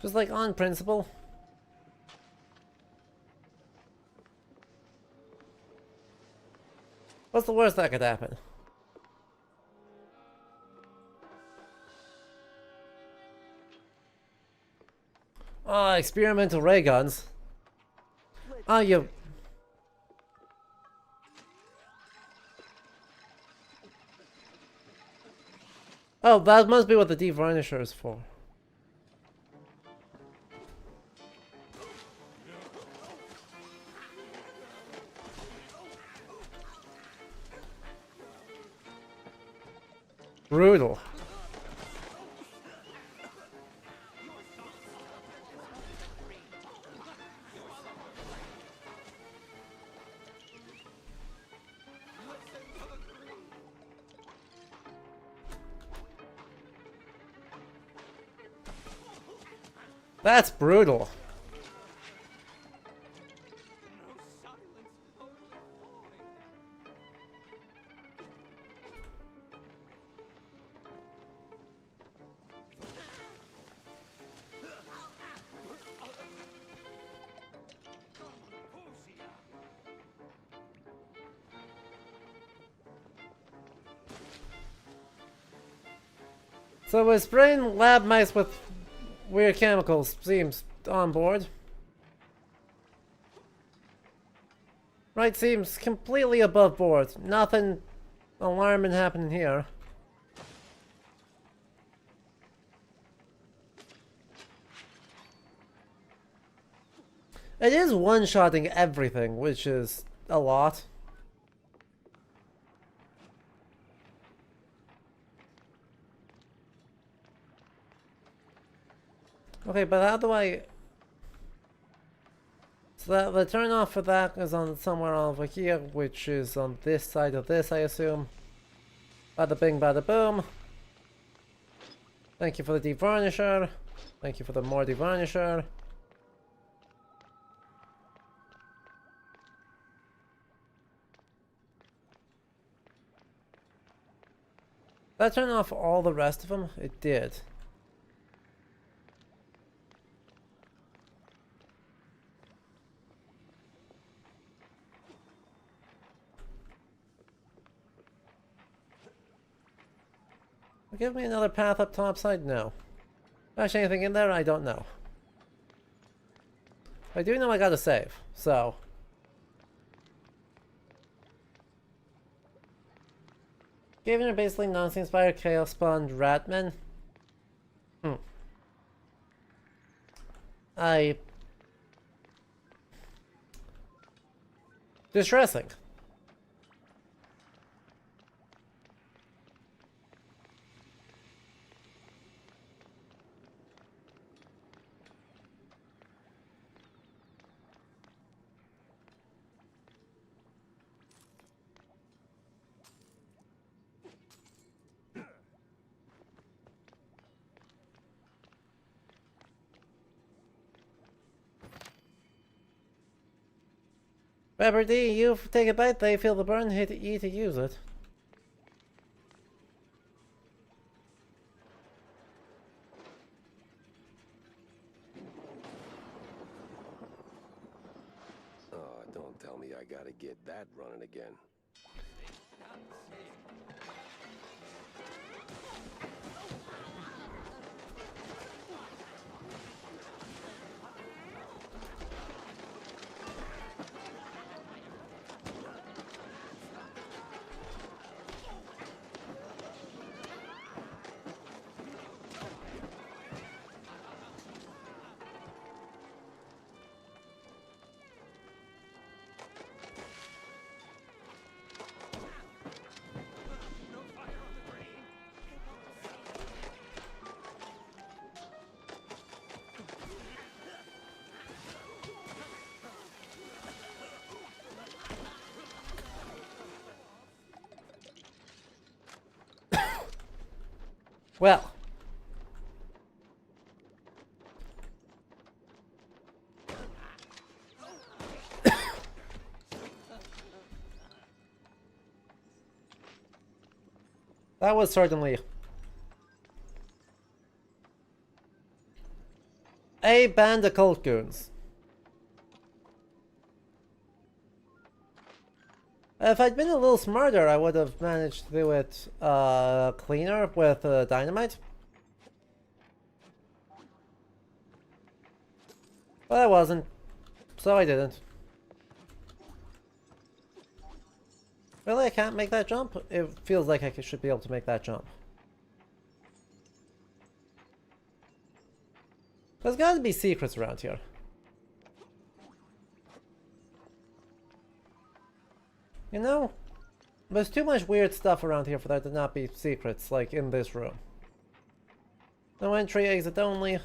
Just like on principle. What's the worst that could happen? Oh, experimental ray guns. Oh, you... Oh, that must be what the devarnisher is for. Brutal. That's brutal. So we're spraying lab mice with weird chemicals seems on board. Right, seems completely above board. Nothing alarming happening here. It is one-shotting everything, which is a lot. Okay, but how do I... So that the turn off for that is on somewhere over here, which is on this side of this, I assume. Bada bing, bada boom. Thank you for the devarnisher. Thank you for the more devarnisher. Did that turn off all the rest of them? It did. Give me another path up topside? No. Actually, anything in there? I don't know. I do know I gotta save, so... Given are basically non-inspired chaos spawned ratmen. Distressing. Pepper D, you take a bite, they feel the burn, hit E to use it. Oh, don't tell me I gotta get that running again. Well. That was certainly a band of cult goons. If I'd been a little smarter, I would have managed to do it cleaner with dynamite. But I wasn't, so I didn't. Really, I can't make that jump? It feels like I should be able to make that jump. There's gotta be secrets around here. You know, there's too much weird stuff around here for there to not be secrets, like in this room. No entry, exit only.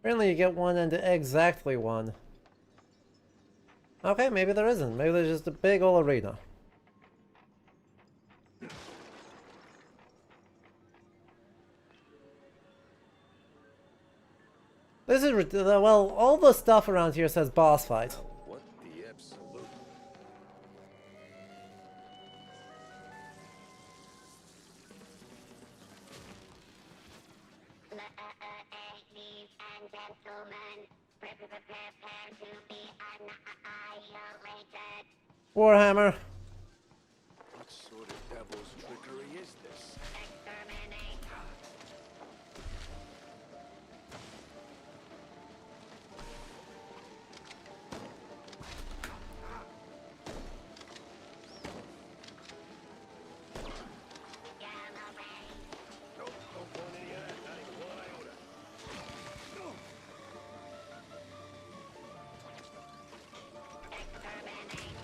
Apparently you get one and exactly one. Okay, maybe there isn't. Maybe there's just a big ol' arena. This is well, all the stuff around here says boss fight. What the absolute? Ladies and gentlemen, prepare to be annihilated. Warhammer. What sort of devil devil's trickery is this? Exterminate. Gamma ray. Nope, don't want any of that, not even one iota. Exterminate.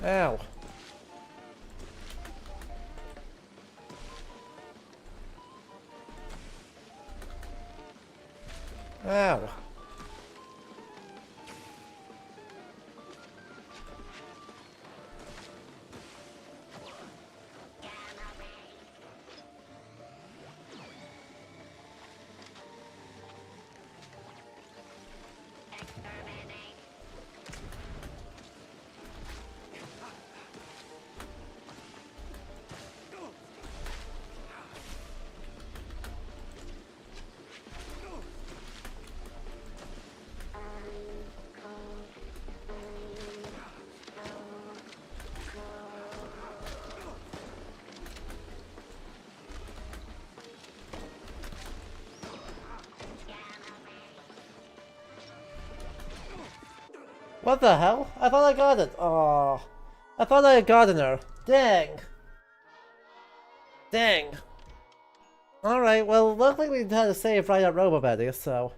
Ow. Ow. What the hell? I thought I got it. Oh, I thought I had gotten her. Dang. Dang. Alright, well, luckily we had a save right at Robo-Betty, so...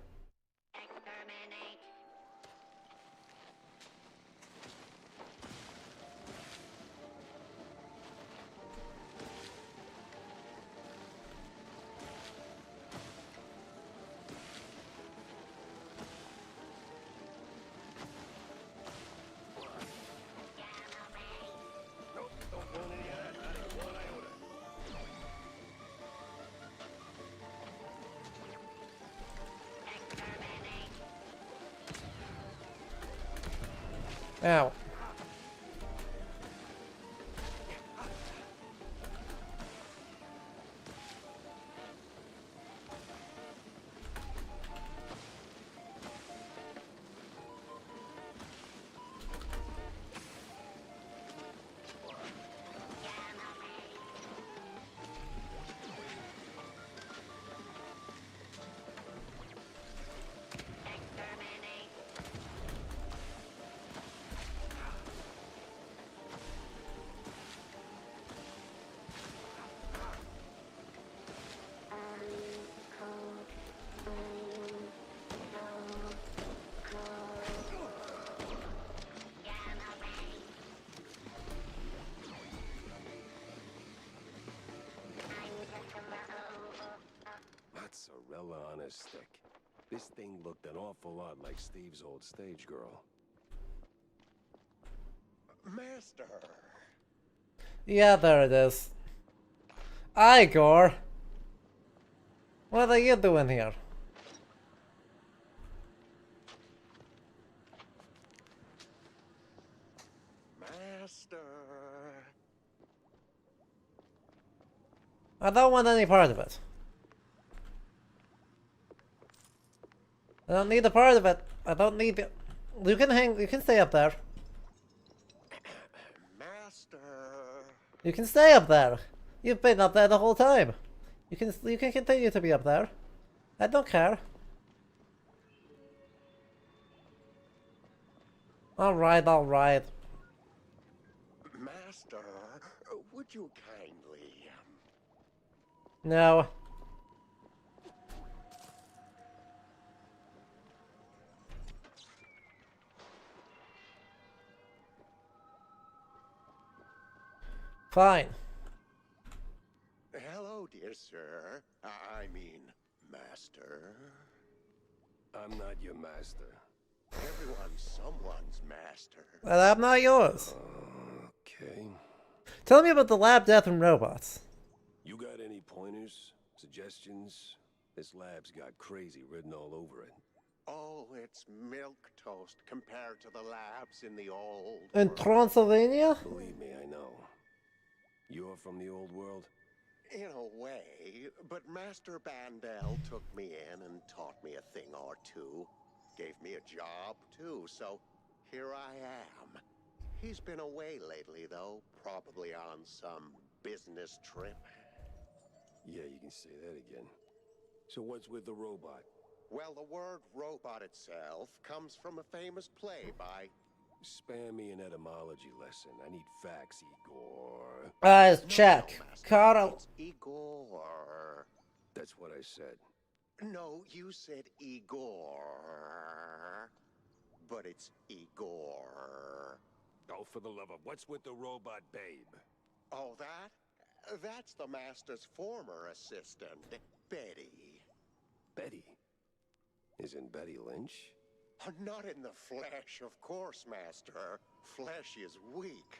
Nope, don't want any of that, not even one iota. Ow. Mozzarella on a stick. This thing looked an awful lot like Steve's old stage girl. Master. Yeah, there it is. Igor! What are you doing here? Master. I don't want any part of it. I don't need a part of it. I don't need it. You can stay up there. Master. You can stay up there. You've been up there the whole time. You can continue to be up there. I don't care. Alright, alright. Master, would you kindly... No. Fine. Hello, dear sir. I mean, master. I'm not your master. Everyone's someone's master. Well, I'm not yours. Okay. Tell me about the lab, death, and robots. You got any pointers? Suggestions? This lab's got crazy written all over it. Oh, it's milk toast compared to the labs in the old In world. Transylvania? Believe me, I know. You're from the old world? In a way, but Master Bandel took me in and taught me a thing or two. Gave me a job, too, so here I am. He's been away lately, though, probably on some business trip. Yeah, you can say that again. So what's with the robot? Well, the word robot itself comes from a famous play by... Spare me an etymology lesson. I need facts, Igor. Check. Carl. It's Igor. That's what I said. No, you said Igor. But it's Igor. Oh, for the love of... What's with the robot babe? Oh, that? That's the Master's former assistant, Betty. Betty? Isn't Betty Lynch? Not in the flesh, of course, Master. Flesh is weak.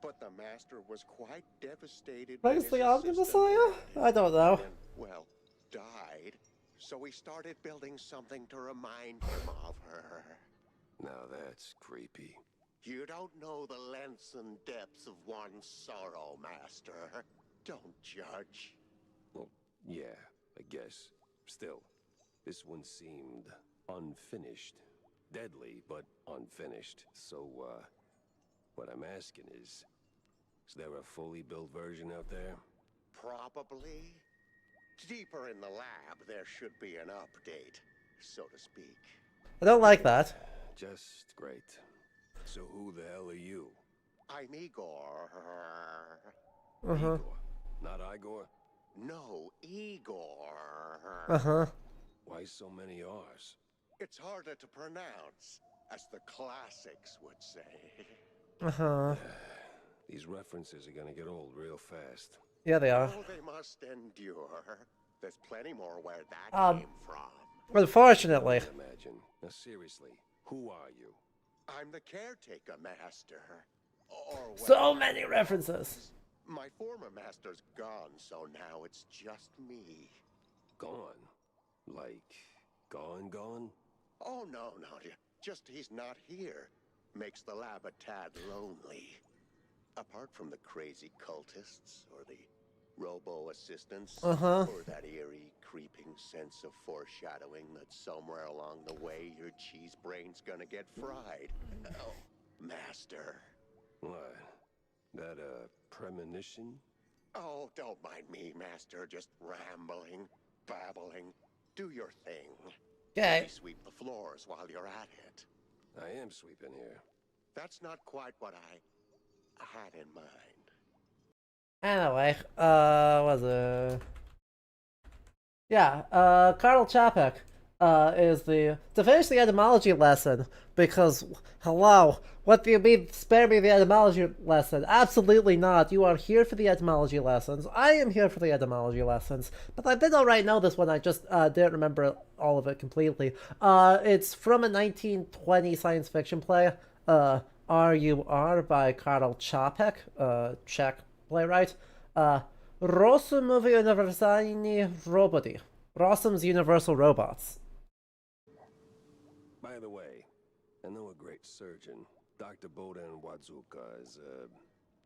But the Master was quite devastated when his Is the Omnibus assistant Slayer? I don't know. and, well, died. So he started building something to remind him of her. Now that's creepy. You don't know the lengths and depths of one's sorrow, Master. Don't judge. Well, yeah, I guess. Still, this one seemed unfinished. Deadly, but unfinished. So, what I'm asking is there a fully built version out there? Probably. Deeper in the lab, there should be an update, so to speak. I don't like that. Just great. So who the hell are you? I'm Igor. Igor. Not Igor? No, Igor. Uh-huh. Why so many R's? It's harder to pronounce, as the classics would say. Uh-huh. These references are gonna get old real fast. Yeah, they are. Oh, they must endure. There's plenty more where that came from. Unfortunately. I imagine. Now seriously, who are you? I'm the caretaker master. Or So many references. My former master's gone, so now it's just me. Gone? Like, gone? Oh, no, just he's not here. Makes the lab a tad lonely. Apart from the crazy cultists, or the robo-assistants, or that eerie, creeping sense of foreshadowing that somewhere along the way your cheese brain's gonna get fried. Oh, Master. What? That a premonition? Oh, don't mind me, Master. Just rambling, babbling. Do your thing. Okay. Maybe sweep the floors while you're at it. I am sweeping here. That's not quite what I had in mind. Anyway, was it? Yeah, Karl Čapek, is to finish the etymology lesson, because, hello, what do you mean, spare me the etymology lesson? Absolutely not, you are here for the etymology lessons, I am here for the etymology lessons, but I did already know this one, I just, didn't remember all of it completely. It's from a 1920 science fiction play, R.U.R. by Karl Čapek, Czech playwright. Rosumowi uniwersalni roboti. Rossum's Universal Robots. By the way, I know a great surgeon. Dr. Bodan Wadzuka is,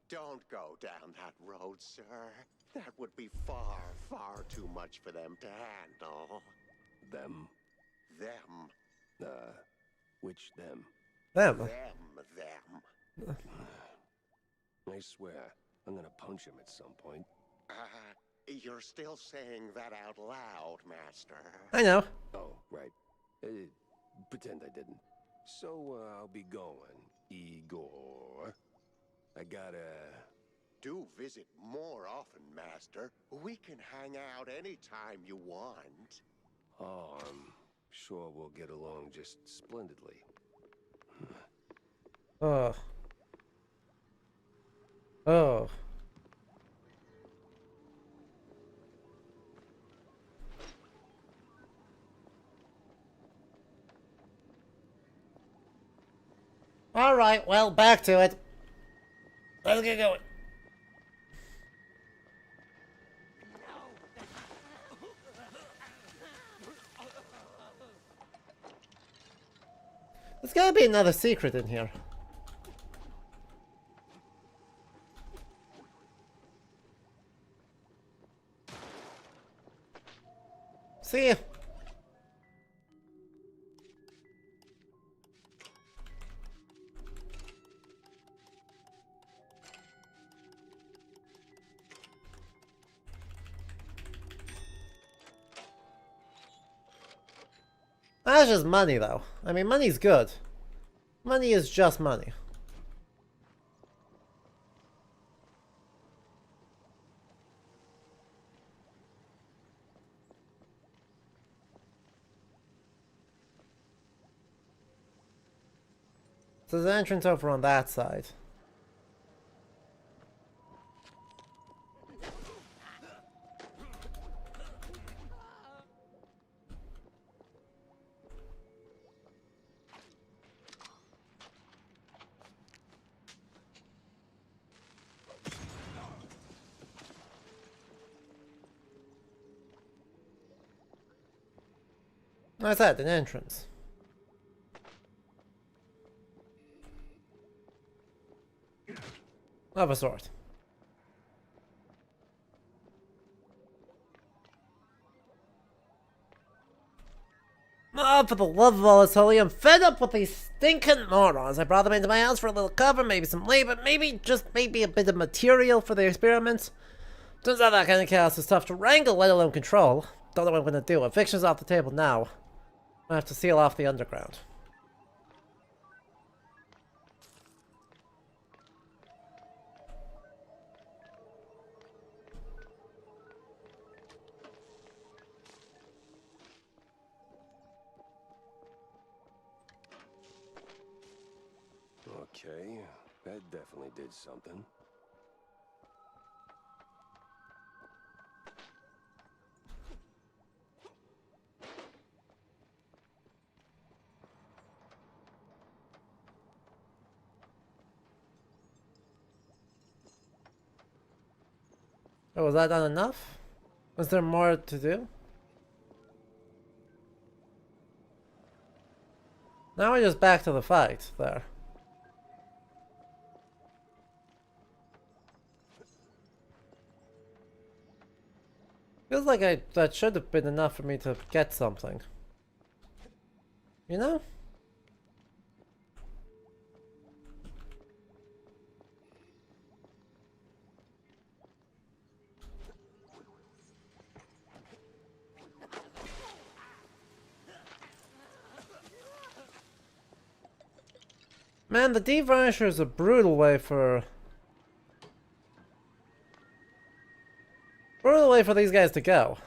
Don't go down that road, sir. That would be far, far too much for them to handle. Them? Them. Which them? Them. Them. I swear, I'm gonna punch him at some point. You're still saying that out loud, Master. I know. Oh, right. Pretend I didn't. So, I'll be going, Igor. I gotta... Do visit more often, Master. We can hang out anytime you want. Oh, I'm sure we'll get along just splendidly. Oh. Oh. Alright, well, back to it. Let's get going. There's gotta be another secret in here. See? That's just money, though. I mean, money's good. Money is just money. So there's an entrance over on that side. I said, an entrance. Of a sort. Oh, for the love of all that's holy, I'm fed up with these stinking morons. I brought them into my house for a little cover, maybe some labor, maybe a bit of material for the experiments. Turns out that kind of chaos is tough to wrangle, let alone control. Don't know what I'm gonna do. Eviction's off the table now. I have to seal off the underground. Okay, that definitely did something. Oh, was that not enough? Was there more to do? Now we're just back to the fight there. Feels like that should have been enough for me to get something. You know? Man, the devarnisher is a brutal way for these guys to go.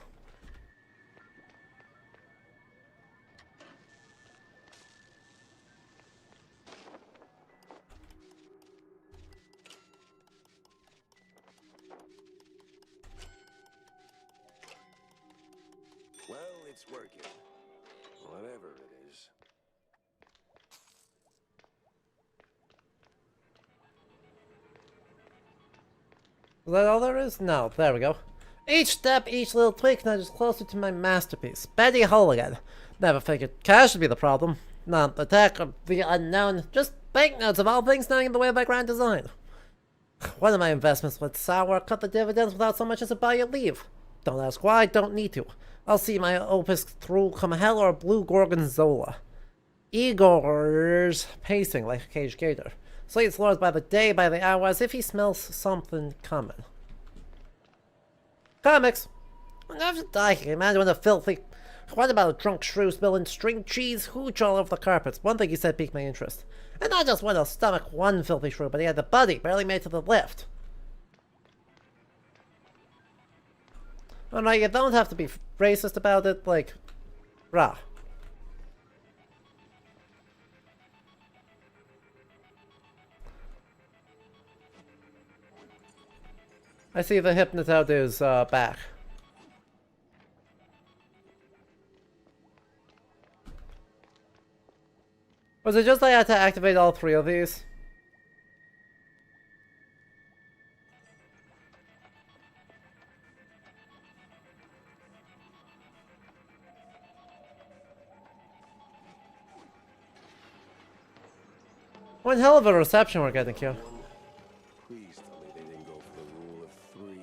Well, it's working. Whatever it is. Is that all there is? No, there we go. Each step, each little tweak nudges closer to my masterpiece. Betty Hooligan. Never figured cash should be the problem. Not the tech or the unknown. Just banknotes of all things standing in the way of my grand design. One of my investments went sour, cut the dividends without so much as a buy a leave. Don't ask why, don't need to. I'll see my opus through come hell or blue gorgonzola. Igor's pacing like a caged gator. Slates lords by the day, by the hour, as if he smells something coming. Comics! Enough dying, imagine a filthy... What about a drunk shrew spilling string cheese hooch all over the carpets? One thing he said piqued my interest. And not just one to stomach one filthy shrew, but he had the buddy, barely made to the lift. Alright, you don't have to be racist about it, like... Rah. I see the Hypnotoad is back. Was it just I had to activate all three of these? One hell of a reception we're getting here. Please tell me they didn't go for the rule of 3.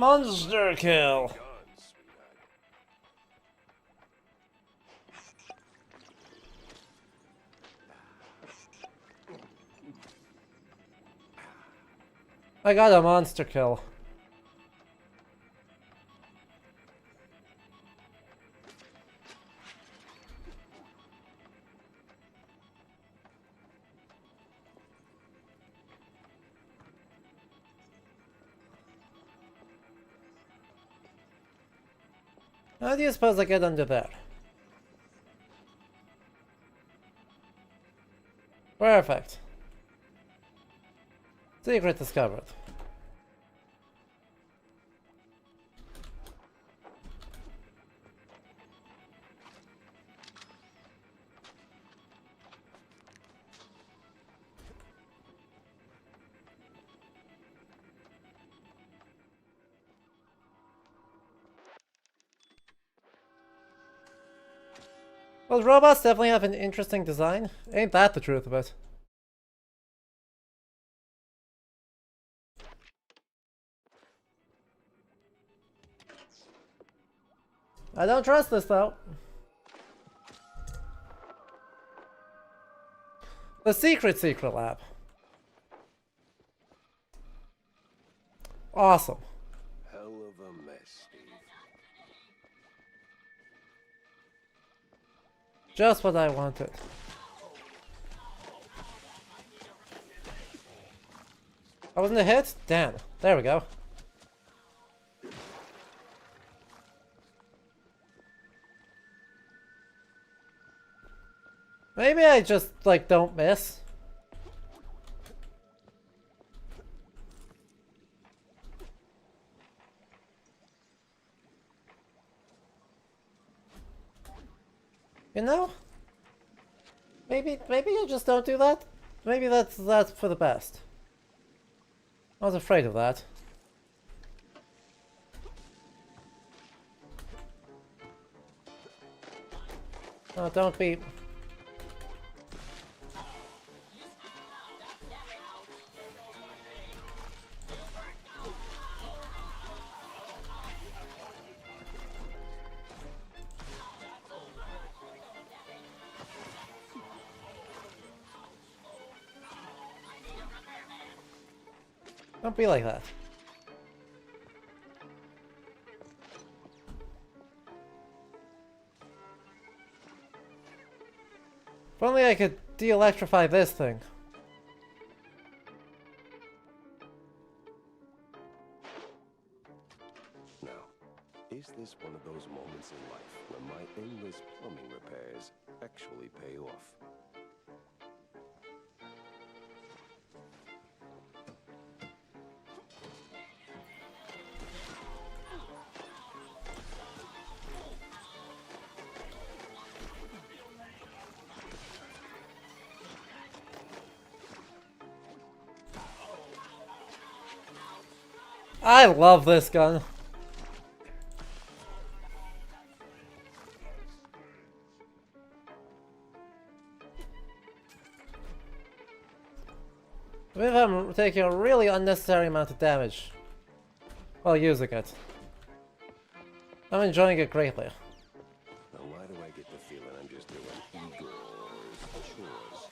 Monster kill. I got a monster kill. How do you suppose I get under there? Perfect. Secret discovered. Well, robots definitely have an interesting design. Ain't that the truth of it? I don't trust this though. The secret lab. Awesome. Hell of a mess, Steve. Just what I wanted. I wasn't a hit? Damn. There we go. Maybe I just, like, don't miss. You know? Maybe I just don't do that. Maybe that's for the best. I was afraid of that. Oh, don't be... Don't be like that. If only I could de-electrify this thing. Now, is this one of those moments in life when my endless plumbing repairs actually pay off? I love this gun. With him taking a really unnecessary amount of damage while using it. I'm enjoying it greatly. Now why do I get the feeling I'm just doing Igor's chores?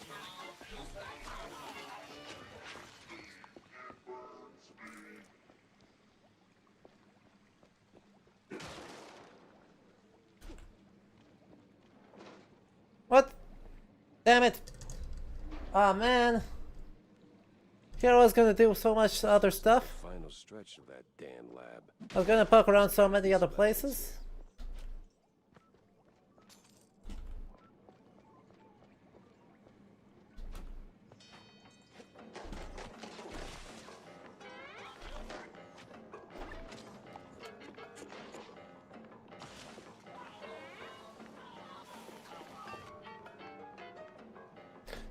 What? Damn it. Aw, man. Here I was gonna do so much other stuff. Final stretch of that damn lab. I was gonna poke around so many other places.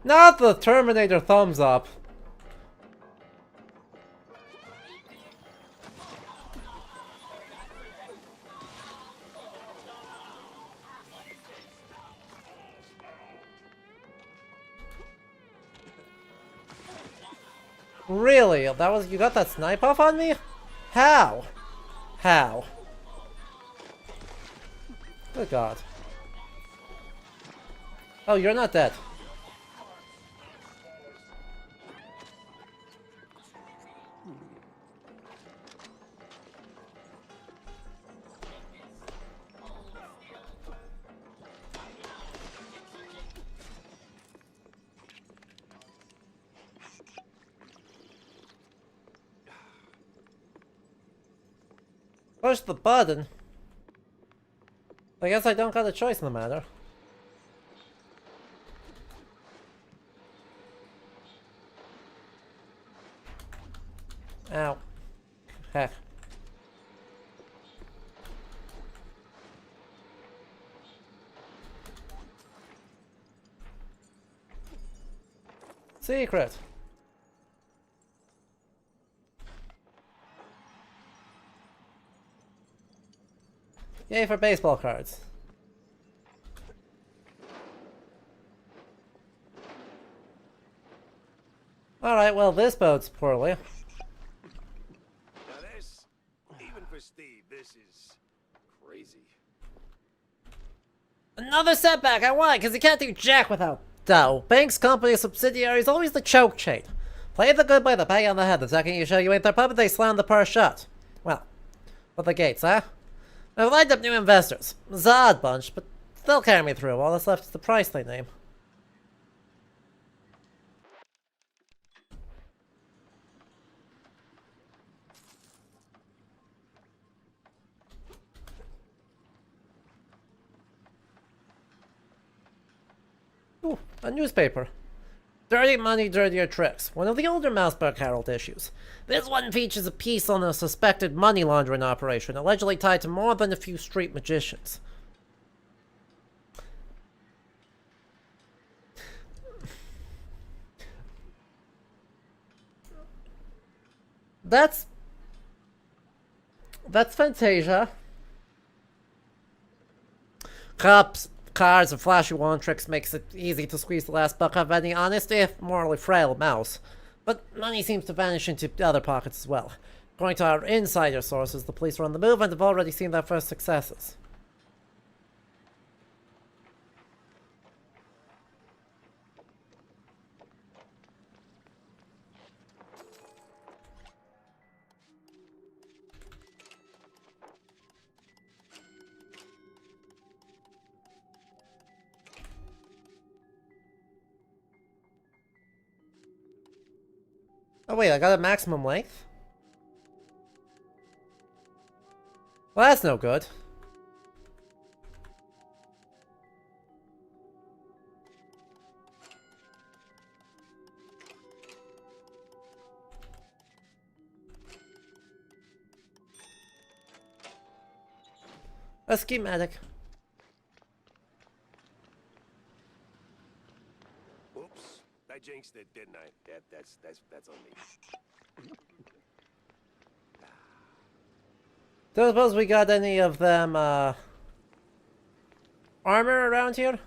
Not the Terminator thumbs up. Really? That was, you got that snipe off on me? How? How? Good God. Oh, you're not dead. Push the button. I guess I don't got a choice in the matter. Ow. Heck. Secret. Yay for baseball cards. Alright, well this bodes poorly. Now this, even for Steve, this is crazy. Another setback, I won, because you can't do jack without dough. Banks, companies, subsidiaries, always the choke chain. Play the good, play the pay on the head. The second you show you ain't their puppet, they slam the purse shut. Well, with the gates, huh? I've lined up new investors. It's an odd bunch, but they'll carry me through. All that's left is the price they name. Ooh, a newspaper. Dirty money, dirtier tricks. One of the older Mousebook Herald issues. This one features a piece on a suspected money laundering operation, allegedly tied to more than a few street magicians. That's Fantasia. Cops, cars, and flashy wand tricks makes it easy to squeeze the last buck of any honest, if morally frail mouse. But money seems to vanish into other pockets as well. According to our insider sources, the police are on the move and have already seen their first successes. Oh wait, I got a maximum length? Well, that's no good. A schematic. Oops, I jinxed it, didn't I? That's on me. Don't suppose we got any of them, armor around here?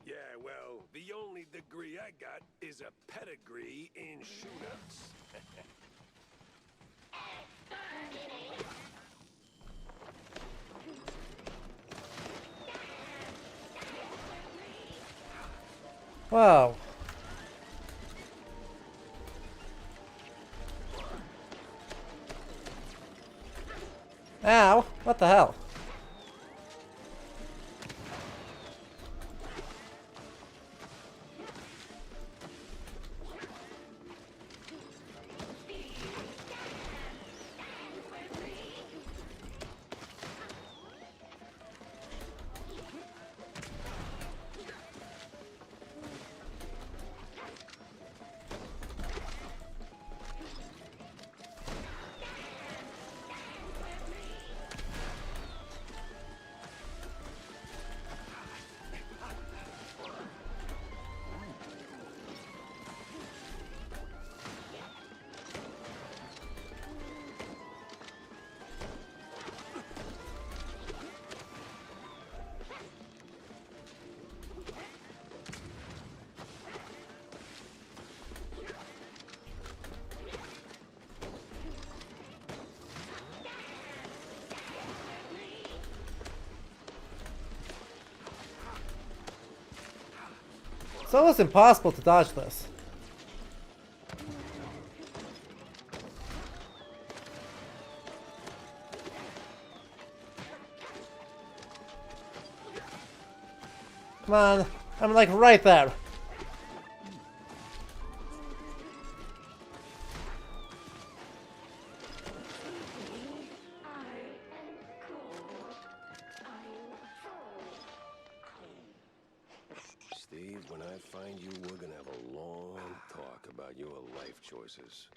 Yeah, well, the only degree I got is a pedigree in shootouts. Whoa. Ow, what the hell? It's almost impossible to dodge this. Come on, I'm like right there. Steve, when I find you, we're gonna have a long talk about your life choices.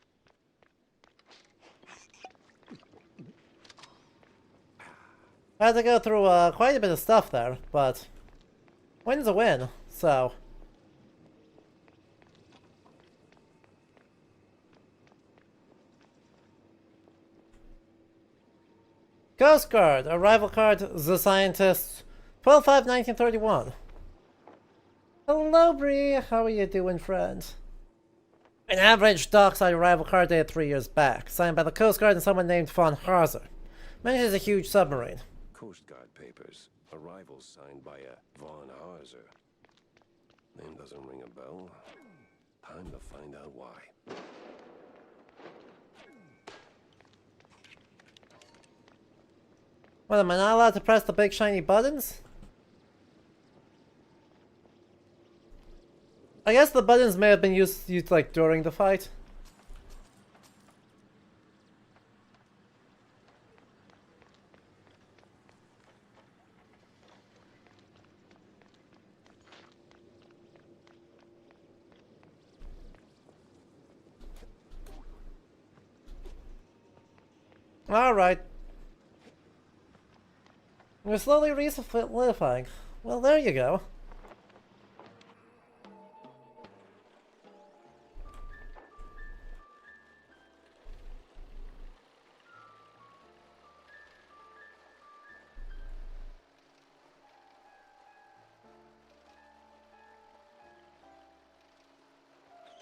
I had to go through quite a bit of stuff there, but win's a win, so. Coast Guard, arrival card, the scientist, 12/5/1931. Hello, Bree. How are you doing, friend? An average dockside arrival card dated 3 years back, signed by the Coast Guard and someone named von Harzer. Manages a huge submarine. Coast Guard papers. Arrival signed by a von Harzer. Name doesn't ring a bell. Time to find out why. What, am I not allowed to press the big shiny buttons? I guess the buttons may have been used like during the fight. Alright. We're slowly re-solidifying. Well, there you go.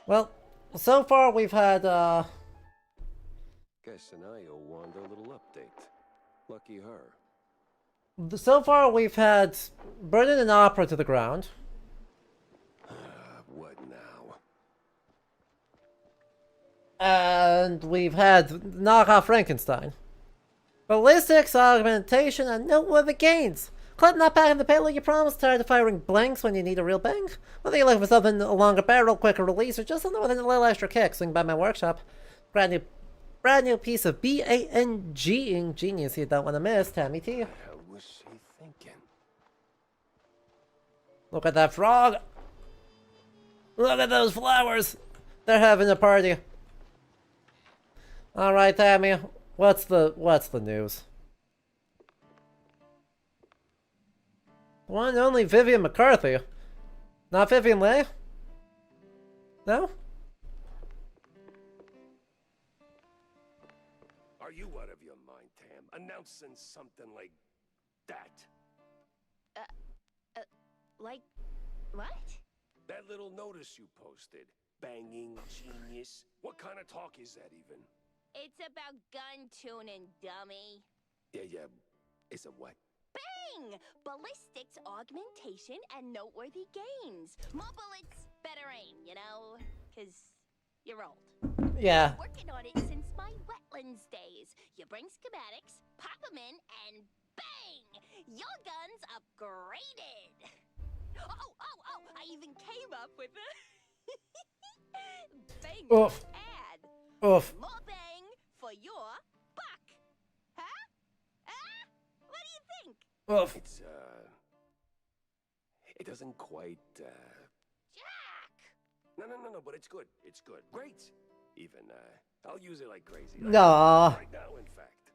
Well, so far we've had, Guess Scenario wanted a little update. Lucky her. So far we've had burning an opera to the ground. What now? And we've had knock off Frankenstein. Ballistics, augmentation, and noteworthy gains. Clip not back in the payload you promised, tired of firing blanks when you need a real bang? Whether you're looking for something a longer barrel, quicker release, or just something with a little extra kick, swing by my workshop. Brand new piece of BANG-ing genius you don't want to miss, Tammy T. What the hell was she thinking? Look at that frog! Look at those flowers! They're having a party. Alright, Tammy, what's the news? One and only Vivian McCarthy. Not Vivian Leigh? No? Are you out of your mind, Tam? Announcing something like that? Like, what? That little notice you posted. Banging genius. What kind of talk is that even? It's about gun tuning, dummy. Yeah. It's a what? Bang! Ballistics, augmentation, and noteworthy gains. More bullets, better aim, you know? 'Cause you're old. Yeah. I've been working on it since my wetlands days. You bring schematics, pop them in, and bang! Your gun's upgraded. Oh! I even came up with a bang Oof. ad. Oof. More bang for your buck. Huh? What do you think? Oof. It's, it doesn't quite, Jack! No, but it's good. It's good. Great! Even, I'll use it like crazy. Nah. Right now, in fact.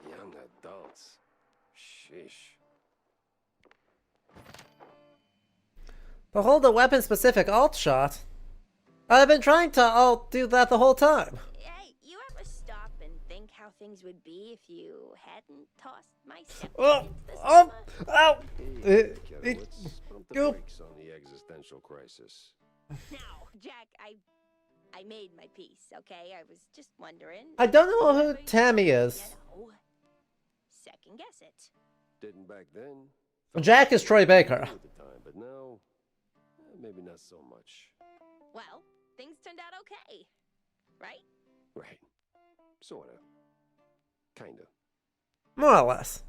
Young adults. Sheesh. Behold a weapon-specific alt shot. I've been trying to alt do that the whole time. Hey, you ever stop and think how things would be if you hadn't tossed my scepter Oh! into the Oh! summer? Ow! Hey, kiddo, let's pump the Go. brakes on the existential crisis. Now, Jack, I made my peace, okay? I was just wondering. I don't know who Tammy is. You know, second guess it. Didn't back then. Jack is Troy Baker. At the time, but now, maybe not so much. Well, things turned out okay. Right? Right. Sorta. Kinda. More or less.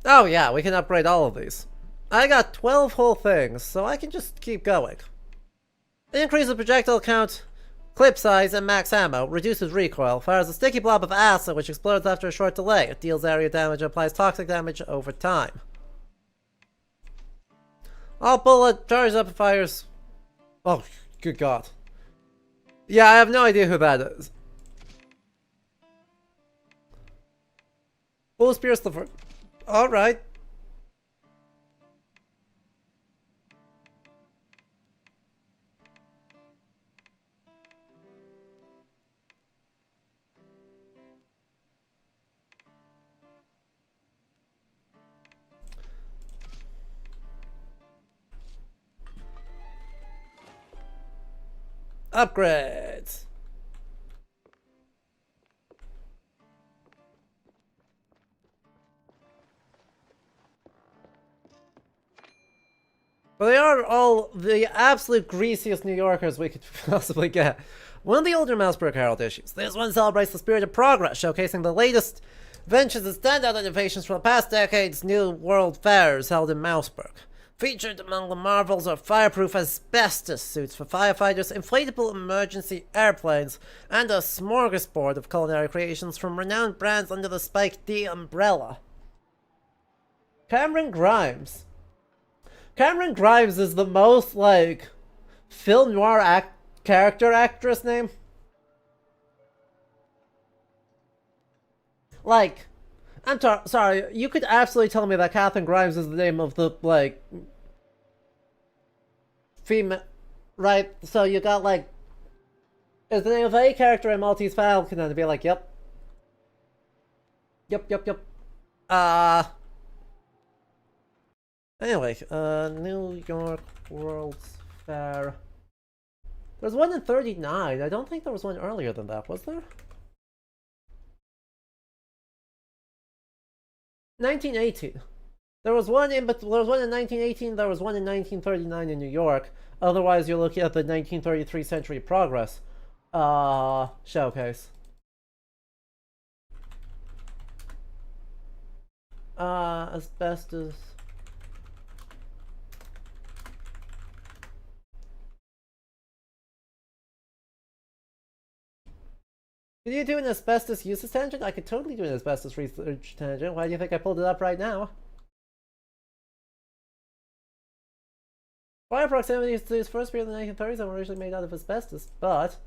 Oh yeah, we can upgrade all of these. I got 12 whole things, so I can just keep going. Increase the projectile count, clip size, and max ammo. Reduces recoil. Fires a sticky blob of acid which explodes after a short delay. It deals area damage and applies toxic damage over time. All bullet charges up and fires. Oh, good god. Yeah, I have no idea who that is. Bullets pierce the first. Alright. Upgrades. But they are all the absolute greasiest New Yorkers we could possibly get. One of the older Mouseburg Herald issues. This one celebrates the spirit of progress, showcasing the latest ventures and standout innovations from the past decade's New World Fairs held in Mouseburg. Featured among the marvels are fireproof asbestos suits for firefighters, inflatable emergency airplanes, and a smorgasbord of culinary creations from renowned brands under the Spike D umbrella. Cameron Grimes. Cameron Grimes is the most, like, film noir character actress name. Like, I'm sorry, you could absolutely tell me that Catherine Grimes is the name of the, like, female, right? So you got, like, is the name of a character in Maltese Falcon, and to be like, yep. Yep. Anyway, New York World's Fair. There's one in 39. I don't think there was one earlier than that, was there? 1918. There was one in 1918, there was one in 1939 in New York. Otherwise, you're looking at the 1933 Century Progress showcase. Asbestos. Could you do an asbestos uses tangent? I could totally do an asbestos research tangent. Why do you think I pulled it up right now? Fire proximity to its first period in the 1930s and were originally made out of asbestos, but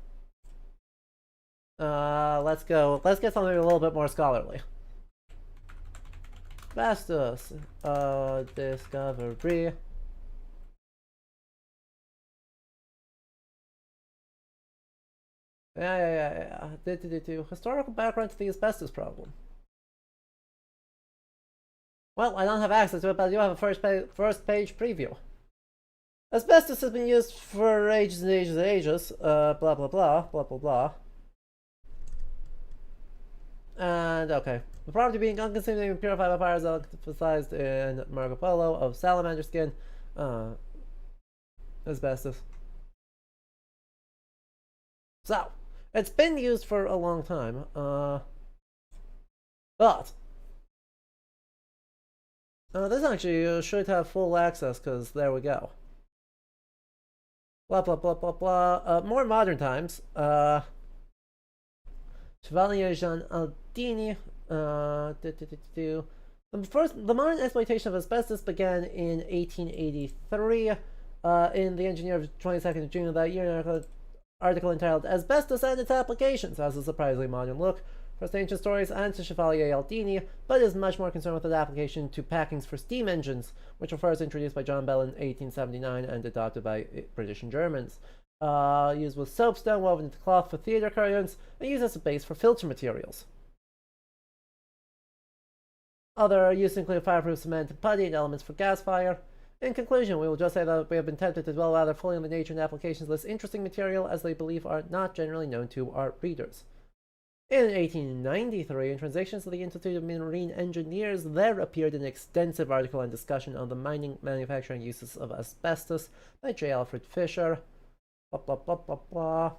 let's get something a little bit more scholarly. Asbestos discovery. Yeah. Historical background to the asbestos problem. Well, I don't have access to it, but I do have a first page preview. Asbestos has been used for ages and ages and ages. Blah blah blah. And okay. The property being unconsuming and purified by fire is emphasized in Marco Polo of salamander skin. Asbestos. So, it's been used for a long time, but this actually should have full access, because there we go. Blah blah blah blah blah. More modern times. Chevalier Jean Aldini. The modern exploitation of asbestos began in 1883. In the Engineer of 22nd of June of that year, article entitled Asbestos and Its Applications has a surprisingly modern look for ancient stories and to Chevalier Aldini, but is much more concerned with its application to packings for steam engines, which were first introduced by John Bell in 1879 and adopted by British and Germans. Used with soapstone woven into cloth for theater curtains and used as a base for filter materials. Other uses include fireproof cement and putty and elements for gas fire. In conclusion, we will just say that we have been tempted to dwell rather fully on the nature and applications of this interesting material, as they believe are not generally known to our readers. In 1893, in Transactions of the Institute of Marine Engineers, there appeared an extensive article and discussion on the mining, manufacturing uses of asbestos by J. Alfred Fisher. Blah, blah, blah, blah, blah.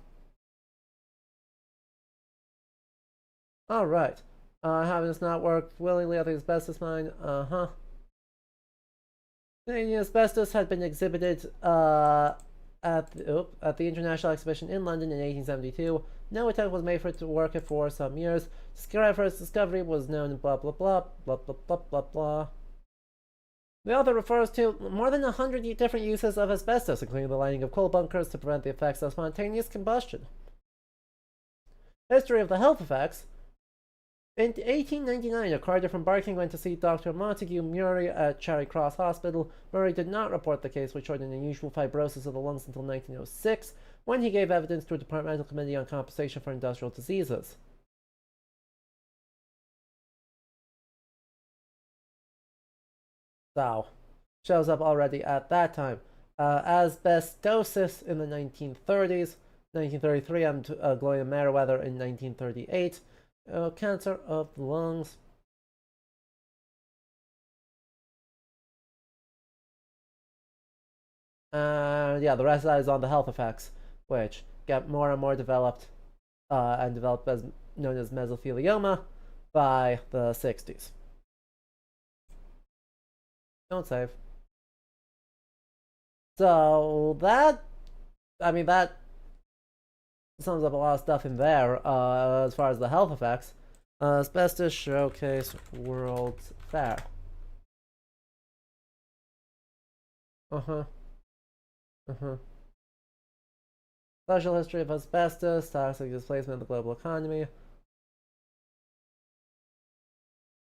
Alright. Having this not worked willingly at the asbestos mine. The asbestos had been exhibited at the International Exhibition in London in 1872. No attempt was made for it to work it for some years. First discovery was known in blah blah blah blah blah blah blah blah. The author refers to more than 100 different uses of asbestos, including the lining of coal bunkers to prevent the effects of spontaneous combustion. History of the health effects. In 1899, a carter from Barking went to see Dr. Montague Murray at Charing Cross Hospital. Murray did not report the case, which showed an unusual fibrosis of the lungs until 1906, when he gave evidence to a departmental committee on compensation for industrial diseases. So, shows up already at that time. Asbestosis in the 1930s, 1933, and Gloria Merriweather in 1938. Cancer of the lungs. Yeah, the rest of that is on the health effects, which get more and more developed, and developed as known as mesothelioma by the 60s. Don't save. So that sums up a lot of stuff in there as far as the health effects. Asbestos Showcase World's Fair. Social history of asbestos, toxic displacement of the global economy.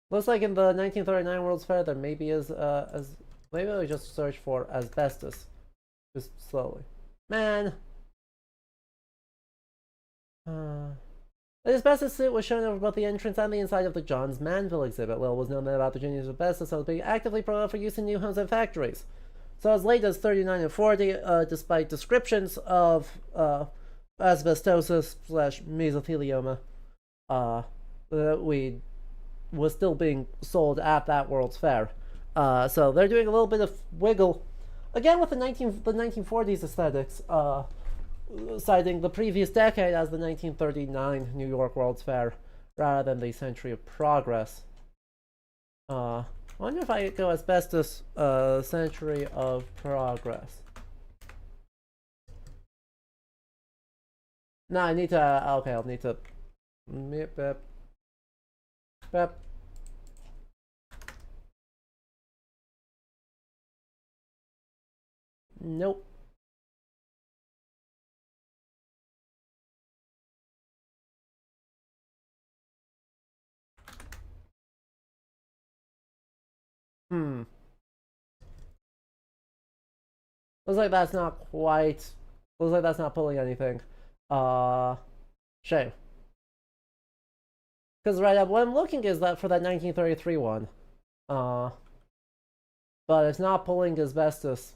Looks like in the 1939 World's Fair there maybe is maybe we just search for asbestos. Just slowly. Man. The asbestos suit was shown over both the entrance and the inside of the Johns Manville exhibit. Little was known about the genius of asbestos, so it was being actively promoted for use in new homes and factories. So as late as 39 and 40, despite descriptions of asbestosis / mesothelioma, weed was still being sold at that World's Fair. So they're doing a little bit of wiggle, again with the 1940s aesthetics, citing the previous decade as the 1939 New York World's Fair rather than the Century of Progress. I wonder if I could go asbestos Century of Progress. No, I need to. Okay, I'll need to. Bep. Nope. Looks like that's not quite. Looks like that's not pulling anything. Shame. Because right, what I'm looking is that for that 1933 one. But it's not pulling asbestos.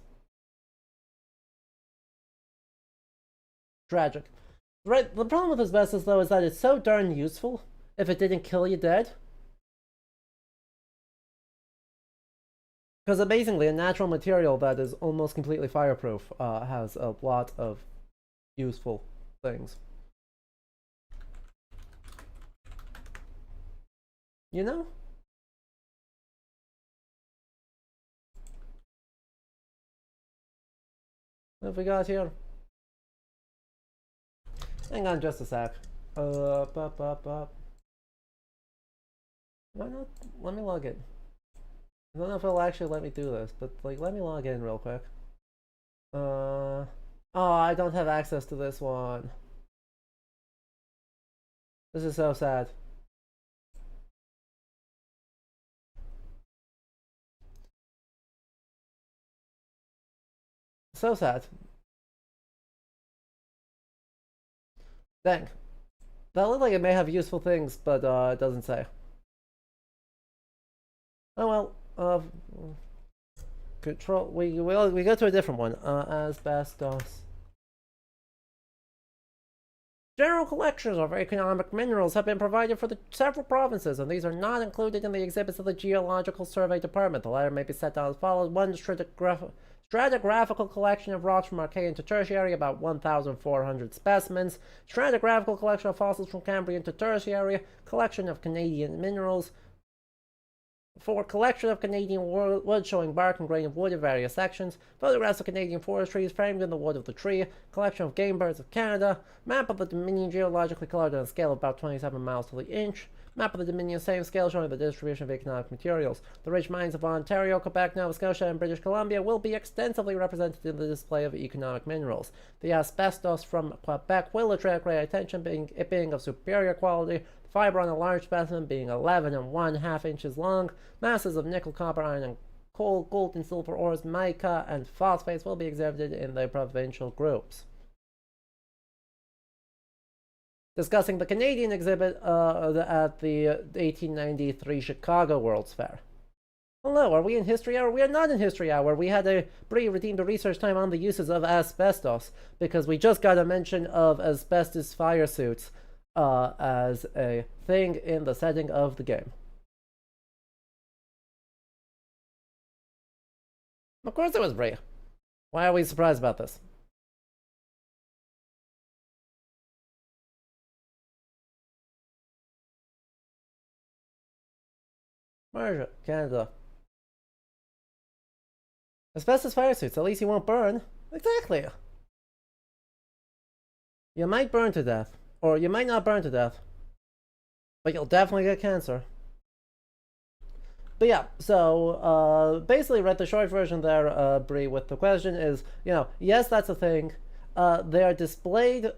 Tragic. Right, the problem with asbestos though is that it's so darn useful if it didn't kill you dead. Because amazingly, a natural material that is almost completely fireproof has a lot of useful things. You know? What have we got here? Hang on just a sec. Why not? Let me log in. I don't know if it'll actually let me do this, but like, let me log in real quick. Oh, I don't have access to this one. This is so sad. So sad. Dang. That looked like it may have useful things, but it doesn't say. Oh well. Control. We go to a different one. Asbestos. General collections of economic minerals have been provided for the several provinces, and these are not included in the exhibits of the Geological Survey Department. The latter may be set down as follows. One stratigraphical collection of rocks from Archean to Tertiary, about 1,400 specimens. Stratigraphical collection of fossils from Cambrian to Tertiary. Collection of Canadian minerals. 4. Collection of Canadian wood showing bark and grain of wood in various sections. Photographs of Canadian forest trees framed in the wood of the tree. Collection of game birds of Canada. Map of the Dominion geologically colored on a scale of about 27 miles to the inch. Map of the Dominion, same scale, showing the distribution of economic materials. The rich mines of Ontario, Quebec, Nova Scotia, and British Columbia will be extensively represented in the display of economic minerals. The asbestos from Quebec will attract great attention, it being of superior quality. Fiber on a large specimen being 11 and 1/2 inches long. Masses of nickel, copper, iron, and coal, gold, and silver ores, mica, and phosphates will be exhibited in the provincial groups. Discussing the Canadian exhibit at the 1893 Chicago World's Fair. Hello, are we in History Hour? We are not in History Hour. We had a redeemed research time on the uses of asbestos, because we just got a mention of asbestos fire suits as a thing in the setting of the game. Of course it was Brie. Why are we surprised about this? Marja, Canada. Asbestos fire suits, at least you won't burn. Exactly. You might burn to death. Or you might not burn to death. But you'll definitely get cancer. But yeah, so basically read the short version there, Brie, with the question is, yes, that's a thing. They are displayed,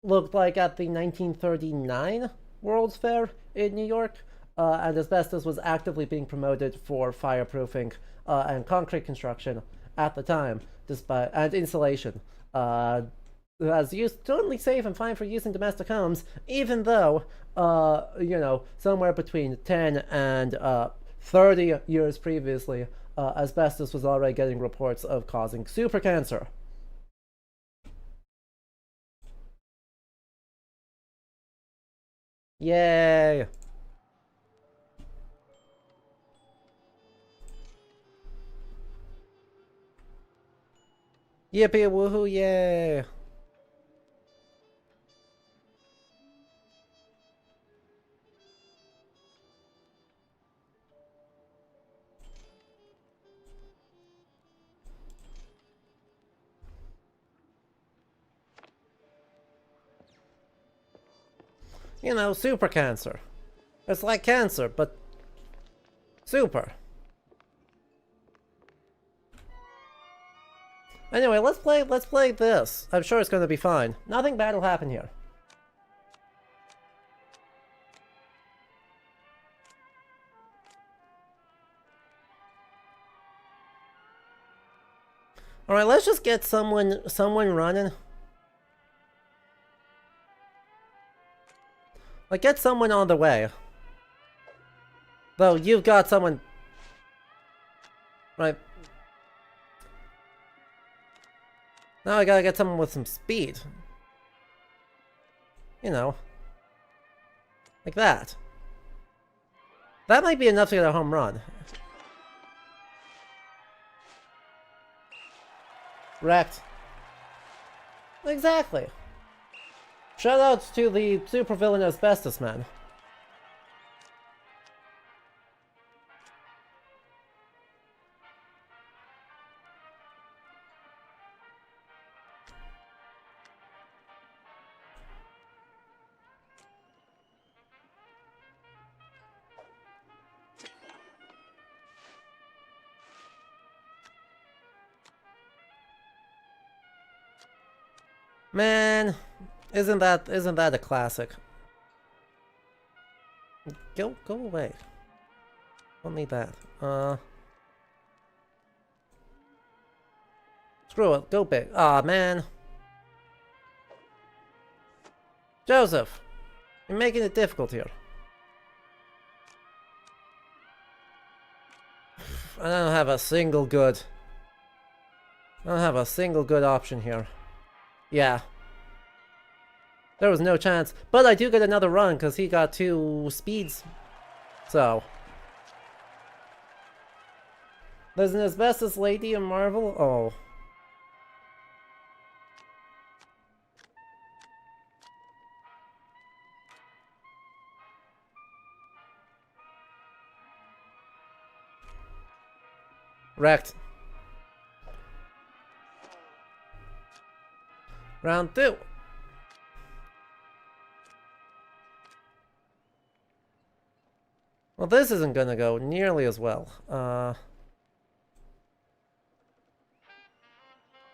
looked like at the 1939 World's Fair in New York, and asbestos was actively being promoted for fireproofing and concrete construction at the time, and insulation. As used, totally safe and fine for use in domestic homes, even though, somewhere between 10 and 30 years previously, asbestos was already getting reports of causing super cancer. Yay! Yippee woohoo, yay! Super cancer. It's like cancer, but super. Anyway, let's play this. I'm sure it's going to be fine. Nothing bad will happen here. All right, let's just get someone running. Like, get someone on the way. Though, you've got someone... Right. Now I gotta get someone with some speed. Like that. That might be enough to get a home run. Wrecked. Exactly. Shoutouts to the supervillain Asbestos Man. Man, isn't that a classic? Go away. Don't need that. Screw it. Go big. Aw, man. Joseph, you're making it difficult here. I don't have a single good. I don't have a single good option here. Yeah. There was no chance. But I do get another run because he got 2 speeds. So. There's an asbestos lady in Marvel? Oh. Wrecked. Round 2. Well, this isn't gonna go nearly as well.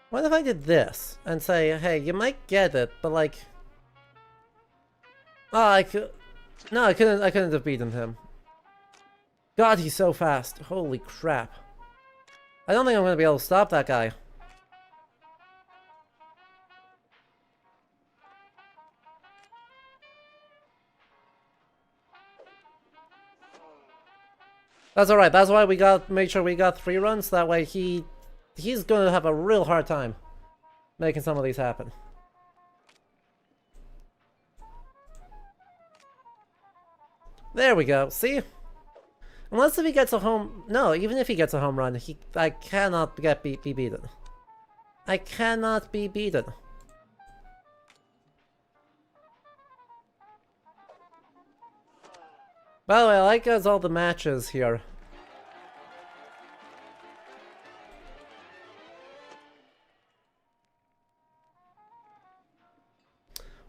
What if I did this and say, hey, you might get it, but like... Oh, I could... No, I couldn't have beaten him. God, he's so fast. Holy crap. I don't think I'm gonna be able to stop that guy. That's alright, that's why we made sure we got 3 runs, that way he's gonna have a real hard time making some of these happen. There we go, see? Unless if he gets a home... No, even if he gets a home run, I cannot be beaten. I cannot be beaten. By the way, I like all the matches here.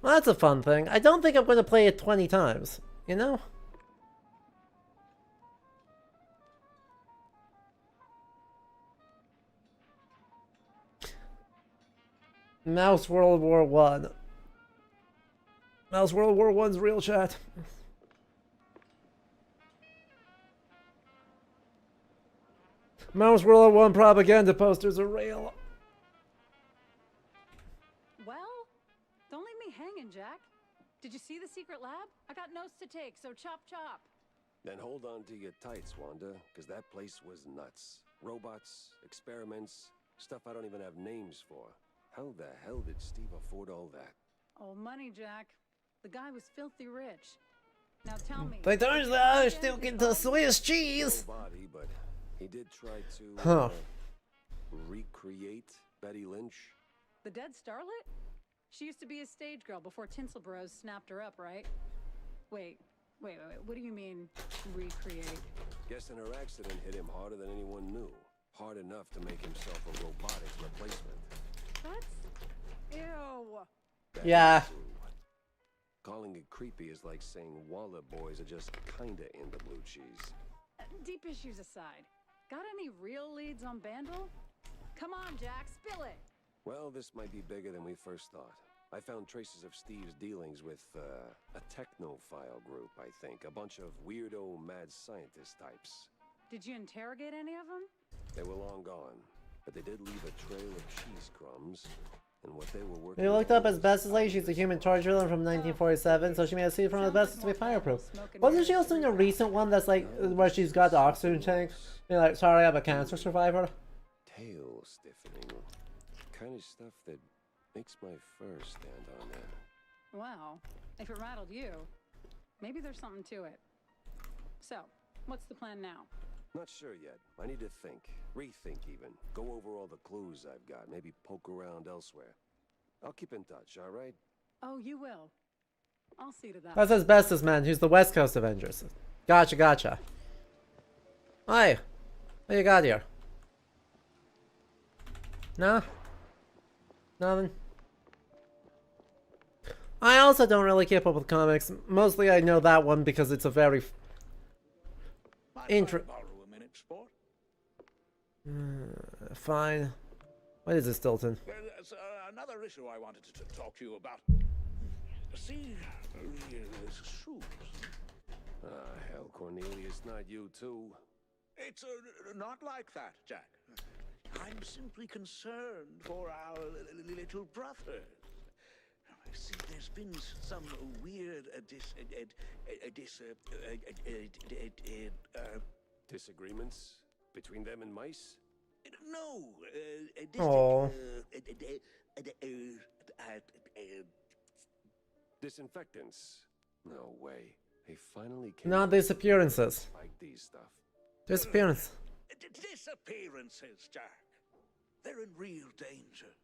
Well, that's a fun thing. I don't think I'm going to play it 20 times, you know? Mouse World War One. Mouse World War One's real, chat. Mouse World War One propaganda posters are real. Well, don't leave me hanging, Jack. Did you see the secret lab? I got notes to take, so chop chop. Then hold on to your tights, Wanda, because that place was nuts. Robots, experiments, stuff I don't even have names for. How the hell did Steve afford all that? Oh, money, Jack. The guy was filthy rich. Now tell me. They turns out still get the Swiss cheese. Nobody, but he did try to recreate Betty Lynch. The dead starlet? She used to be a stage girl before Tinsel Bros snapped her up, right? Wait. What do you mean, recreate? Guessing her accident hit him harder than anyone knew. Hard enough to make himself a robotics replacement. That's... Ew. Yeah. Calling it creepy is like saying Waller boys are just kinda into blue cheese. Deep issues aside, got any real leads on Bandle? Come on, Jack, spill it! Well, this might be bigger than we first thought. I found traces of Steve's dealings with, a technophile group, I think. A bunch of weirdo mad scientist types. Did you interrogate any of them? They were long gone, but they did leave a trail of cheese crumbs. And what they were working We looked up Asbestos Lady. She's a human torch villain from 1947, so she made a suit from asbestos to be fireproof. Wasn't she also in a recent one that's like where she's got the oxygen tank? You're like, sorry, I'm a cancer survivor. Tail stiffening. Kind of stuff that makes my fur stand on end. Well, if it rattled you, maybe there's something to it. So, what's the plan now? Not sure yet. I need to think. Rethink even. Go over all the clues I've got. Maybe poke around elsewhere. I'll keep in touch, alright? Oh, you will. I'll see to that. That's Asbestos Man, who's the West Coast Avengers. Gotcha. Hi. What you got here? Nah? Nothing? I also don't really keep up with comics. Mostly I know that one because it's a very... Fine. What is this, Stilton? There's another issue I wanted to talk to you about. See, these shoes. Hell, Cornelius, not you too. It's not like that, Jack. I'm simply concerned for our little brother. See, there's been some weird disagreements between them and mice? No. Oh. Disinfectants. No way. They finally came. Not disappearances. Like these stuff. Disappearance. Disappearances, Jack. They're in real danger.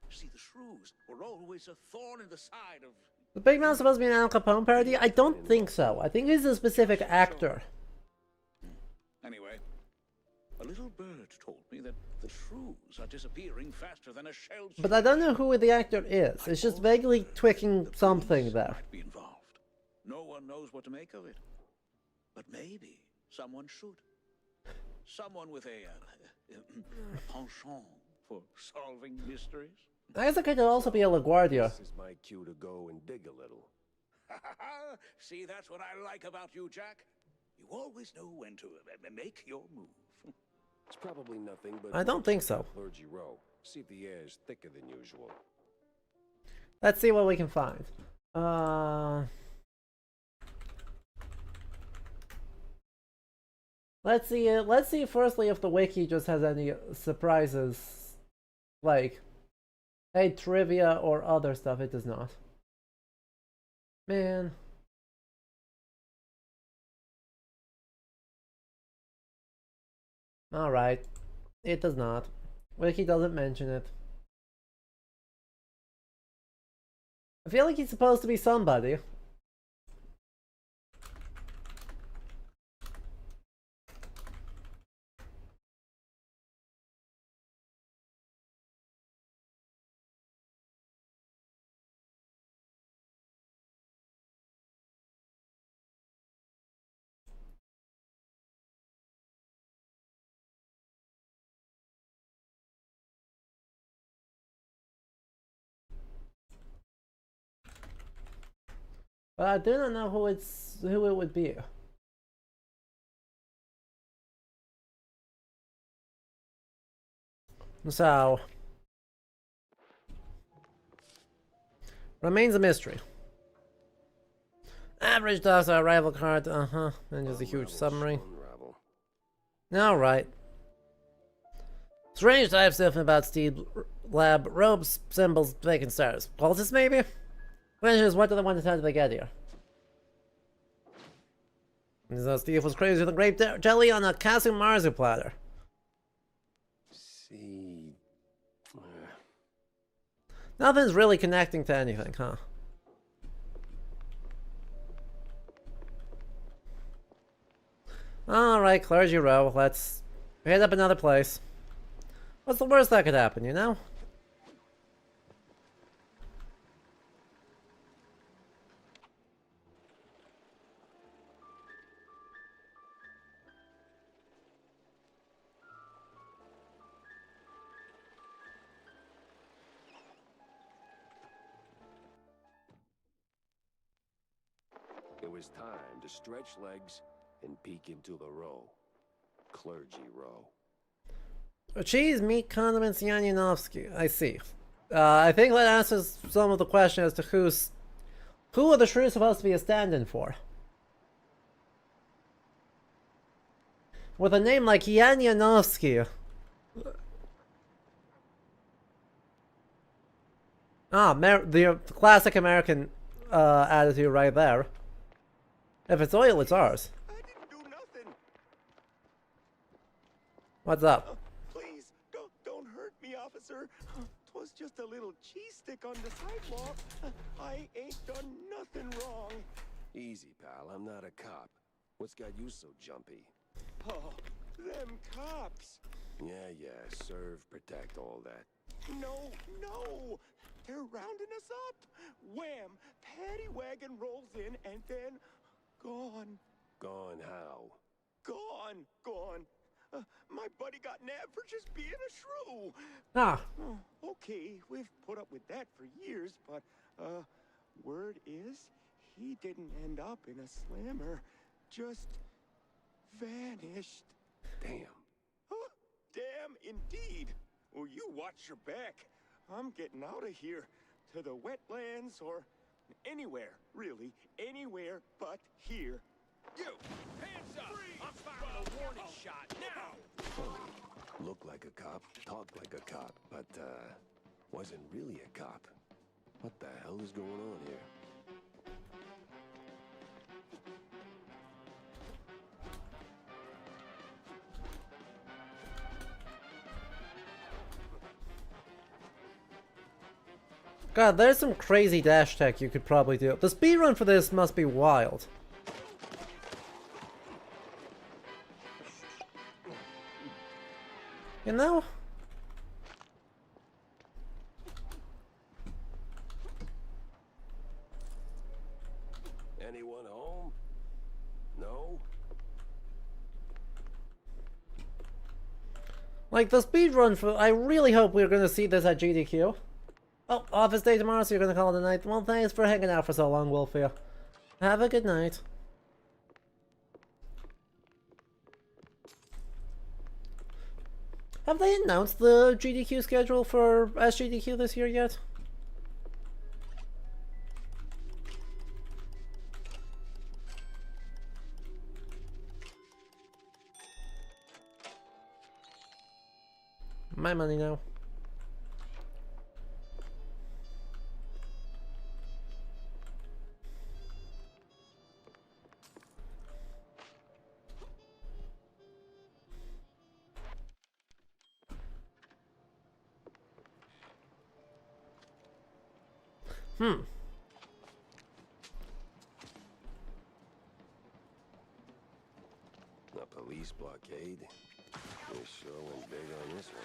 See, the shrews were always a thorn in the side of... The Big Man's supposed to be an Al Capone parody? I don't think so. I think he's a specific actor. Anyway, a little bird told me that the shrews are disappearing faster than a shell. But I don't know who the actor is. It's just vaguely twicking something there. Might be involved. No one knows what to make of it. But maybe someone should. Someone with a penchant for solving mysteries. I guess it could also be a LaGuardia. This is my cue to go and dig a little. See, that's what I like about you, Jack. You always know when to make your move. It's probably nothing, but I don't think so. Clergy row. See if the air is thicker than usual. Let's see what we can find. Let's see firstly if the wiki just has any surprises, like, hey, trivia or other stuff. It does not. Man. Alright. It does not. Wiki doesn't mention it. I feel like he's supposed to be somebody. But I do not know who it would be. So remains a mystery. Average dogs are arrival card, and just a huge summary. Alright. Strange type stuff about Steve Lab, robes, symbols, vacant stars. Cultists maybe? Question is, what do they want to tell they get here? So Steve was crazy with a grape jelly on a casting marzu platter. See. Nothing's really connecting to anything, huh? Alright, clergy row. Let's hit up another place. What's the worst that could happen, you know? It was time to stretch legs and peek into the row. Clergy row. Cheese, meat, condiments, Yanyanovsky. I see. I think that answers some of the question as to who are the shrews supposed to be a stand-in for? With a name like Yanyanovsky. The classic American attitude right there. If it's oil, it's ours. I didn't do nothing. What's up? Please, don't hurt me, officer. 'Twas just a little cheese stick on the sidewalk. I ain't done nothing wrong. Easy, pal. I'm not a cop. What's got you so jumpy? Oh, them cops. Yeah. Serve, protect, all that. No. They're rounding us up. Wham! Paddy wagon rolls in and then gone. Gone how? Gone. My buddy got nabbed for just being a shrew. Okay, we've put up with that for years, but word is he didn't end up in a slammer. Just vanished. Damn. Damn indeed. Well, you watch your back. I'm getting out of here. To the wetlands or anywhere, really. Anywhere but here. You! Hands up! I'm firing a warning shot now! Funny. Looked like a cop, talked like a cop, but wasn't really a cop. What the hell is going on here? God, there's some crazy dash tech you could probably do. The speedrun for this must be wild. You know? Anyone home? No? Like, the speedrun for... I really hope we're gonna see this at GDQ. Oh, office day tomorrow, so you're gonna call it a night. Well, thanks for hanging out for so long, Wolfie. Have a good night. Have they announced the GDQ schedule for SGDQ this year yet? My money now. A police blockade? We sure went big on this one.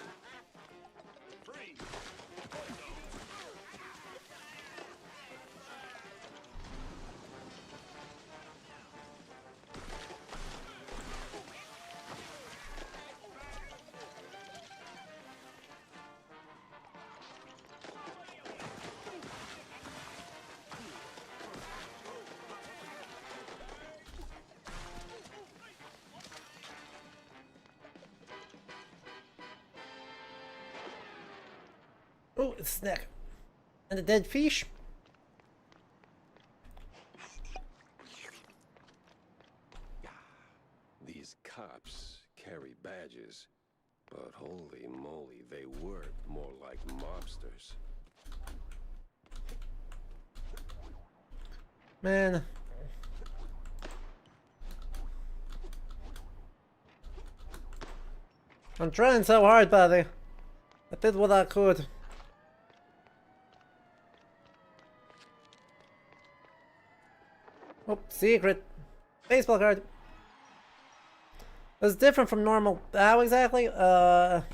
Oh, it's a snack. And a dead fish. These cops carry badges, but holy moly, they work more like mobsters. Man. I'm trying so hard, buddy. I did what I could. Oh, secret. Baseball card. It's different from normal. How exactly? I'll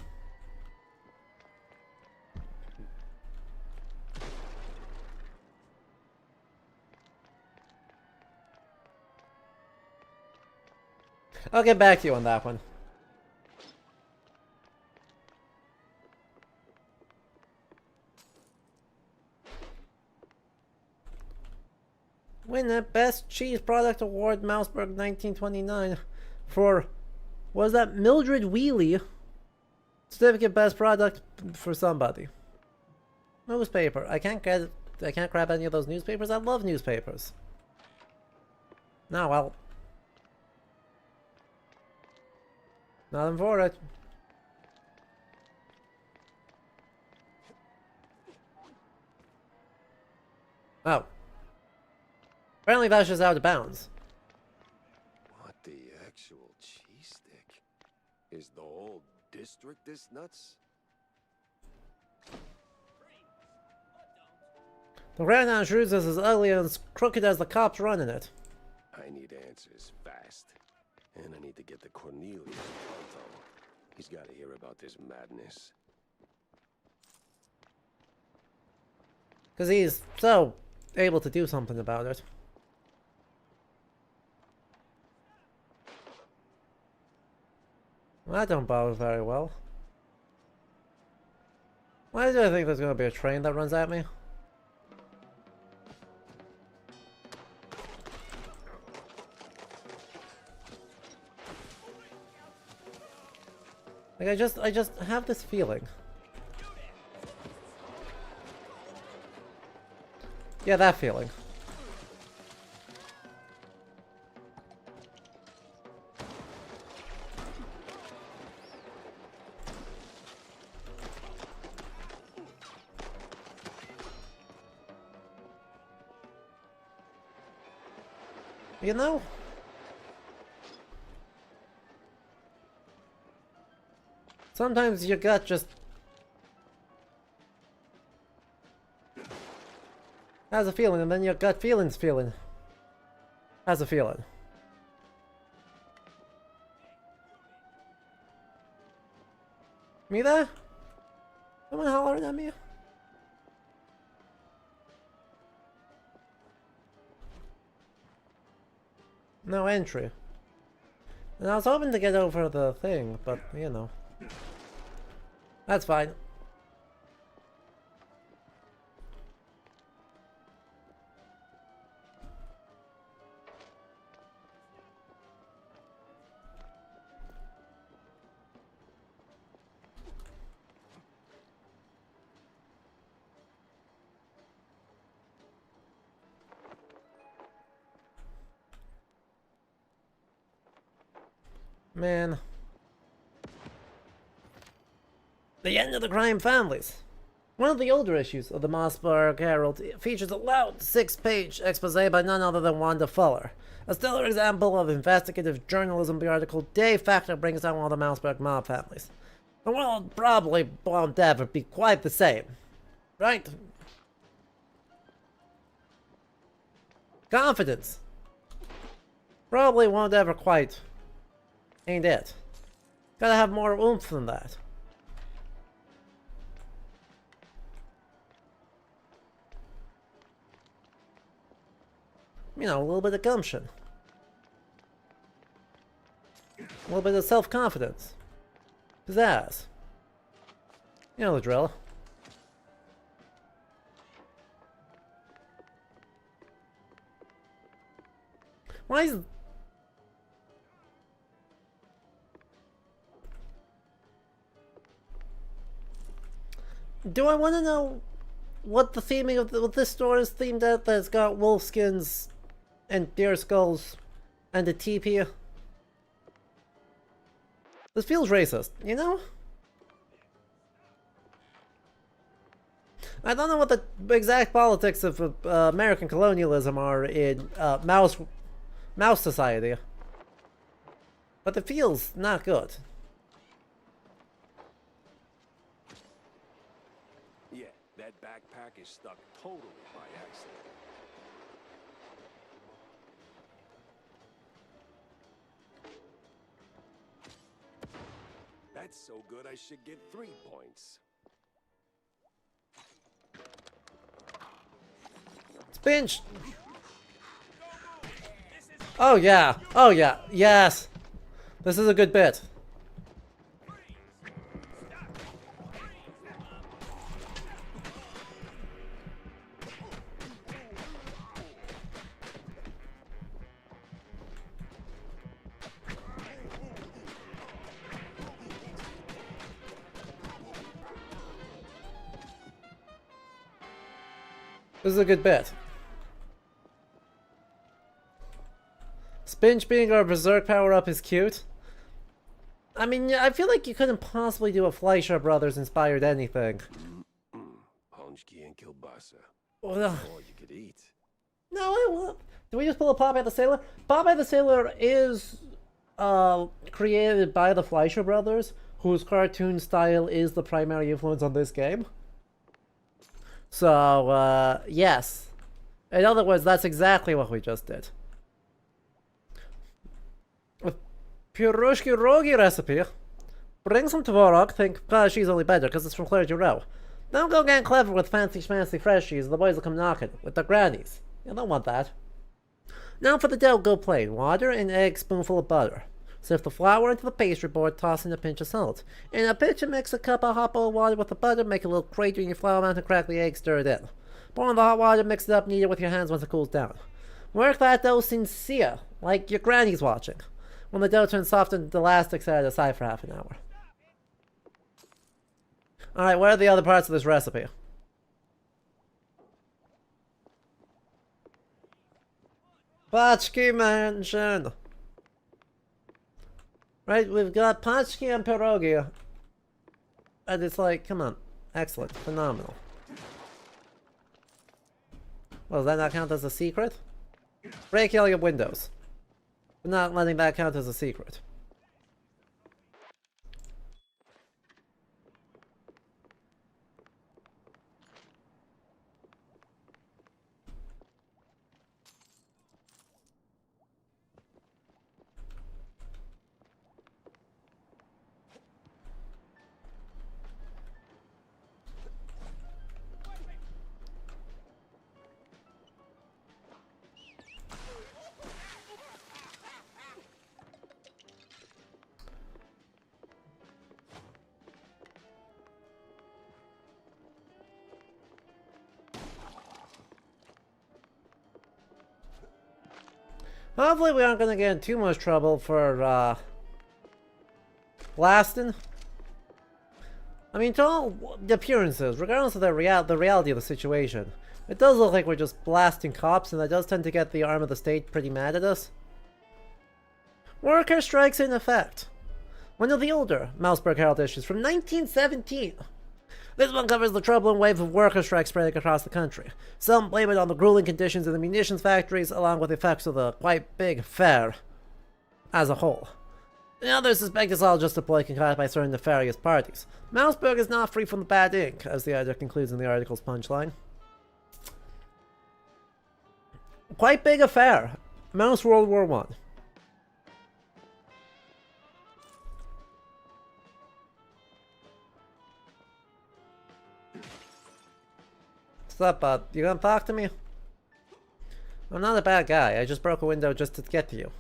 get back to you on that one. Win the Best Cheese Product Award, Mouseburg 1929 for, what was that, Mildred Wheelie? Certificate Best Product for somebody. Newspaper. I can't grab any of those newspapers. I love newspapers. No, well. Nothing for it. Oh. Apparently that's just out of bounds. What the actual cheese stick? Is the whole district this nuts? The Grand Anjou's is as ugly and as crooked as the cops running it. I need answers fast. And I need to get to Cornelius pronto. He's got to hear about this madness. Because he's so able to do something about it. Well, that don't bode very well. Why do I think there's going to be a train that runs at me? Like, I just have this feeling. Yeah, that feeling. You know? Sometimes your gut just... Has a feeling, and then your gut feelings has a feeling. Me there? Someone hollering at me? No entry. And I was hoping to get over the thing, but, you know. That's fine. Man. The End of the Crime Families. One of the older issues of the Mossberg Herald features a loud 6-page expose by none other than Wanda Fuller. A stellar example of investigative journalism, the article de facto brings down one of the Mossberg mob families. The world probably won't ever be quite the same. Right? Confidence. Probably won't ever quite. Ain't it? Gotta have more oomph than that. You know, a little bit of gumption. A little bit of self-confidence. Pizzazz. You know the drill. Why is... Do I want to know what the theming of what this store is themed at that's got wolf skins and deer skulls and a teepee? This feels racist, you know? I don't know what the exact politics of American colonialism are in mouse society, but it feels not good. Yeah, that backpack is stuck totally by accident. That's so good I should get 3 points. Pinch! Oh yeah! Oh yeah! Yes! This is a good bit. This is a good bit. Spinch being our berserk power-up is cute. I mean, I feel like you couldn't possibly do a Fleischer Brothers inspired anything. Honchki and kielbasa. Well, All you could eat. no, I won't. Do we just pull a Popeye the Sailor? Popeye the Sailor is created by the Fleischer Brothers, whose cartoon style is the primary influence on this game. So, yes. In other words, that's exactly what we just did. With Pirushki Rogi recipe, bring some Tvorog, think she's only better because it's from Clergy Row. Don't go getting clever with fancy schmancy freshies, the boys will come knocking, with their grannies. You don't want that. Now for the dough, go plain. Water and egg, spoonful of butter. Sift the flour into the pastry board, toss in a pinch of salt. In a pitcher, mix a cup of hot boiled water with the butter, make a little crater in your flour mound and crack the egg, stir it in. Pour in the hot water, mix it up, knead it with your hands once it cools down. Work that dough sincere, like your granny's watching. When the dough turns soft and elastic, set it aside for half an hour. Alright, what are the other parts of this recipe? Pachki Mansion! Right, we've got Pachki and Pierogi. And it's like, come on. Excellent. Phenomenal. Well, does that not count as a secret? Break all your windows. We're not letting that count as a secret. Hopefully we aren't gonna get in too much trouble for, blasting. I mean, to all the appearances, regardless of the reality of the situation, it does look like we're just blasting cops, and that does tend to get the arm of the state pretty mad at us. Worker strikes in effect. One of the older Mouseburg Herald issues from 1917. This one covers the troubling wave of worker strikes spreading across the country. Some blame it on the grueling conditions in the munitions factories, along with the effects of the quite big fair as a whole. The others suspect it's all just a ploy concocted by certain nefarious parties. Mouseburg is not free from the bad ink, as the editor concludes in the article's punchline. Quite big affair. Mouse World War I. What's up, bud? You gonna talk to me? I'm not a bad guy. I just broke a window just to get to you.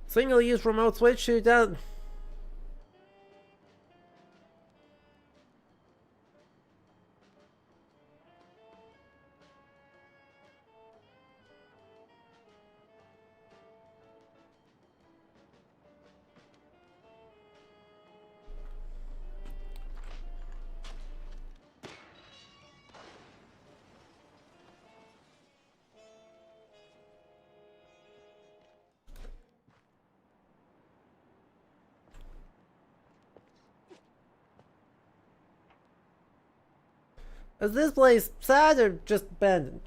Single-use remote switch to down. Is this place sad or just abandoned?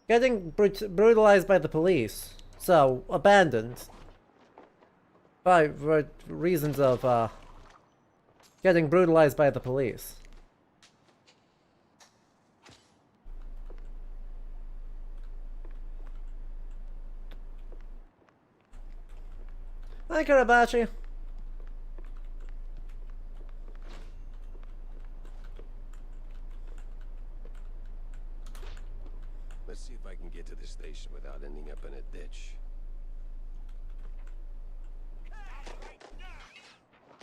Getting brutalized by the police. So, abandoned. By reasons of, getting brutalized by the police. Hi, Karabachi. Let's see if I can get to the station without ending up in a ditch.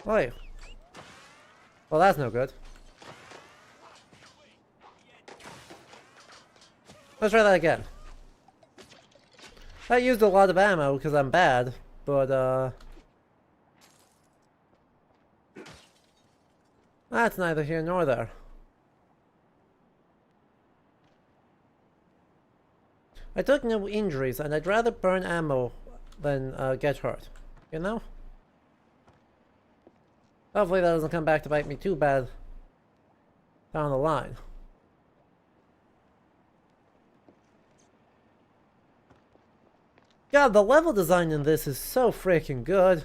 Oi. Well, that's no good. Let's try that again. I used a lot of ammo because I'm bad, but that's neither here nor there. I took no injuries, and I'd rather burn ammo than get hurt. You know? Hopefully that doesn't come back to bite me too bad down the line. God, the level design in this is so freaking good.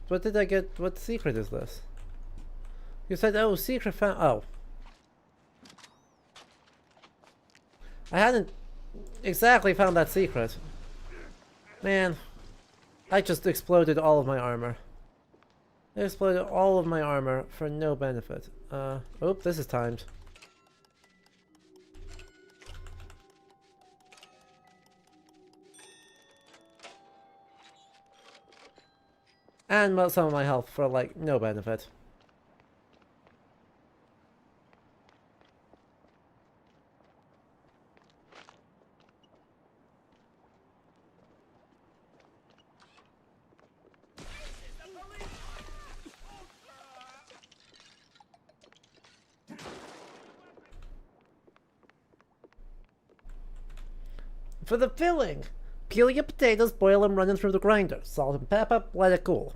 What did I get? What secret is this? You said, oh, secret found. Oh. I hadn't exactly found that secret. Man, I just exploded all of my armor. I exploded all of my armor for no benefit. Oh, this is timed. And some of my health for, like, no benefit. For the filling, peel your potatoes, boil them, run them through the grinder. Salt and pepper, let it cool.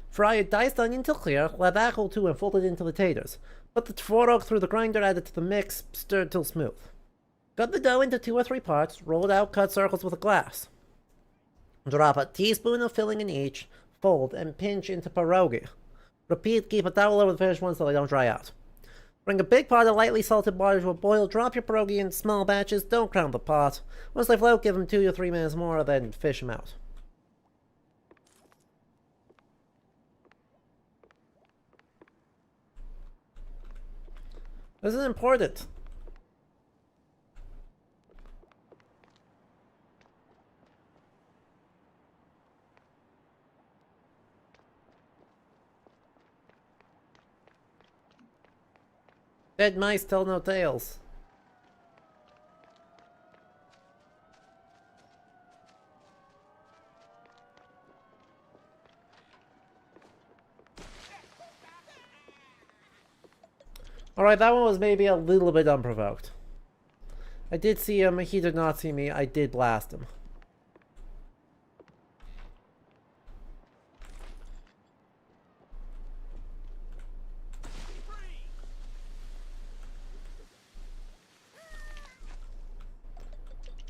Fry a diced onion till clear, let that cool too and fold it into the taters. Put the tvorog through the grinder, add it to the mix, stir till smooth. Cut the dough into 2 or 3 parts, roll it out, cut circles with a glass. Drop a teaspoon of filling in each, fold, and pinch into pierogi. Repeat, keep a towel over the finished ones so they don't dry out. Bring a big pot of lightly salted water to a boil, drop your pierogi in small batches, don't crown the pot. Once they float, give them 2 or 3 minutes more, then fish them out. This is important. Dead mice tell no tales. Alright, that one was maybe a little bit unprovoked. I did see him, he did not see me, I did blast him.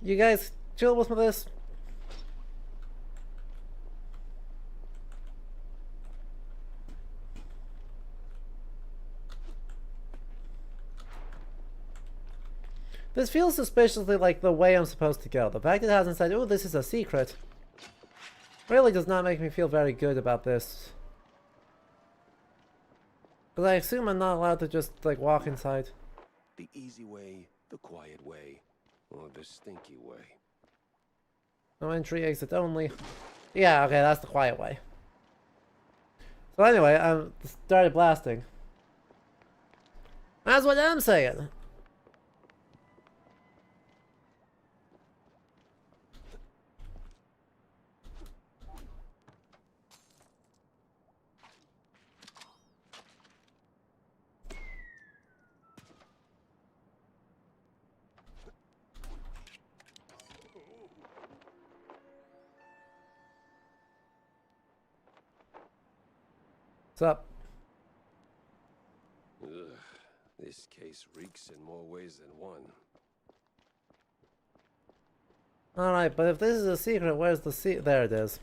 You guys chill with this? This feels suspiciously like the way I'm supposed to go. The fact it hasn't said, oh, this is a secret, really does not make me feel very good about this. But I assume I'm not allowed to just, like, walk inside. The easy way, the quiet way, or the stinky way. No entry, exit only. Yeah, okay, that's the quiet way. So anyway, I started blasting. That's what I'm saying. What's up? Ugh, this case reeks in more ways than one. Alright, but if this is a secret, where's the there it is.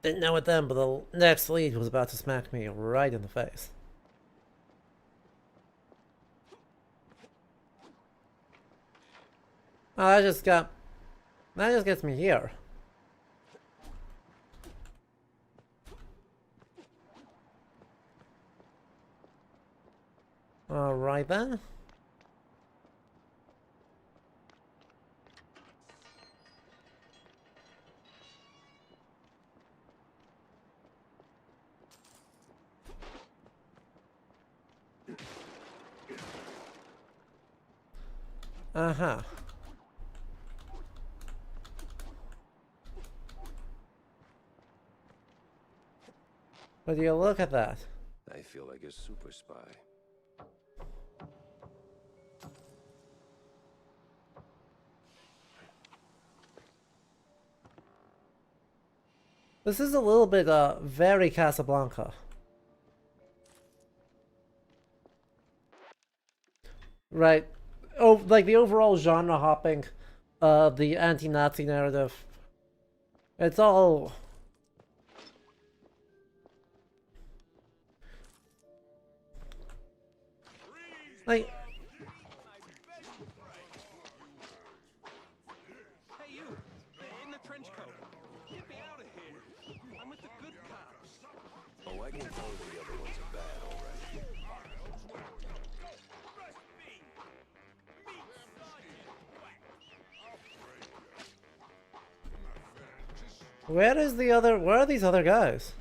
Didn't know it then, but the next lead was about to smack me right in the face. Oh, that just gets me here. Alright then. Uh-huh. But you look at that. I feel like a super spy. This is a little bit, very Casablanca. Right. Oh, like the overall genre hopping, the anti-Nazi narrative. It's all... like... Hey, you! In the trench coat! Get me out of here! I'm with the good cops! Oh, I can tell the other ones are bad already. Where are these other guys?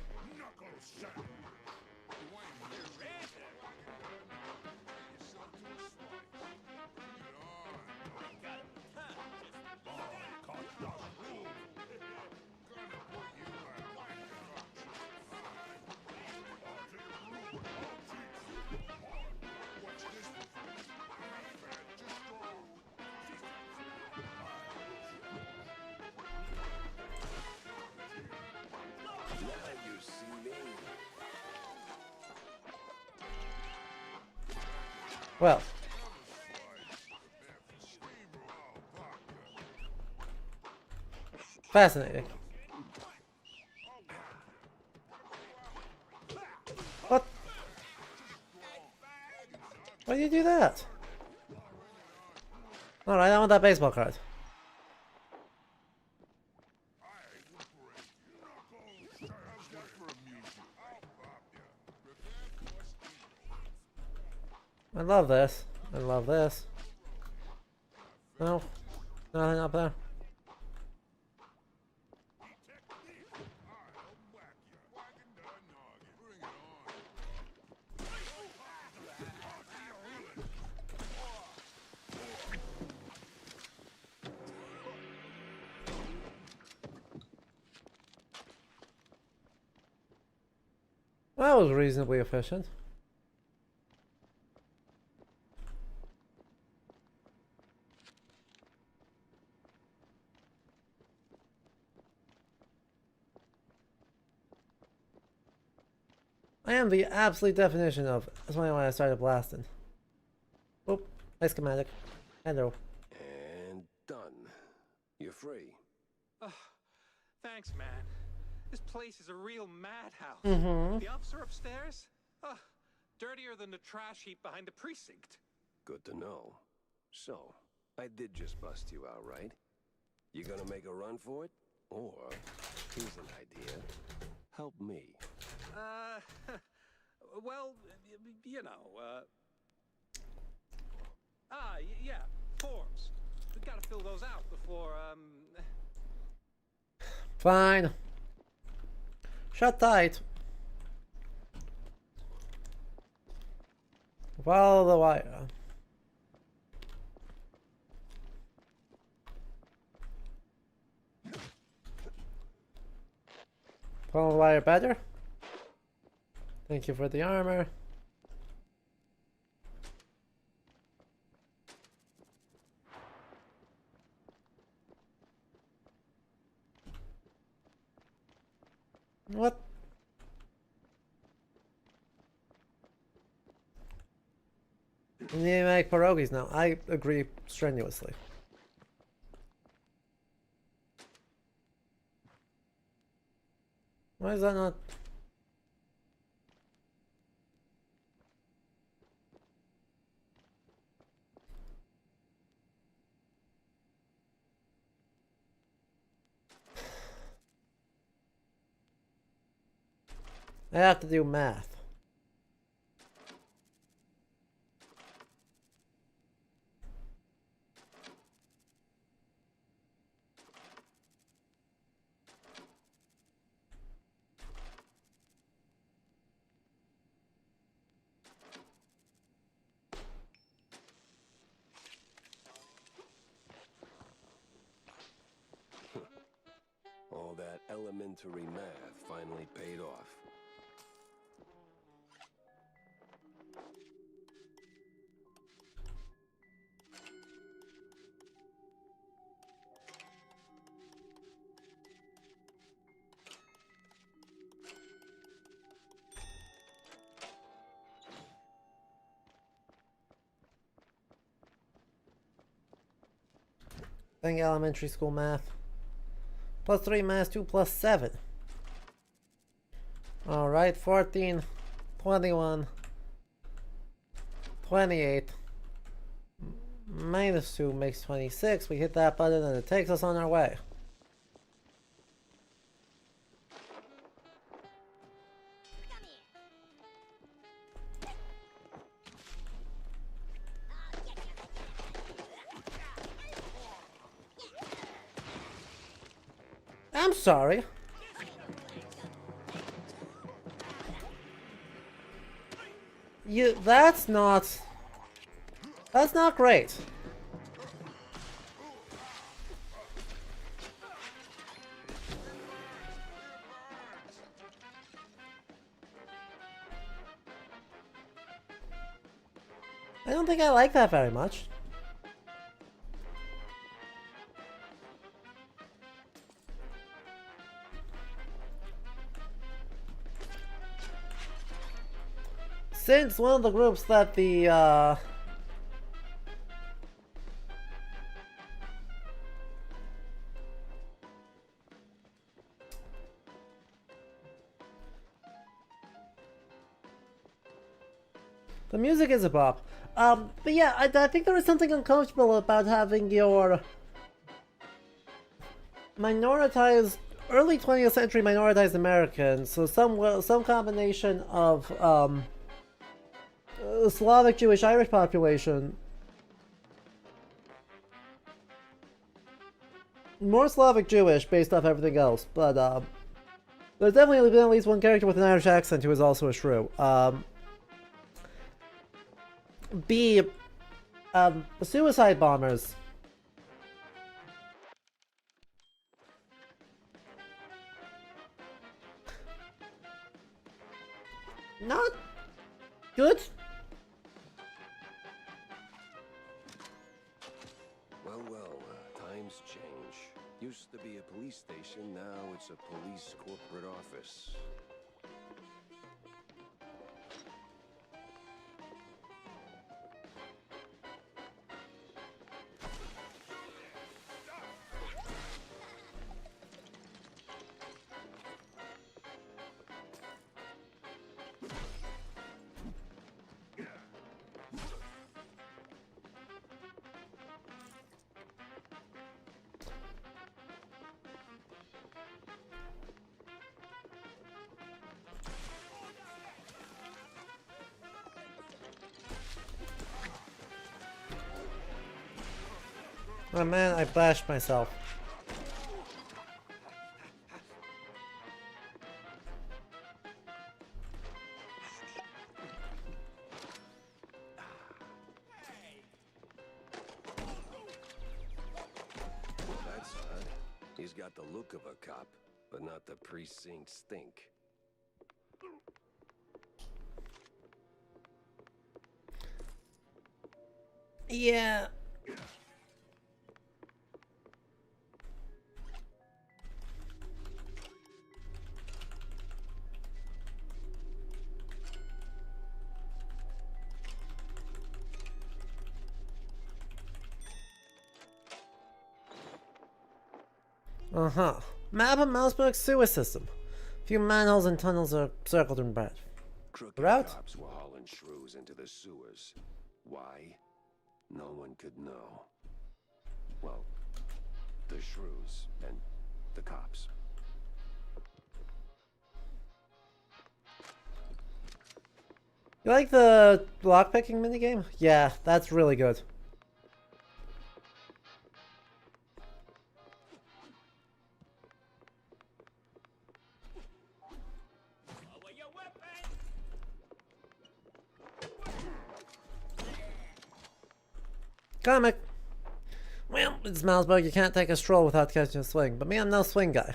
Well. Fascinating. What? Why do you do that? Alright, I want that baseball card. I love this. I love this. No. Nothing up there. That was reasonably efficient. I am the absolute definition of. That's why I started blasting. Oop, nice schematic. Hello. And done. You're free. Oh, thanks, man. This place is a real madhouse. Mm-hmm. The officer upstairs? Dirtier than the trash heap behind the precinct. Good to know. So, I did just bust you out, right? You gonna make a run for it? Or, here's an idea. Help me. Well, you know, yeah, forms. We gotta fill those out before, Fine. Shut tight. Follow the wire. Follow the wire better. Thank you for the armor. What? We need to make pierogies now. I agree strenuously. Why is that not? I have to do math. All that elementary math finally paid off. Think elementary school math. Plus 3 minus 2 plus 7. Alright, 14, 21, 28. Minus 2 makes 26. We hit that button and it takes us on our way. I'm sorry. That's not great. I don't think I like that very much. Since one of the groups that the music is a bop. But yeah, I think there is something uncomfortable about having your minoritized, early 20th century minoritized Americans, so some combination of Slavic, Jewish, Irish population. More Slavic Jewish based off everything else, but there's definitely been at least one character with an Irish accent who is also a shrew. B. Suicide bombers. Not good. Well, times change. Used to be a police station, now it's a police corporate office. Oh man, I bashed myself. That's odd. He's got the look of a cop, but not the precinct stink. Yeah. Uh-huh. Map of Mouseburg's sewer system. Few manholes and tunnels are circled in red. Crooked Route? cops were hauling shrews into the sewers. Why? No one could know. Well, the shrews and the cops. You like the lockpicking minigame? Yeah, that's really good. Comic. Well, it's Mousebug, you can't take a stroll without catching a swing, but me, I'm no swing guy.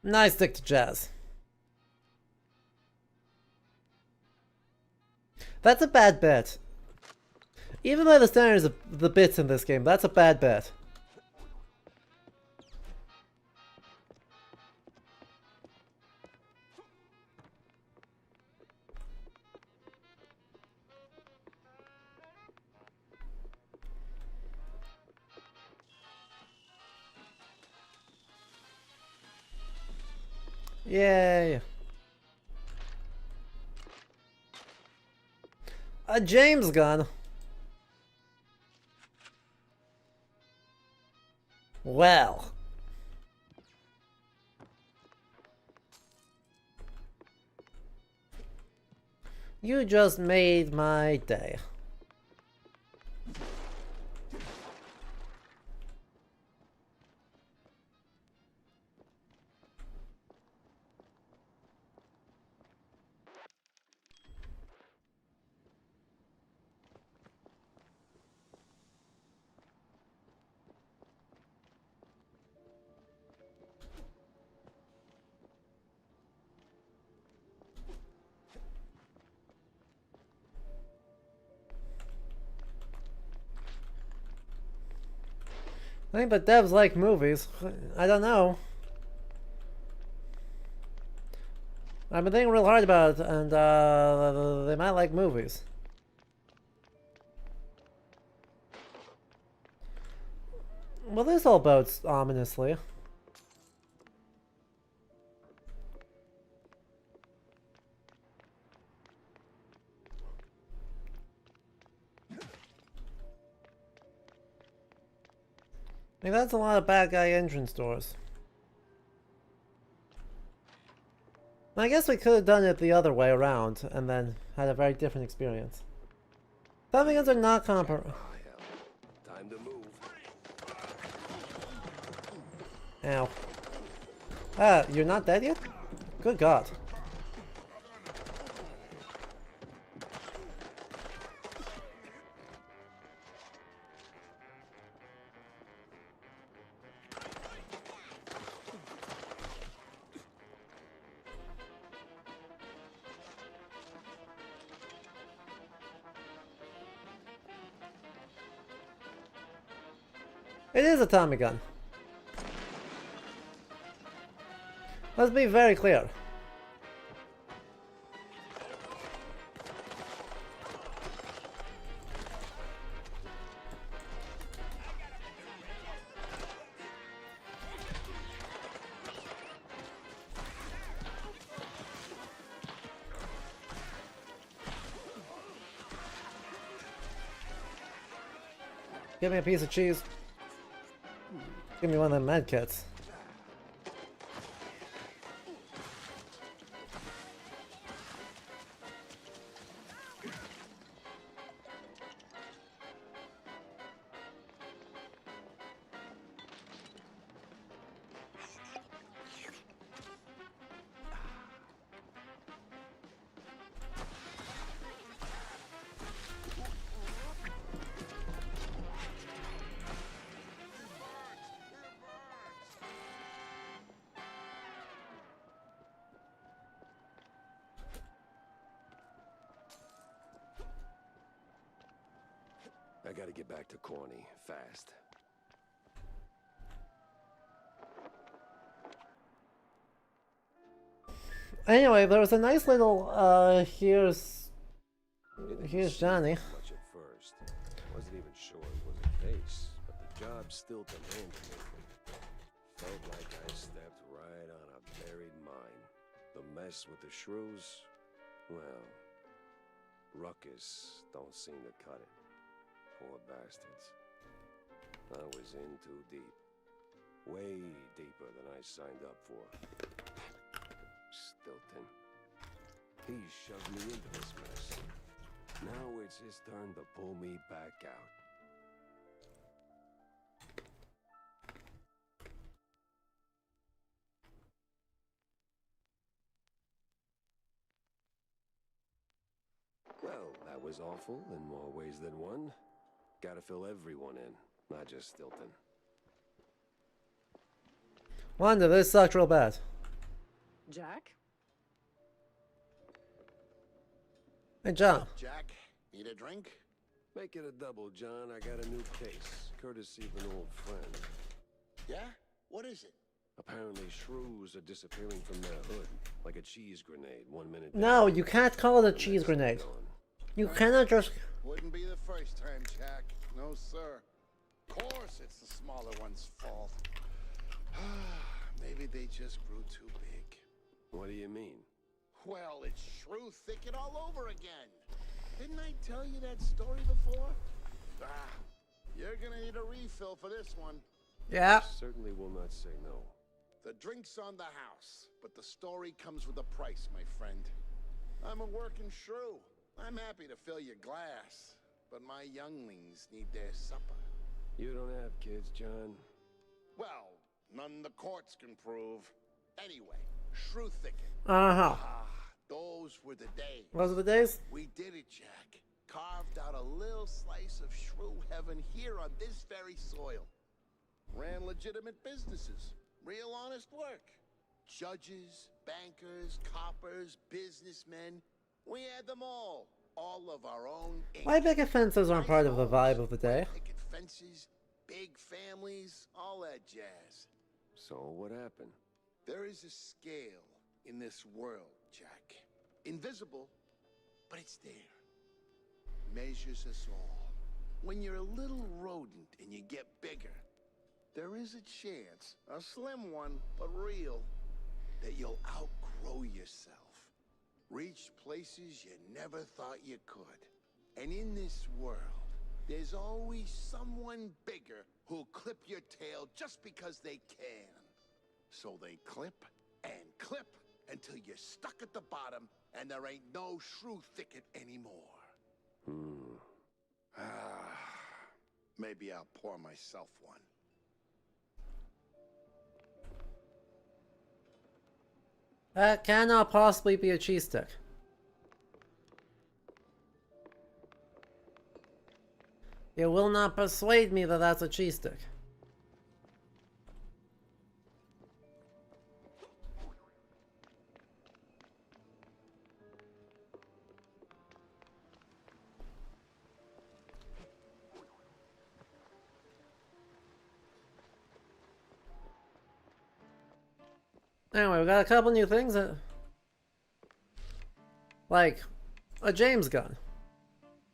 I stick to jazz. That's a bad bet. Even by the standards of the bits in this game, that's a bad bet. Yay. A James gun. Well. You just made my day. I think the devs like movies. I don't know. I've been thinking real hard about it, and they might like movies. Well, this all boats ominously. I think that's a lot of bad guy entrance doors. I guess we could have done it the other way around and then had a very different experience. Tommy guns are not comparable. Time to move. Ow. Ah, you're not dead yet? Good God. It is a Tommy gun. Let's be very clear. Give me a piece of cheese. Give me one of them med kits. I gotta get back to Corny, fast. Anyway, there was a nice little, here's Johnny. Much at first. Wasn't even sure it was a case, but the job still demanded it. Felt like I stepped right on a buried mine. The mess with the shrews, well, Ruckus don't seem to cut it. Poor bastards. I was in too deep. Way deeper than I signed up for. Stilton. He shoved me into this mess. Now it's his turn to pull me back out. Well, that was awful in more ways than one. Gotta fill everyone in, not just Stilton. Wanda, this sucked real bad. Jack? Hey, John. Jack, need a drink? Make it a double, John. I got a new case, courtesy of an old friend. Yeah? What is it? Apparently shrews are disappearing from their hood, like a cheese grenade, 1 minute. No, you can't call it a cheese grenade. You cannot just... Wouldn't be the first time, Jack. No, sir. Of course it's the smaller one's fault. Maybe they just grew too big. What do you mean? Well, it's shrew thicket all over again. Didn't I tell you that story before? You're gonna need a refill for this one. Yeah. Certainly will not say no. The drink's on the house, but the story comes with a price, my friend. I'm a working shrew. I'm happy to fill your glass, but my younglings need their supper. You don't have kids, John? Well, none the courts can prove. Anyway, shrew thicket. Uh-huh. Those were the days. Those are the days? We did it, Jack. Carved out a little slice of shrew heaven here on this very soil. Ran legitimate businesses. Real honest work. Judges, bankers, coppers, businessmen. We had them all. All of our own ink. Why picket fences aren't part of the vibe of the day? Picket fences, big families, all that jazz. So what happened? There is a scale in this world, Jack. Invisible, but it's there. Measures us all. When you're a little rodent and you get bigger, there is a chance, a slim one, but real, that you'll outgrow yourself. Reach places you never thought you could. And in this world, there's always someone bigger who'll clip your tail just because they can. So they clip and clip and until you're stuck at the bottom and there ain't no shrew thicket anymore. Maybe I'll pour myself one. That cannot possibly be a cheese stick. You will not persuade me that that's a cheese stick. Anyway, we got a couple new things. Like, a James gun.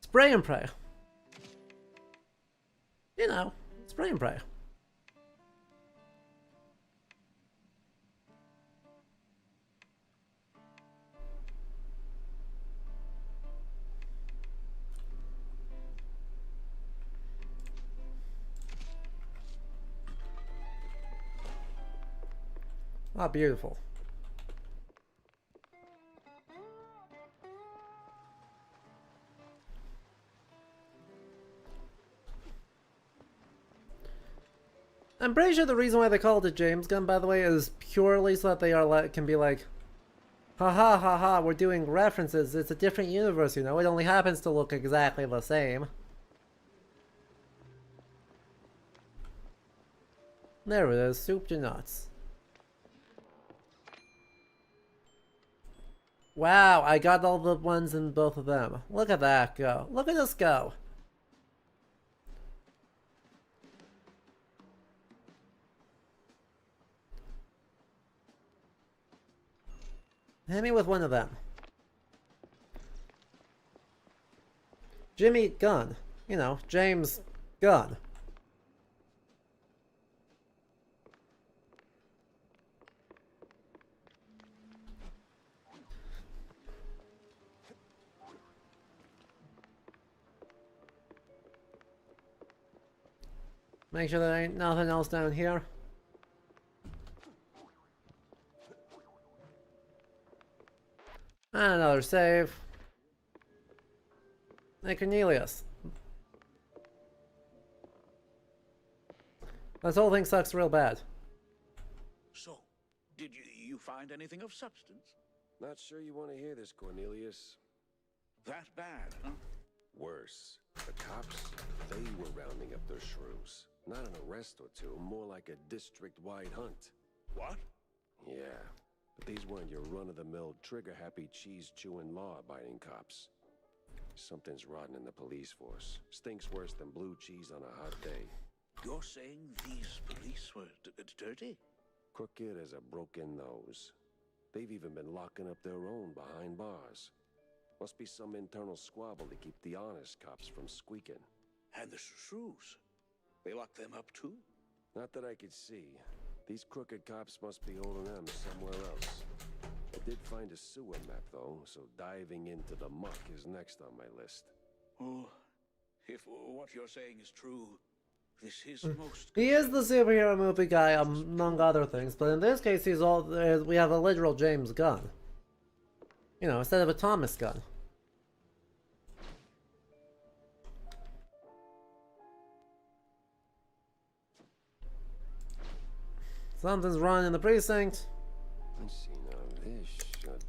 Spray and pray. You know, spray and pray. Ah, beautiful. I'm pretty sure the reason why they call it a James gun, by the way, is purely so that they are can be like, ha ha ha ha, we're doing references. It's a different universe, you know. It only happens to look exactly the same. There it is, soup to nuts. Wow, I got all the ones in both of them. Look at that go. Look at us go. Hit me with one of them. Jimmy Gun. You know, James Gunn. Make sure there ain't nothing else down here. And another save. Hey, Cornelius. This whole thing sucks real bad. So, did you find anything of substance? Not sure you want to hear this, Cornelius. That bad, huh? Worse. The cops, they were rounding up their shrews. Not an arrest or two, more like a district-wide hunt. What? Yeah, but these weren't your run-of-the-mill, trigger-happy, cheese-chewing, law-abiding cops. Something's rotten in the police force. Stinks worse than blue cheese on a hot day. You're saying these police were dirty? Crooked as a broken nose. They've even been locking up their own behind bars. Must be some internal squabble to keep the honest cops from squeaking. And the shrews? They lock them up too? Not that I could see. These crooked cops must be holding them somewhere else. I did find a sewer map, though, so diving into the muck is next on my list. Oh, if what you're saying is true, this is most... He is the superhero movie guy, among other things, but in this case, he's all. We have a literal James Gunn. You know, instead of a Thomas Gunn. Something's wrong in the precinct. Let's see now. This should.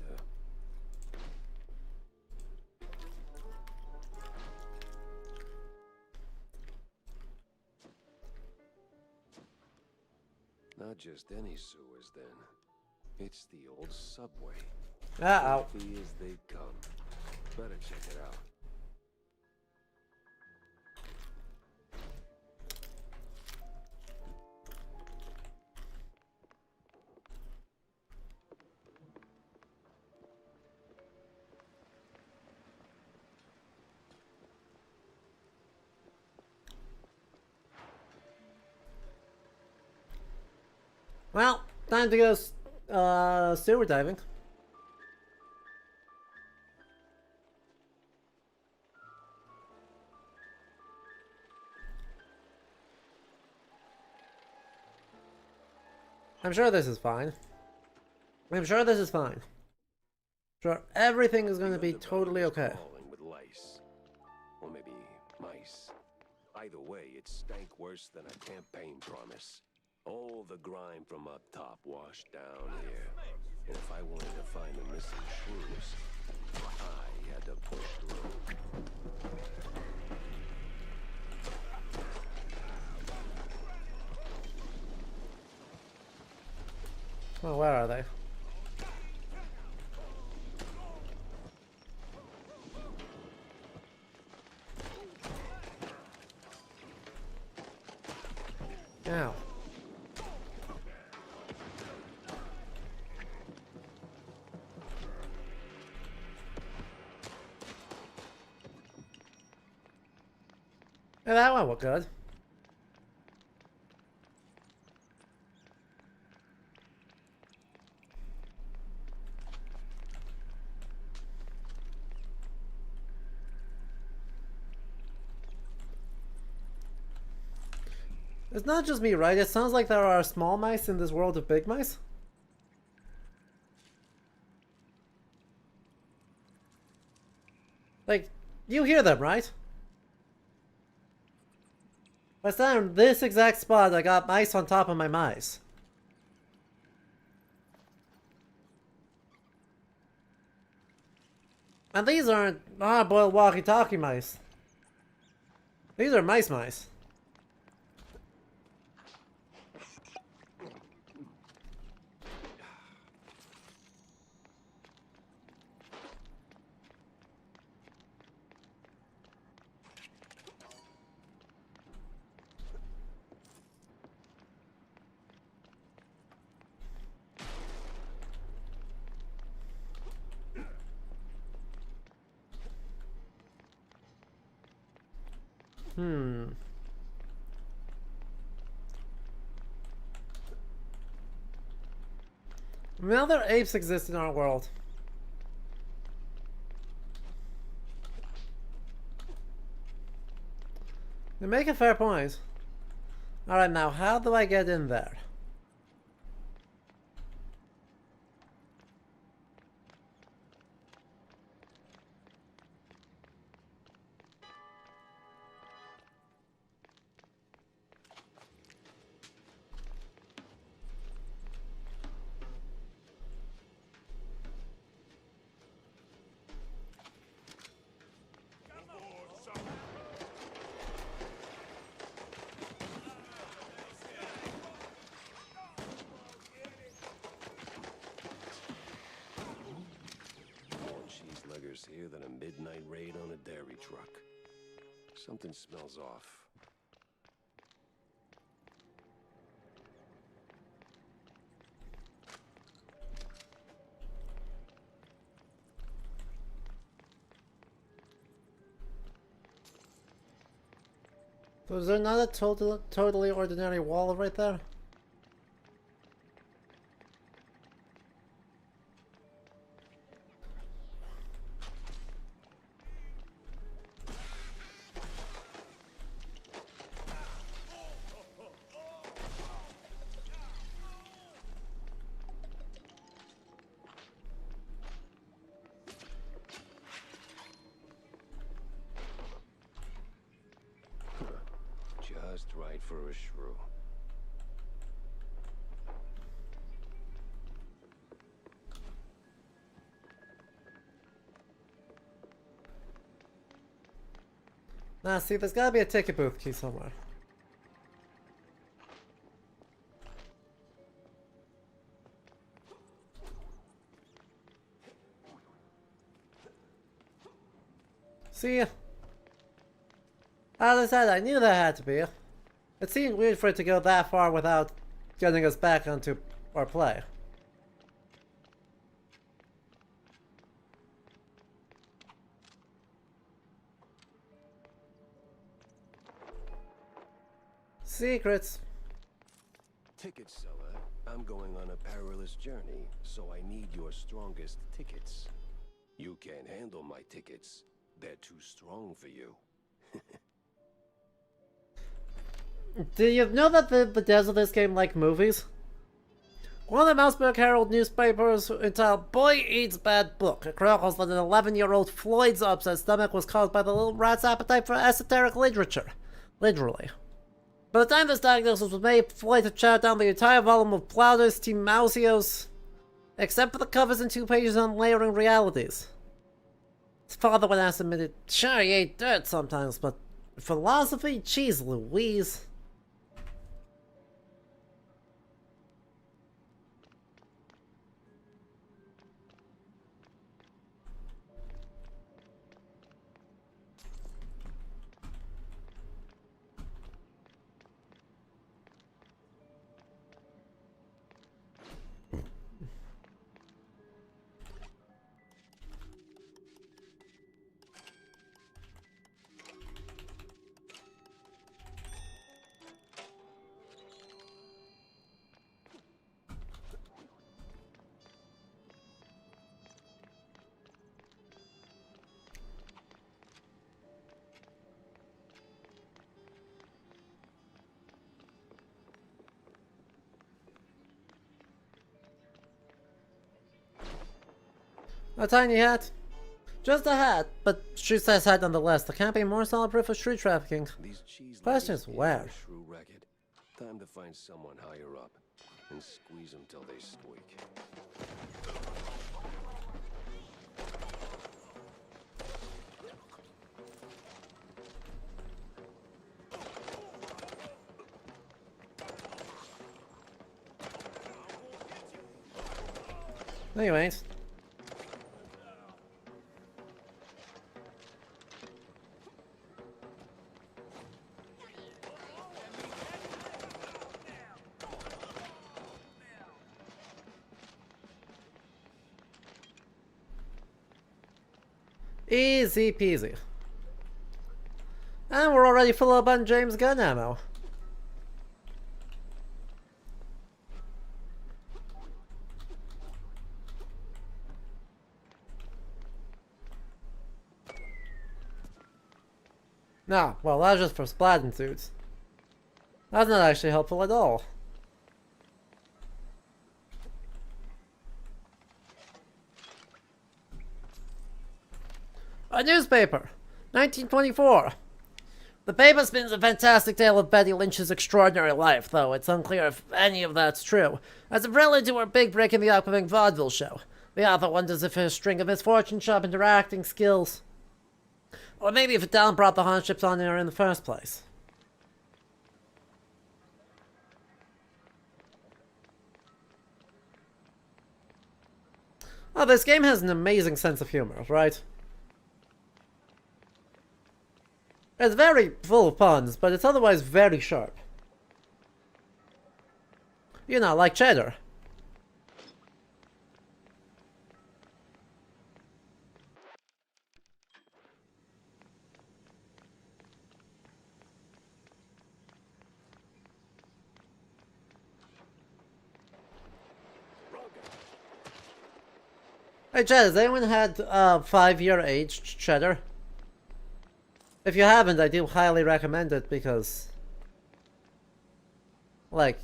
Not just any sewers, then. It's the old subway. Uh-oh. Filthy as they come. Better check it out. Well, time to go sewer diving. I'm sure this is fine. I'm sure this is fine. Sure, everything is going to be The totally bag was okay. crawling with lice. Or maybe mice. Either way, it stank worse than a campaign promise. All the grime from up top washed down here. And if I wanted to find the missing shrews, I had to push through. Oh, where are they? Ow. Yeah, that one was good. It's not just me, right? It sounds like there are small mice in this world of big mice. Like, you hear them, right? If I stand in this exact spot, I got mice on top of my mice. And these aren't hard-boiled walkie-talkie mice. These are mice. Now there apes exist in our world. You make a fair point. Alright, now how do I get in there? Here than a midnight raid on a dairy truck. Something smells off. So is there not a totally ordinary wall right there? Just right for a shrew. Nah, see, there's gotta be a ticket booth key somewhere. See? As I said, I knew there had to be. It seemed weird for it to go that far without getting us back onto our play. Secrets. Ticket seller, I'm going on a perilous journey, so I need your strongest tickets. You can't handle my tickets. They're too strong for you. Do you know that the devs of this game like movies? One of the Mouseburg Herald newspapers entitled Boy Eats Bad Book. It chronicles that an 11-year-old Floyd's upset stomach was caused by the little rat's appetite for esoteric literature. Literally. By the time this diagnosis was made, Floyd had chowed down the entire volume of Plautus T. Mausios, except for the covers and 2 pages on layering realities. His father would ask admitted, sure, he ate dirt sometimes, but philosophy? Jeez Louise. A tiny hat? Just a hat, but street size hat nonetheless. There can't be more solid proof of street trafficking. Question is where? Time to find someone higher up and squeeze them till they squeak. No, you ain't. Easy peasy. And we're already full up on James Gunn ammo. Nah, well, that's just for splatting suits. That's not actually helpful at all. A newspaper! 1924! The paper spins a fantastic tale of Betty Lynch's extraordinary life, though it's unclear if any of that's true. As a prelude to her big break in the upcoming vaudeville show, the author wonders if her string of misfortune sharpened her acting skills. Or maybe if Dallin brought the hardships on her in the first place. Oh, this game has an amazing sense of humor, right? It's very full of puns, but it's otherwise very sharp. You know, like cheddar. Hey Chad, has anyone had 5-year aged cheddar? If you haven't, I do highly recommend it because, like,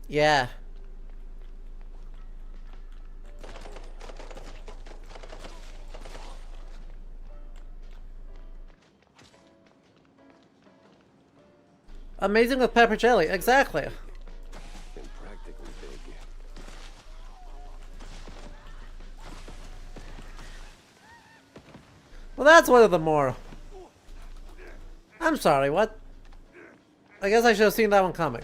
yeah. Amazing with pepper jelly, exactly. Well, that's one of the more... I'm sorry, what? I guess I should have seen that one coming.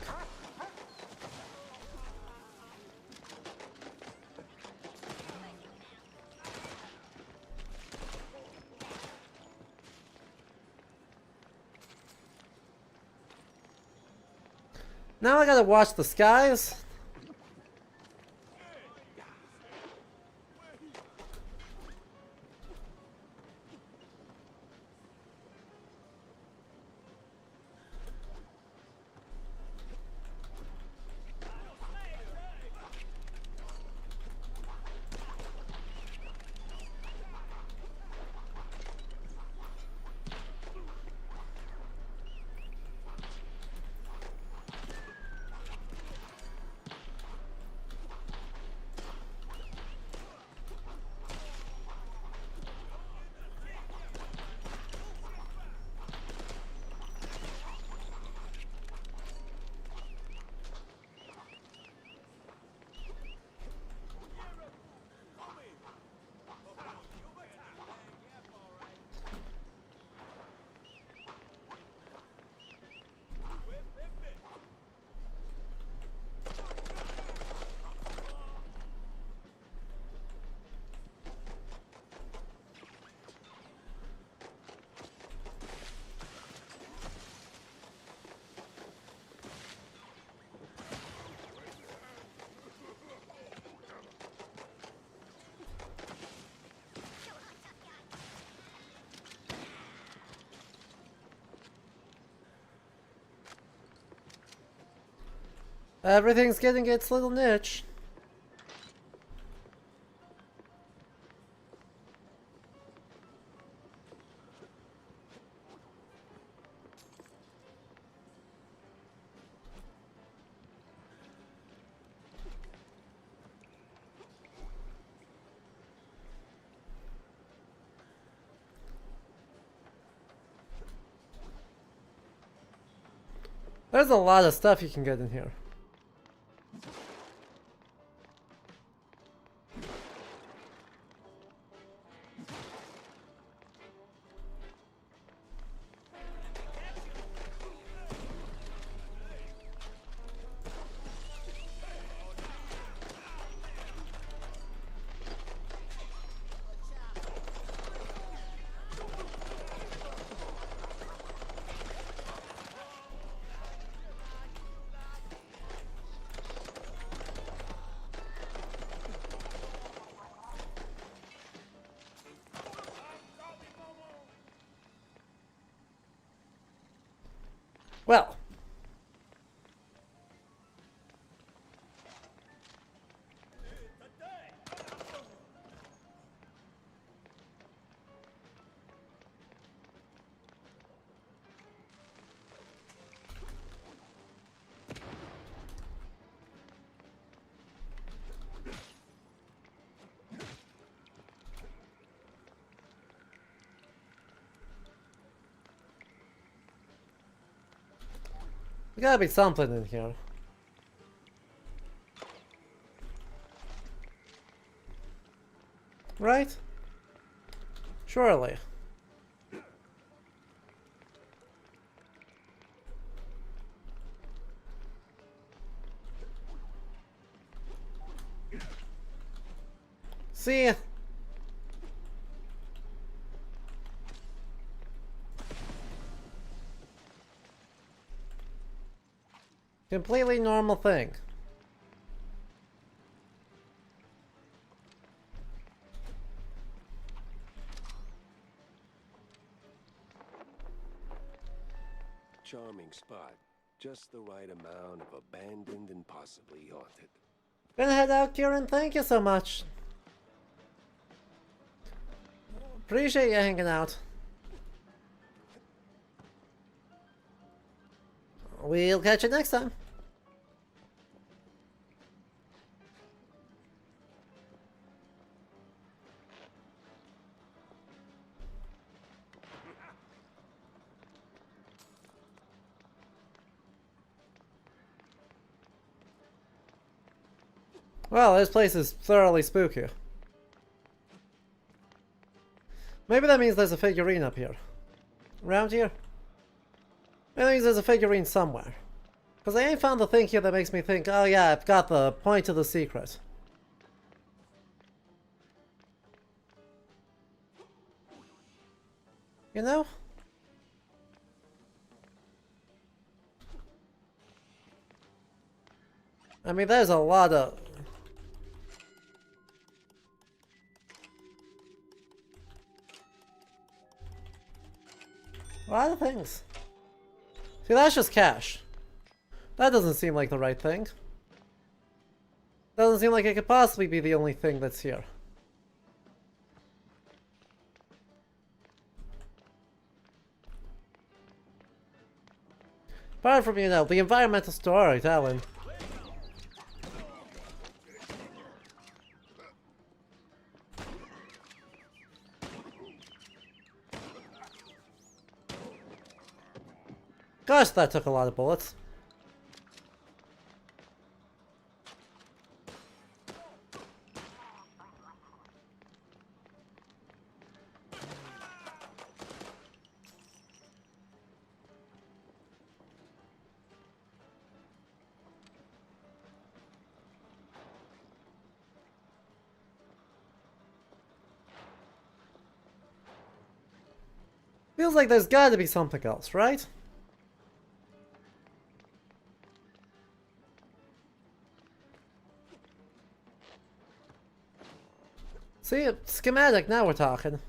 Now I gotta watch the skies? Everything's getting its little niche. There's a lot of stuff you can get in here. Well. There gotta be something in here. Right? Surely. See? Completely normal thing. Charming spot. Just the right amount of abandoned and possibly haunted. Gonna head out, Kieran. Thank you so much. Appreciate you hanging out. We'll catch you next time. Well, this place is thoroughly spooky. Maybe that means there's a figurine up here. Around here? Maybe that means there's a figurine somewhere. Because I ain't found the thing here that makes me think, oh yeah, I've got the point to the secret. You know? I mean, there's a lot of... a lot of things. See, that's just cash. That doesn't seem like the right thing. Doesn't seem like it could possibly be the only thing that's here. Apart from, you know, the environmental storytelling. Gosh, that took a lot of bullets. Feels like there's gotta be something else, right? See, schematic, now we're talking.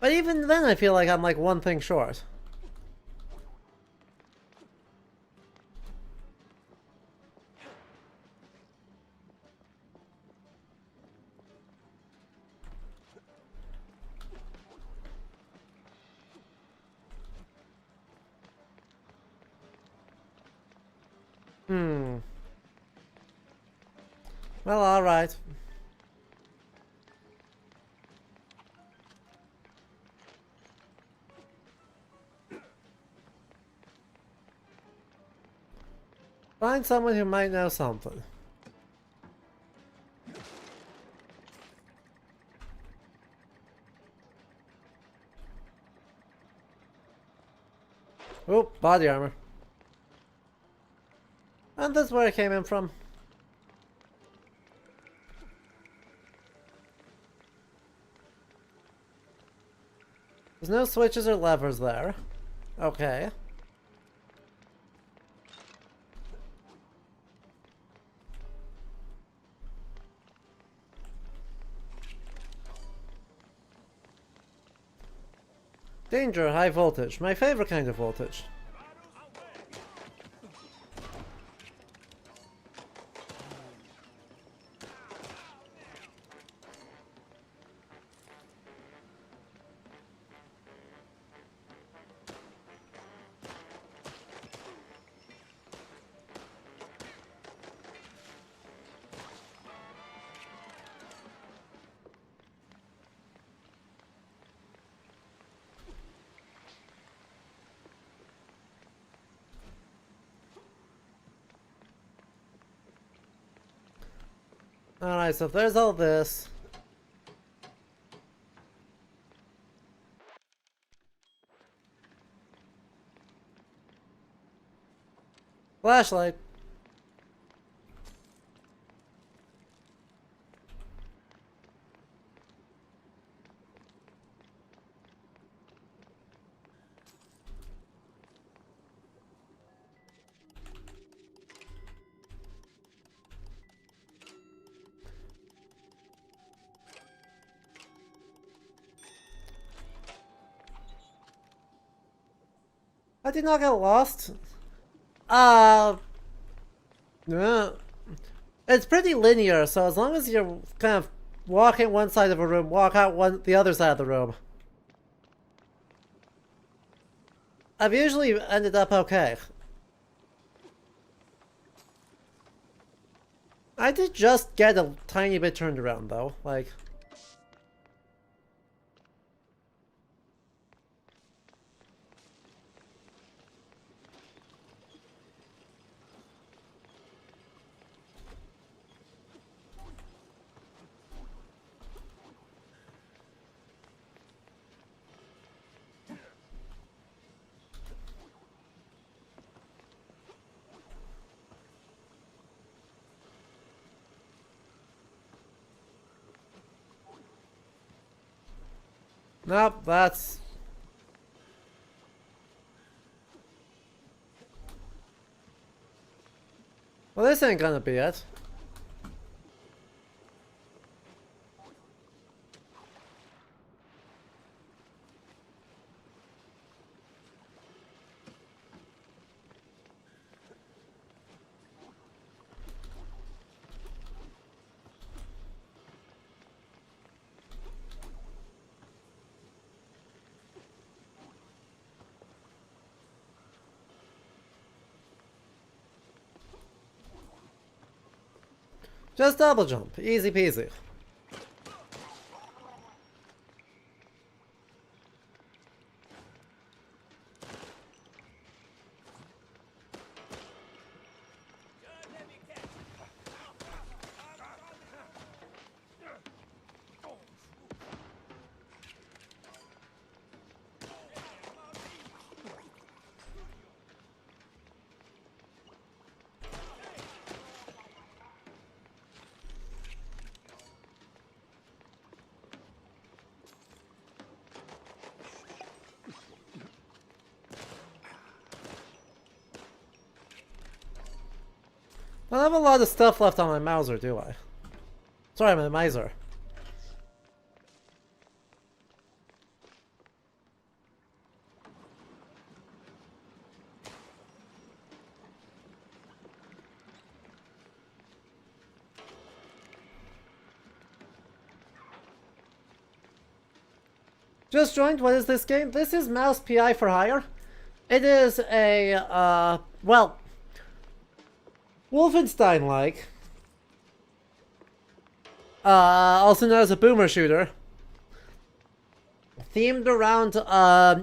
But even then I feel like I'm like one thing short. Well, alright. Find someone who might know something. Oh, body armor. And that's where it came in from. There's no switches or levers there. Okay. Danger, high voltage. My favorite kind of voltage. Alright, so if there's all this. Flashlight. I did not get lost. Yeah. It's pretty linear, so as long as you're kind of walking one side of a room, walk out the other side of the room. I've usually ended up okay. I did just get a tiny bit turned around though, like. Nope, that's... Well, this ain't gonna be it. Just double jump. Easy peasy. I don't have a lot of stuff left on my Mauser, do I? Sorry, my Miser. Just joined, what is this game? This is Mouse PI for Hire. It is a, well... Wolfenstein-like. Also known as a boomer shooter. Themed around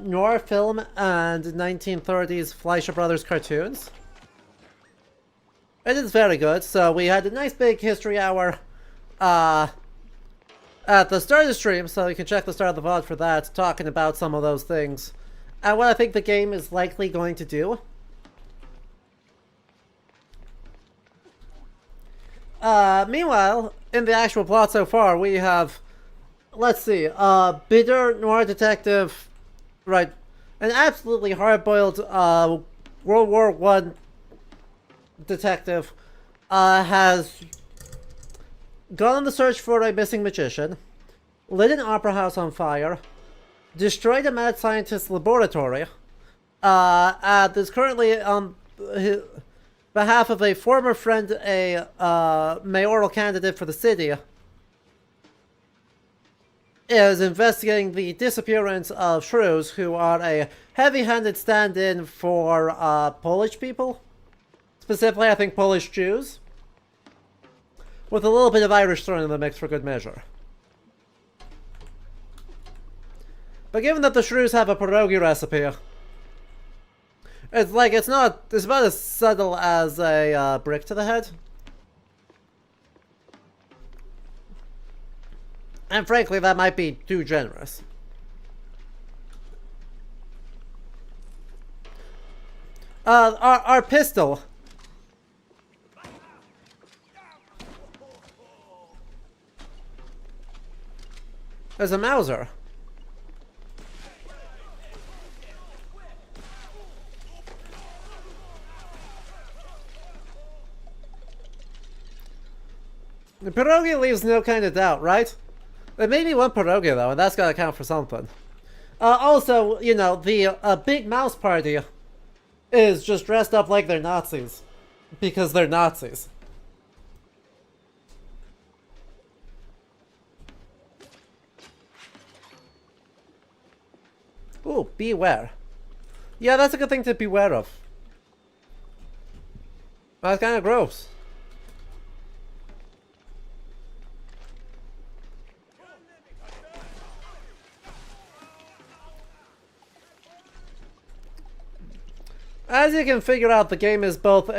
noir film and 1930s Fleischer Brothers cartoons. It is very good, so we had a nice big history hour at the start of the stream, so you can check the start of the VOD for that, talking about some of those things. And what I think the game is likely going to do. Meanwhile, in the actual plot so far, we have, let's see, bitter noir detective, right, an absolutely hard-boiled World War I detective has gone on the search for a missing magician, lit an opera house on fire, destroyed a mad scientist's laboratory, and is currently on behalf of a former friend, a mayoral candidate for the city, is investigating the disappearance of shrews, who are a heavy-handed stand-in for Polish people. Specifically, I think Polish Jews. With a little bit of Irish thrown in the mix for good measure. But given that the shrews have a pierogi recipe, it's like, it's about as subtle as a brick to the head. And frankly, that might be too generous. Our pistol is a Mauser. The pierogi leaves no kind of doubt, right? It made me one pierogi though, and that's gotta count for something. Also, you know, the big mouse party is just dressed up like they're Nazis. Because they're Nazis. Ooh, beware. Yeah, that's a good thing to beware of. That's kind of gross. As you can figure out, the game is both,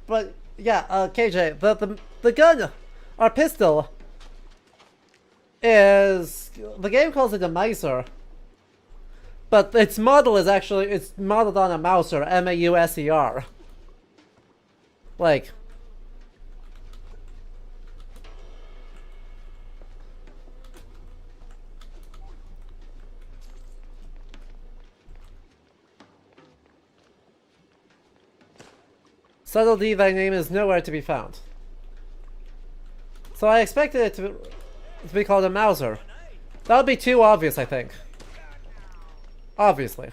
but yeah, KJ, the gun, our pistol, is, the game calls it a Mauser, but its model is actually, it's modeled on a Mauser, M-A-U-S-E-R. Like, subtlety, thy name is nowhere to be found. So I expected it to be called a Mauser. That would be too obvious, I think. Obviously.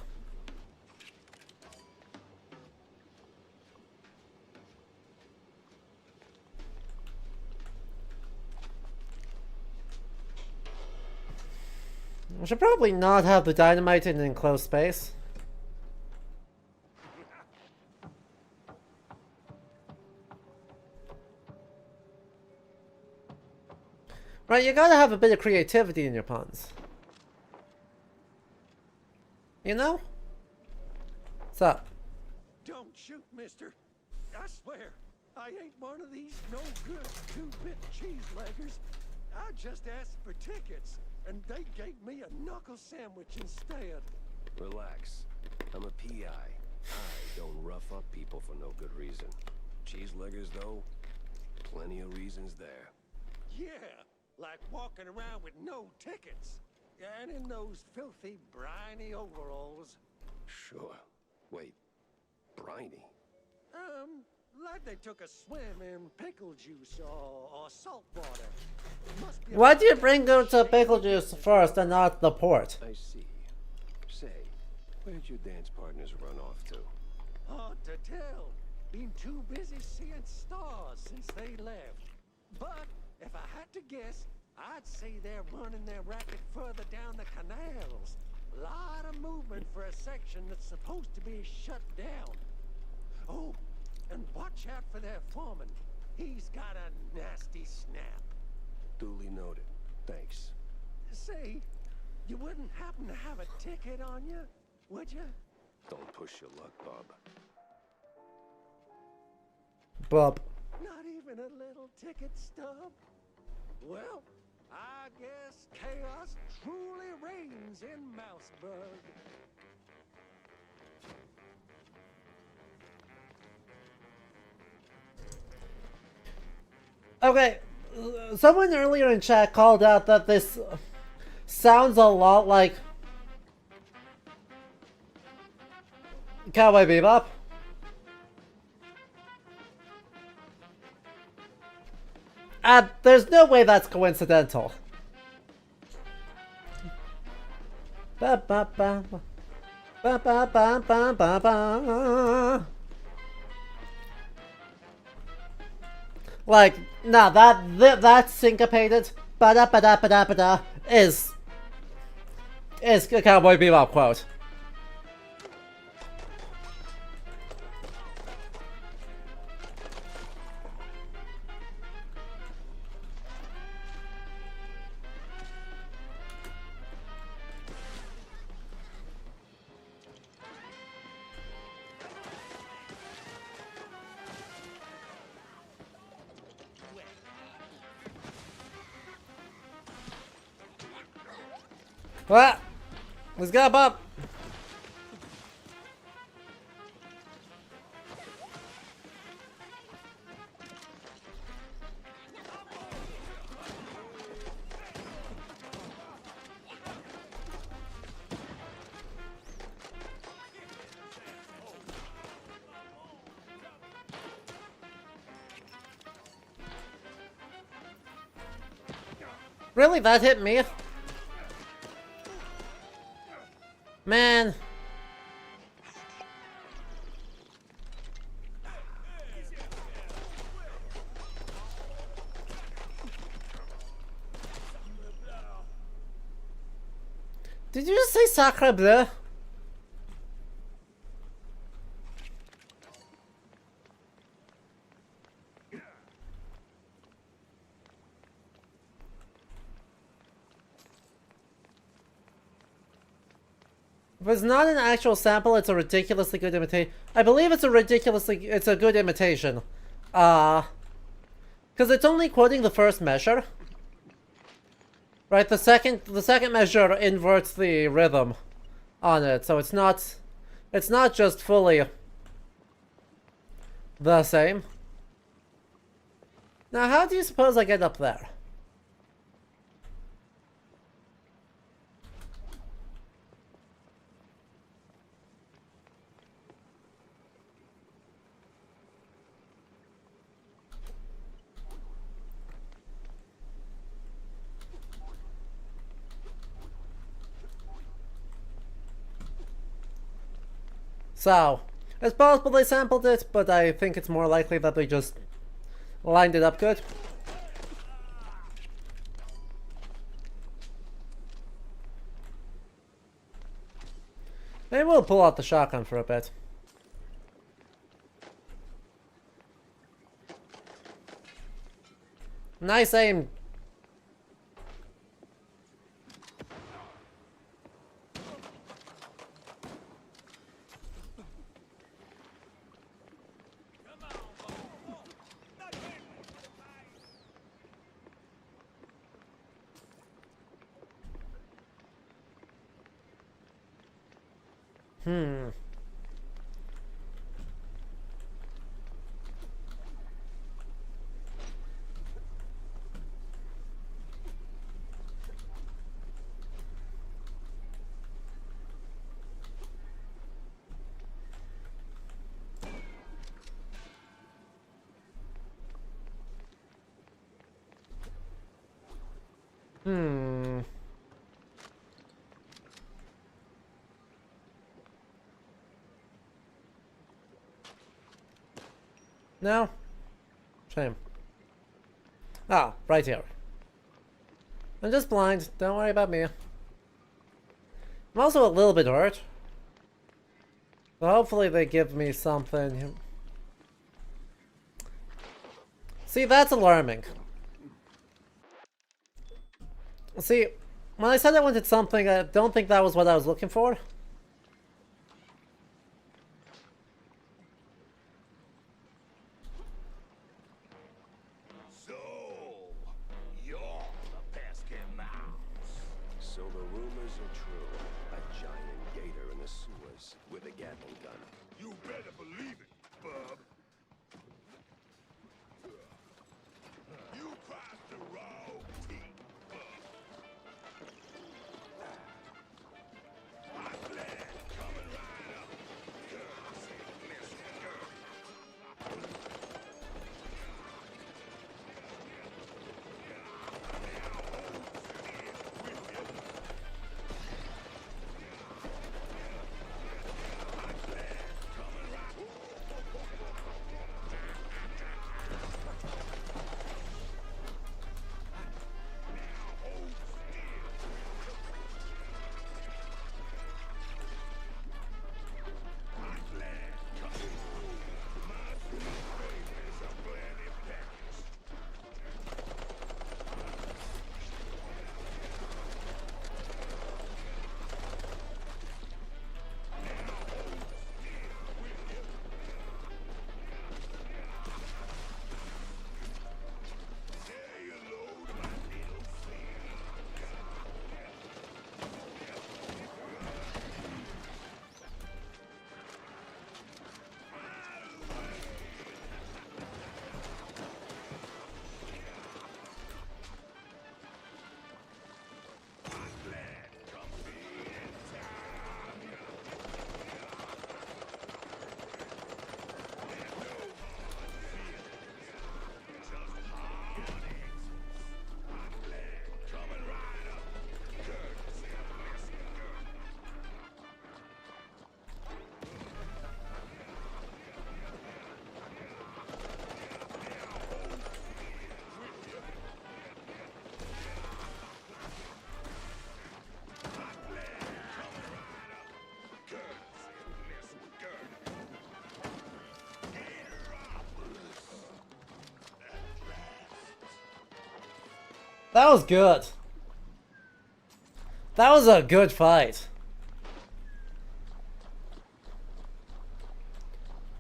I should probably not have the dynamite in an enclosed space. Right, you gotta have a bit of creativity in your puns. You know? What's up? Don't shoot, mister. I swear, I ain't one of these no-good two-bit cheese-leggers. I just asked for tickets, and they gave me a knuckle sandwich instead. Relax. I'm a PI. I don't rough up people for no good reason. Cheese-leggers, though, plenty of reasons there. Yeah, like walking around with no tickets. And in those filthy, briny overalls. Sure. Wait, briny? Like they took a swim in pickle juice or salt water. Why do you bring them to pickle juice first and not the port? I see. Say, where'd your dance partners run off to? Hard to tell. Been too busy seeing stars since they left. But if I had to guess, I'd say they're running their racket further down the canals. Lot of movement for a section that's supposed to be shut down. Oh, And watch out for their foreman. He's got a nasty snap. Duly noted. Thanks. Say, you wouldn't happen to have a ticket on you, would you? Don't push your luck, Bob. Bob. Not even a little ticket stub? Well, I guess chaos truly reigns in Mouseburg. Okay, someone earlier in chat called out that this sounds a lot like Cowboy Bebop. There's no way that's coincidental. Ba ba ba ba ba ba ba ba ba. Like, nah, that syncopated ba da ba da ba da ba da is a Cowboy Bebop quote. What? Let's go, Bob. Really? That hit me? Man. Did you just say sacre bleu? If it's not an actual sample, it's a ridiculously good imitation. I believe it's a good imitation. Because it's only quoting the first measure. Right, the second measure inverts the rhythm on it, so it's not just fully the same. Now, how do you suppose I get up there? So, it's possible they sampled it, but I think it's more likely that they just lined it up good. Maybe we'll pull out the shotgun for a bit. Nice aim. No? Shame. Ah, right here. I'm just blind. Don't worry about me. I'm also a little bit hurt. But hopefully they give me something. See, that's alarming. See, when I said I wanted something, I don't think that was what I was looking for. So, you're the pesky mouse. So the rumors are true. A giant gator in the sewers with a Gatling gun. You better believe it, bub. You crossed the road, T-bub. I'm glad coming right up. Girl, say, listen, girl. That was good. That was a good fight.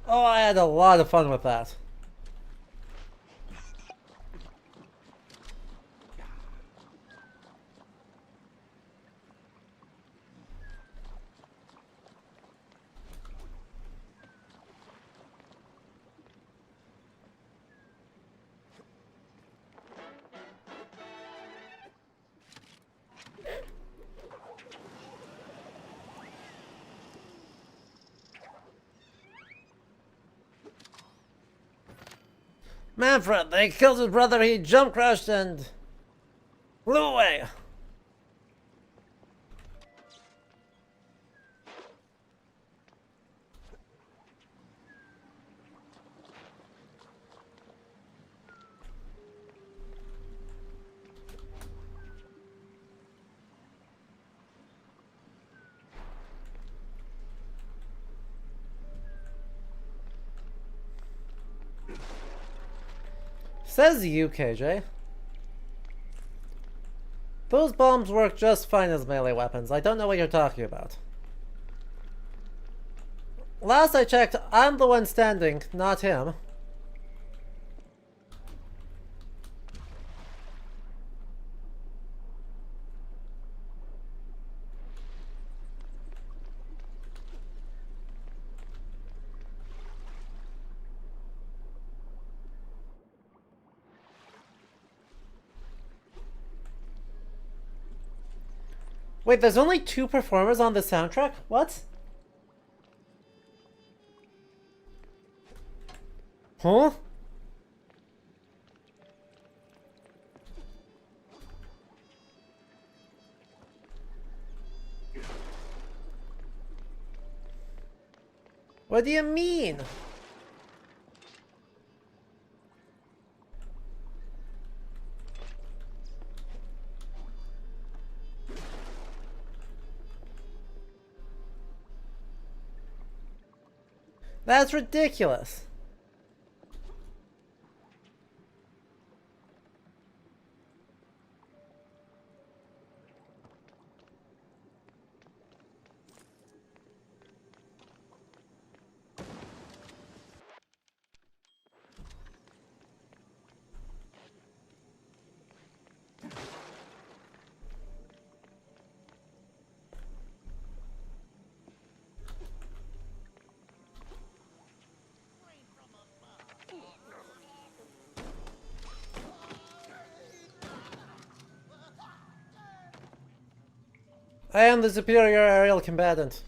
Oh, I had a lot of fun with that. Manfred, they killed his brother, he jump crashed and flew away. Says you, KJ. Those bombs work just fine as melee weapons. I don't know what you're talking about. Last I checked, I'm the one standing, not him. Wait, there's only 2 performers on the soundtrack? What? Huh? What do you mean? That's ridiculous. I am the superior aerial combatant.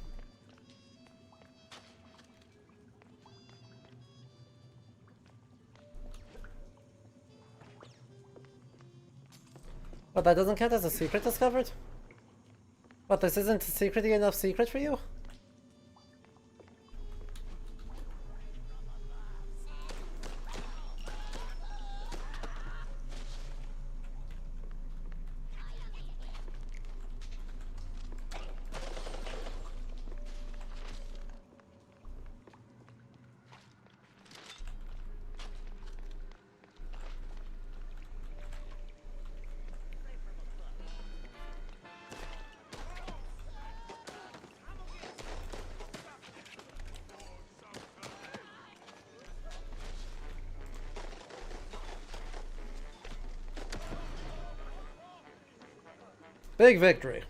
But that doesn't count as a secret discovered? But this isn't a secrety enough secret for you? Big victory.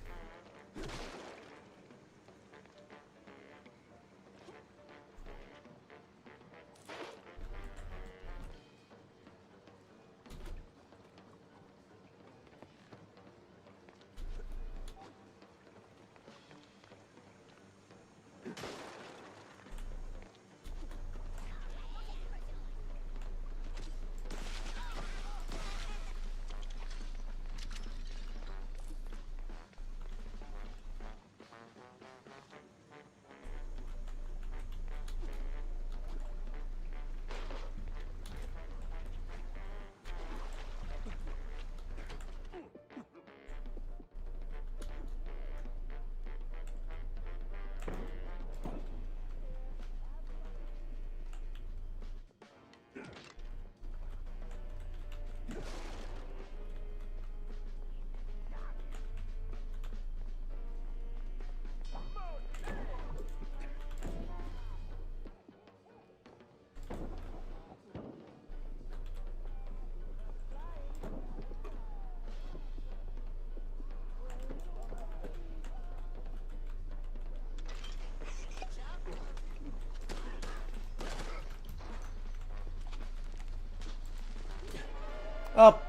Up.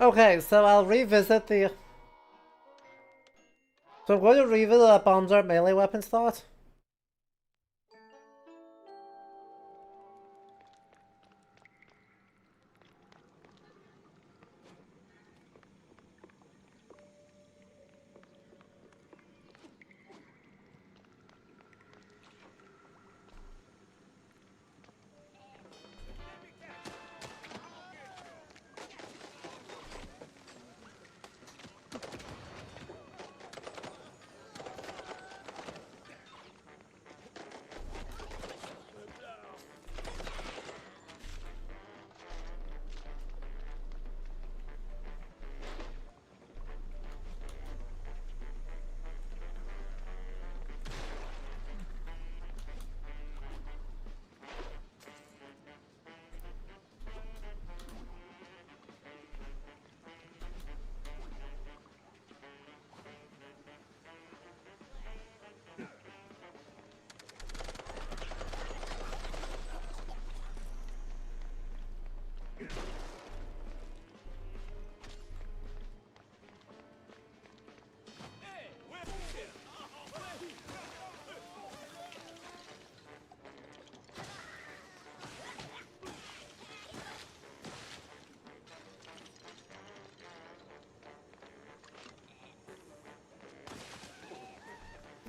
Okay, so I'll revisit the... So I'm going to revisit that bombs aren't melee weapons thought.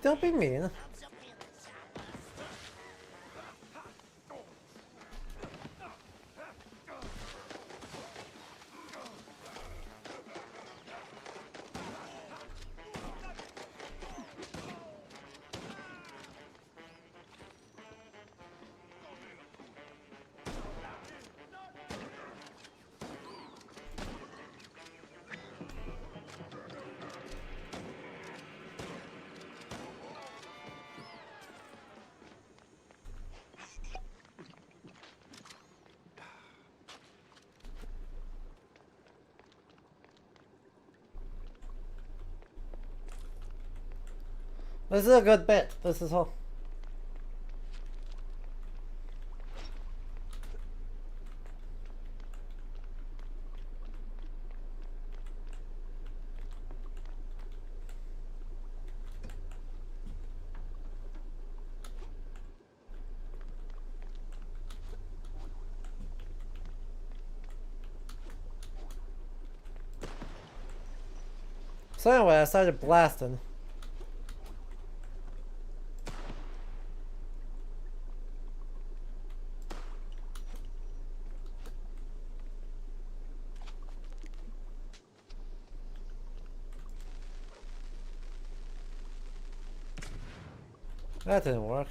Don't be mean. This is a good bit. This is all. So anyway, I started blasting. That didn't work.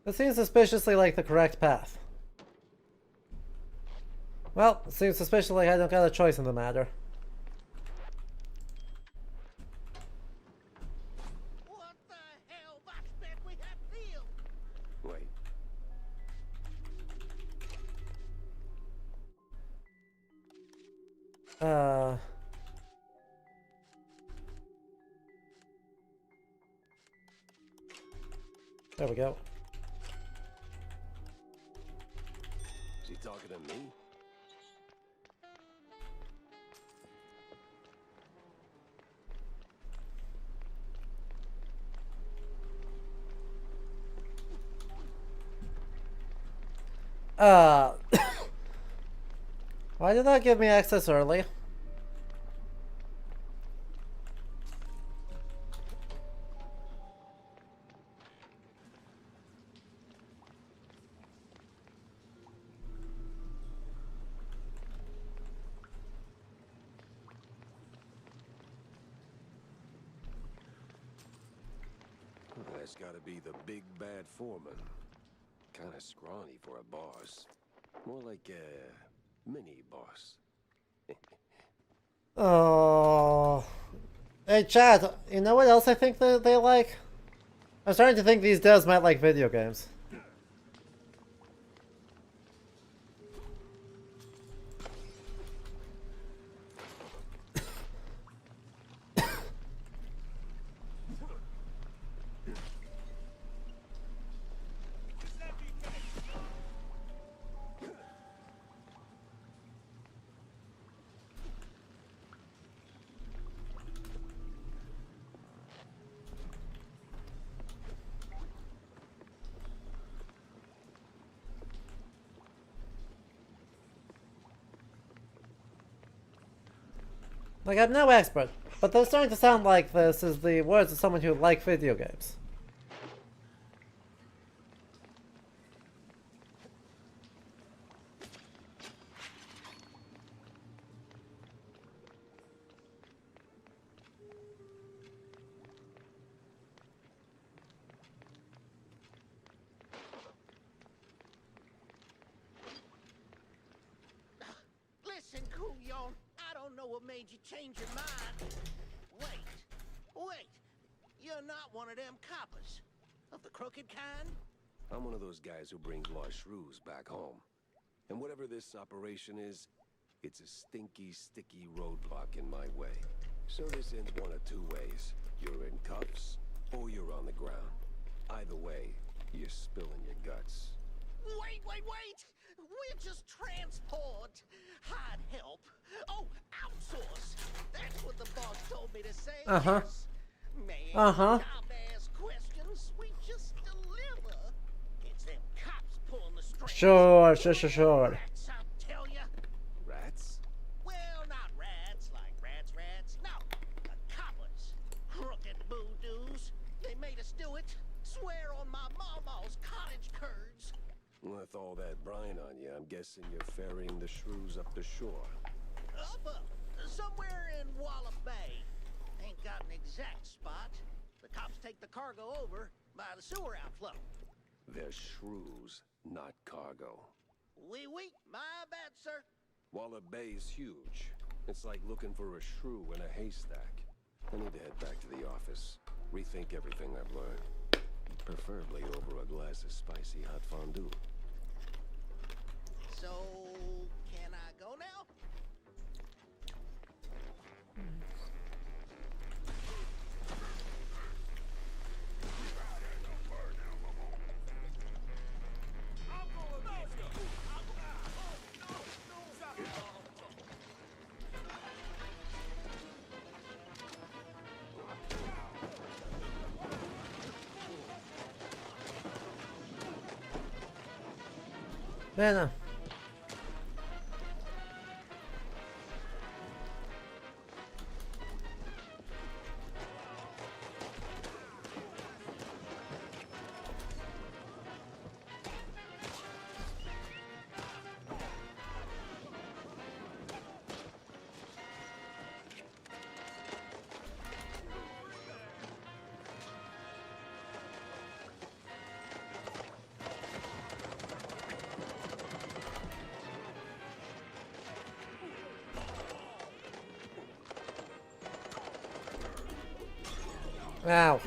It seems suspiciously like the correct path. Well, it seems suspiciously like I don't got a choice in the matter. What the hell? Box bet we have field. Wait. There we go. Is he talking to me? Why did that give me access early? That's gotta be the big bad foreman. Kinda scrawny for a boss. More like a mini boss. Oh. Hey, Chad, you know what else I think they like? I'm starting to think these devs might like video games. Like, I'm no expert, but they're starting to sound like this is the words of someone who likes video games. Listen, Kuyon, I don't know what made you change your mind. Wait. You're not one of them coppers. Of the crooked kind? I'm one of those guys who brings lost shrews back home. And whatever this operation is, it's a stinky, sticky roadblock in my way. So this ends one of two ways. You're in cuffs, or you're on the ground. Either way, you're spilling your guts. Wait! We're just transport. Hard help. Oh, outsource. That's what the boss told me to say. Uh-huh. Yes. Man, Uh-huh. job-ass questions. We just deliver. It's them cops pulling the strings. Sure. Rats, I tell ya. Rats? Well, not rats like rats. No, the coppers. Crooked boo-doos. They made us do it. Swear on my mama's cottage curds. With all that brine on you, I'm guessing you're ferrying the shrews up the shore. Up. Somewhere in Wallop Bay. Ain't got an exact spot. The cops take the cargo over by the sewer outflow. They're shrews, not cargo. Oui, my bad, sir. Wallop Bay is huge. It's like looking for a shrew in a haystack. I need to head back to the office. Rethink everything I've learned. Preferably over a glass of spicy hot fondue. So, can I go now? Man, Ow.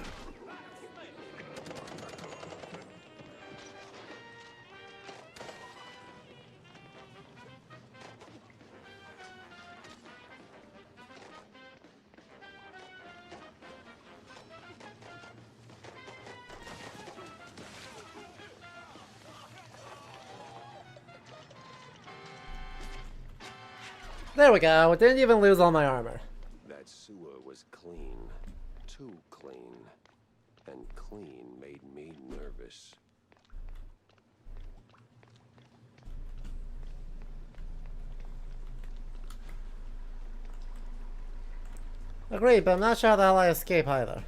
There we go. Didn't even lose all my armor. That sewer was clean. Too clean. And clean made me nervous. Agreed, but I'm not sure how the hell I escape either.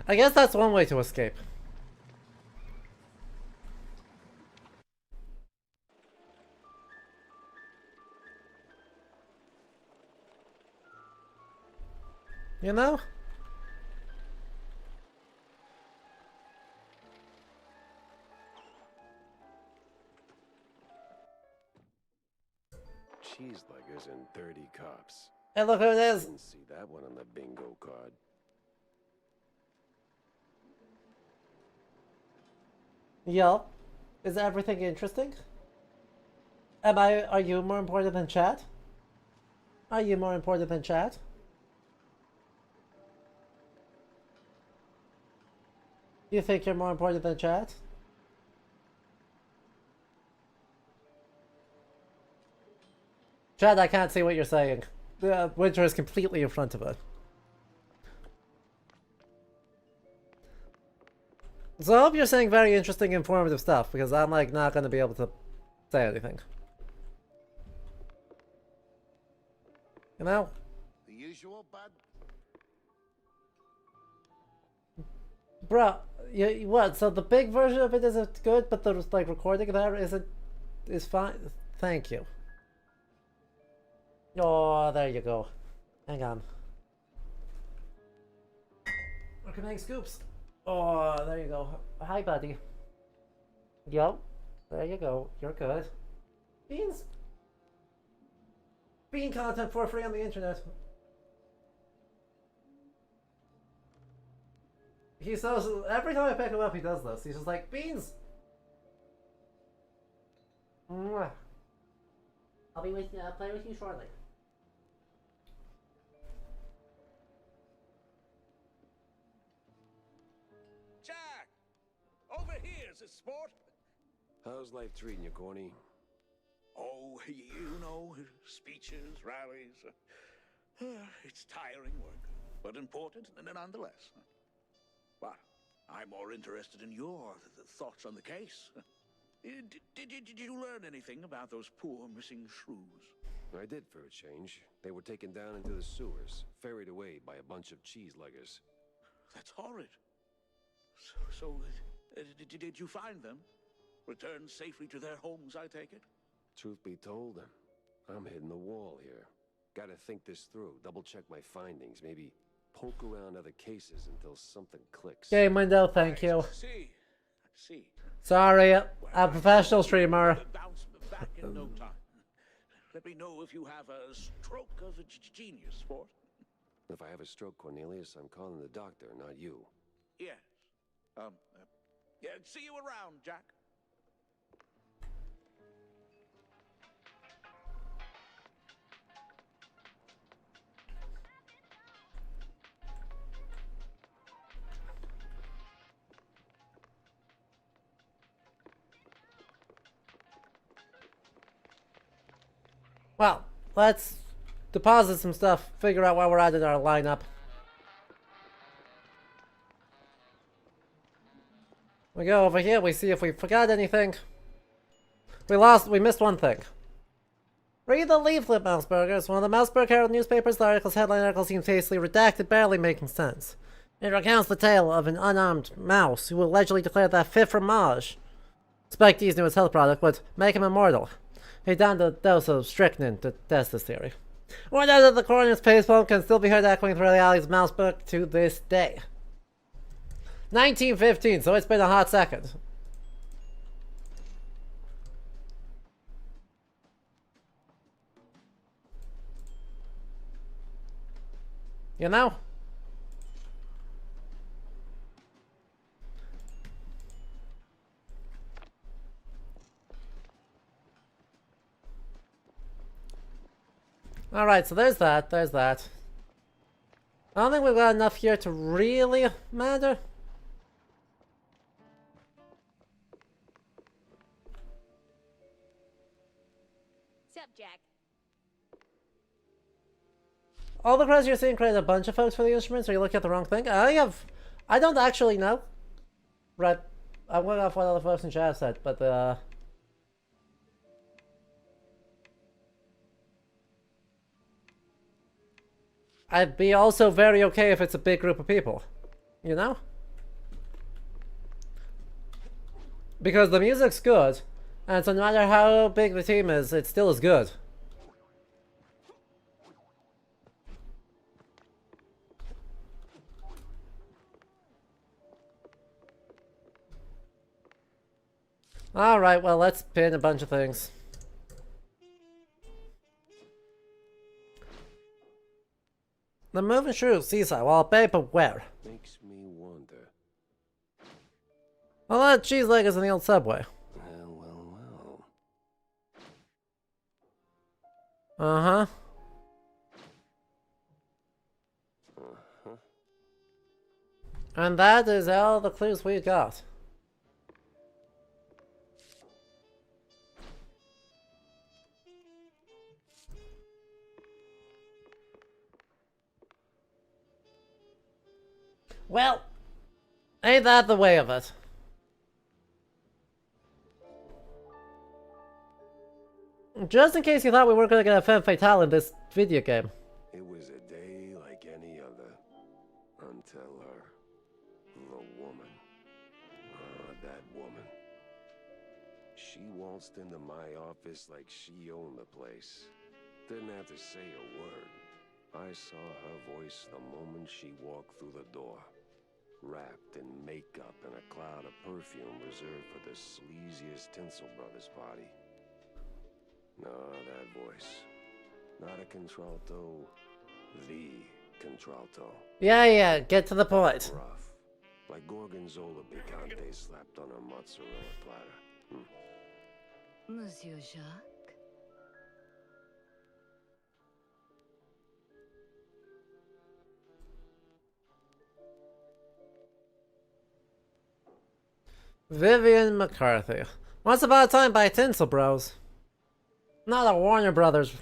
I guess that's one way to escape. You know? Cheeseluggers and 30 cops. Hey, look who it is. Didn't see that one on the bingo card. Yup. Is everything interesting? Are you more important than chat? Are you more important than chat? You think you're more important than chat? Chat, I can't see what you're saying. Winter is completely in front of it. So I hope you're saying very interesting, informative stuff, because I'm like not gonna be able to say anything. You know? The usual, bud? Bruh, what? So the big version of it isn't good, but the like recording there is fine. Thank you. Oh, there you go. Hang on. We're committing scoops. Oh, there you go. Hi, buddy. Yup. There you go. You're good. Beans. Bean content for free on the internet. He says every time I pick him up, he does this. He's just like, Beans. Mwah. I'll be with you. I'll play with you shortly. Jack! Over here, sport! How's life treating you, Corny? Oh, you know, speeches, rallies. It's tiring work, but important nonetheless. But I'm more interested in your thoughts on the case. Did you learn anything about those poor missing shrews? I did for a change. They were taken down into the sewers, ferried away by a bunch of cheeseluggers. That's horrid. Did you find them? Returned safely to their homes, I take it? Truth be told, I'm hitting the wall here. Gotta think this through, double check my findings, maybe poke around other cases until something clicks. Game window, thank you. I see. Sorry, I'm a professional streamer. Bounce back in no time. Let me know if you have a stroke of genius, sport. If I have a stroke, Cornelius, I'm calling the doctor, not you. Yes. Yeah, see you around, Jack. Well, let's deposit some stuff, figure out where we're at in our lineup. We go over here, we see if we forgot anything. We missed one thing. Read the leaflet, Mouseburgers. One of the Mouseburg Herald newspapers, the article's headline article seems hastily redacted, barely making sense. It recounts the tale of an unarmed mouse who allegedly declared that fit fromage, Spike D's newest health product, would make him immortal. He downed a dose of strychnine to test this theory. Word out that the coroner's pace poem can still be heard echoing through the alleys of Mouseburg to this day. 1915, so it's been a hot second. You know? Alright, so there's that, there's that. I don't think we've got enough here to really matter. Sup, Jack? All the crowds you're seeing create a bunch of folks for the instruments, or you look at the wrong thing? I don't actually know. Right, I'm going off what other folks in chat said, but I'd be also very okay if it's a big group of people. You know? Because the music's good, and so no matter how big the team is, it still is good. Alright, well, let's pin a bunch of things. The moving through seaside while paper where? Makes me wonder. Well, that cheese leg is in the old subway. Well. Uh-huh. And that is all the clues we got. Well, ain't that the way of it? Just in case you thought we weren't gonna get a femme fatale in this video game. It was a day like any other. Until her. The woman. That woman. She waltzed into my office like she owned the place. Didn't have to say a word. I saw her voice the moment she walked through the door. Wrapped in makeup and a cloud of perfume reserved for the sleaziest Tinsel Brothers party. No, that voice. Not a contralto. The contralto. Yeah, get to the point. Rough. Like Gorgonzola picante slapped on a mozzarella platter. Monsieur Jacques? Vivian McCarthy. Once Upon a Time by Tinsel Bros. Not a Warner Brothers.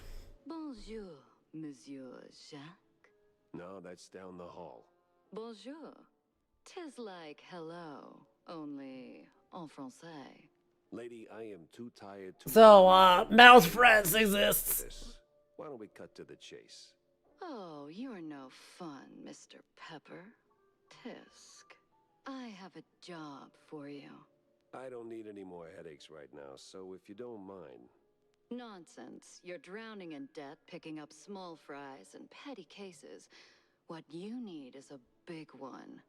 Bonjour, Monsieur Jacques. No, that's down the hall. Bonjour. 'Tis like hello, only en français. Lady, I am too tired to... So, Mouse Friends exists. Why don't we cut to the chase? Oh, you're no fun, Mr. Pepper. Tisk. I have a job for you. I don't need any more headaches right now, so if you don't mind... Nonsense. You're drowning in debt, picking up small fries and petty cases. What you need is a big one.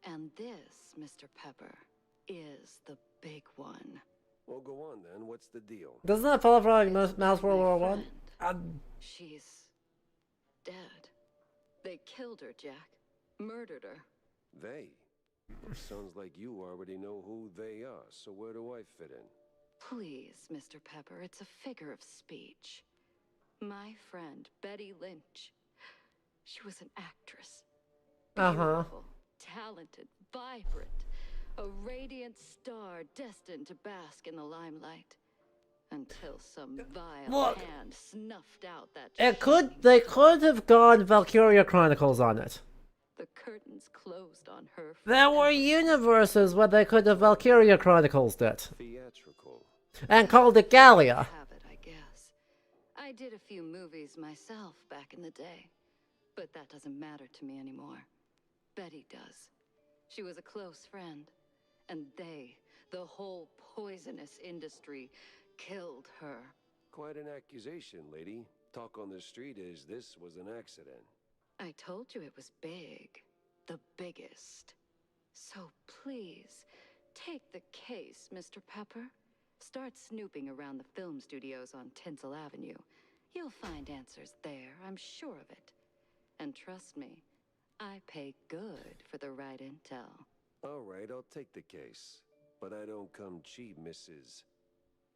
And this, Mr. Pepper, is the big one. Well, go on then. What's the deal? Doesn't that follow from Mouse World War One? She's dead. They killed her, Jack. Murdered her. They? Sounds like you already know who they are, so where do I fit in? Please, Mr. Pepper, it's a figure of speech. My friend, Betty Lynch. She was an actress. Beautiful, talented, vibrant. A radiant star destined to bask in the limelight. Until some vile hand snuffed out that They could have gone Valkyria Chronicles on it. The the curtains closed on her. There were universes where they could have Valkyria Chronicles it. Theatrical. And called it Gallia. I guess. I did a few movies myself back in the day, but that doesn't matter to me anymore. Betty does. She was a close friend, and they, the whole poisonous industry, killed her. Quite an accusation, lady. Talk on the street is this was an accident. I told you it was big. The biggest. So please, take the case, Mr. Pepper. Start snooping around the film studios on Tinsel Avenue. You'll find answers there, I'm sure of it. And trust me, I pay good for the right intel. All right, I'll take the case. But I don't come cheap, Mrs.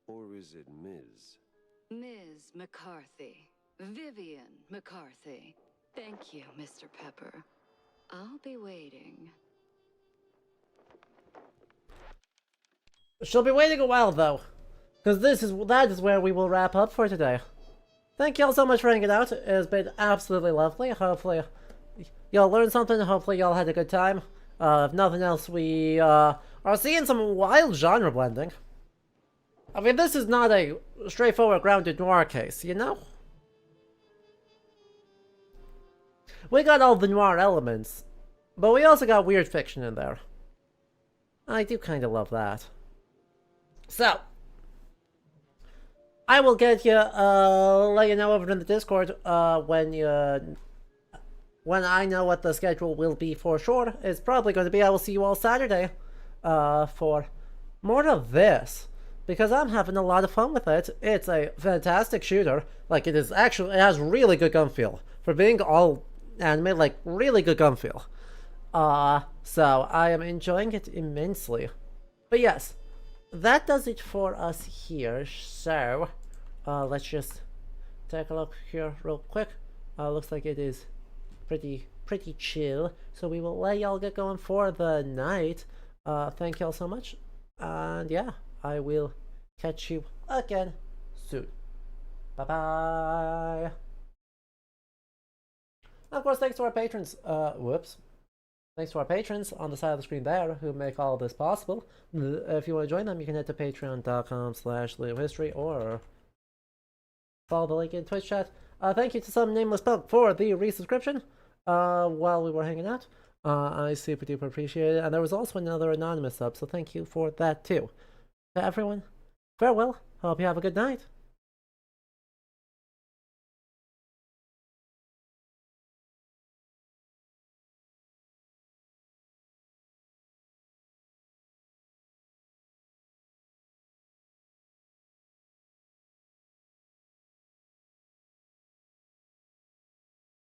Or is it Ms.? Ms. McCarthy. Vivian McCarthy. Thank you, Mr. Pepper. I'll be waiting. She'll be waiting a while, though. Because that is where we will wrap up for today. Thank y'all so much for hanging out. It has been absolutely lovely. Hopefully y'all learned something. Hopefully y'all had a good time. If nothing else, we are seeing some wild genre blending. I mean, this is not a straightforward grounded noir case, you know? We got all the noir elements, but we also got weird fiction in there. I do kind of love that. So, I will get you, let you know over in the Discord, when I know what the schedule will be for sure. It's probably going to be, I will see you all Saturday, for more of this. Because I'm having a lot of fun with it. It's a fantastic shooter. Like, it has really good gun feel. For being all anime, like, really good gun feel. So, I am enjoying it immensely. But yes, that does it for us here. So, let's just take a look here real quick. Looks like it is pretty chill. So we will let y'all get going for the night. Thank y'all so much. And yeah, I will catch you again soon. Bye-bye. Of course, thanks to our patrons. Thanks to our patrons on the side of the screen there who make all of this possible. If you want to join them, you can head to patreon.com/LeoHistory or follow the link in Twitch chat. Thank you to some nameless punk for the resubscription while we were hanging out. I super duper appreciate it. And there was also another anonymous sub, so thank you for that too. To everyone, farewell. Hope you have a good night.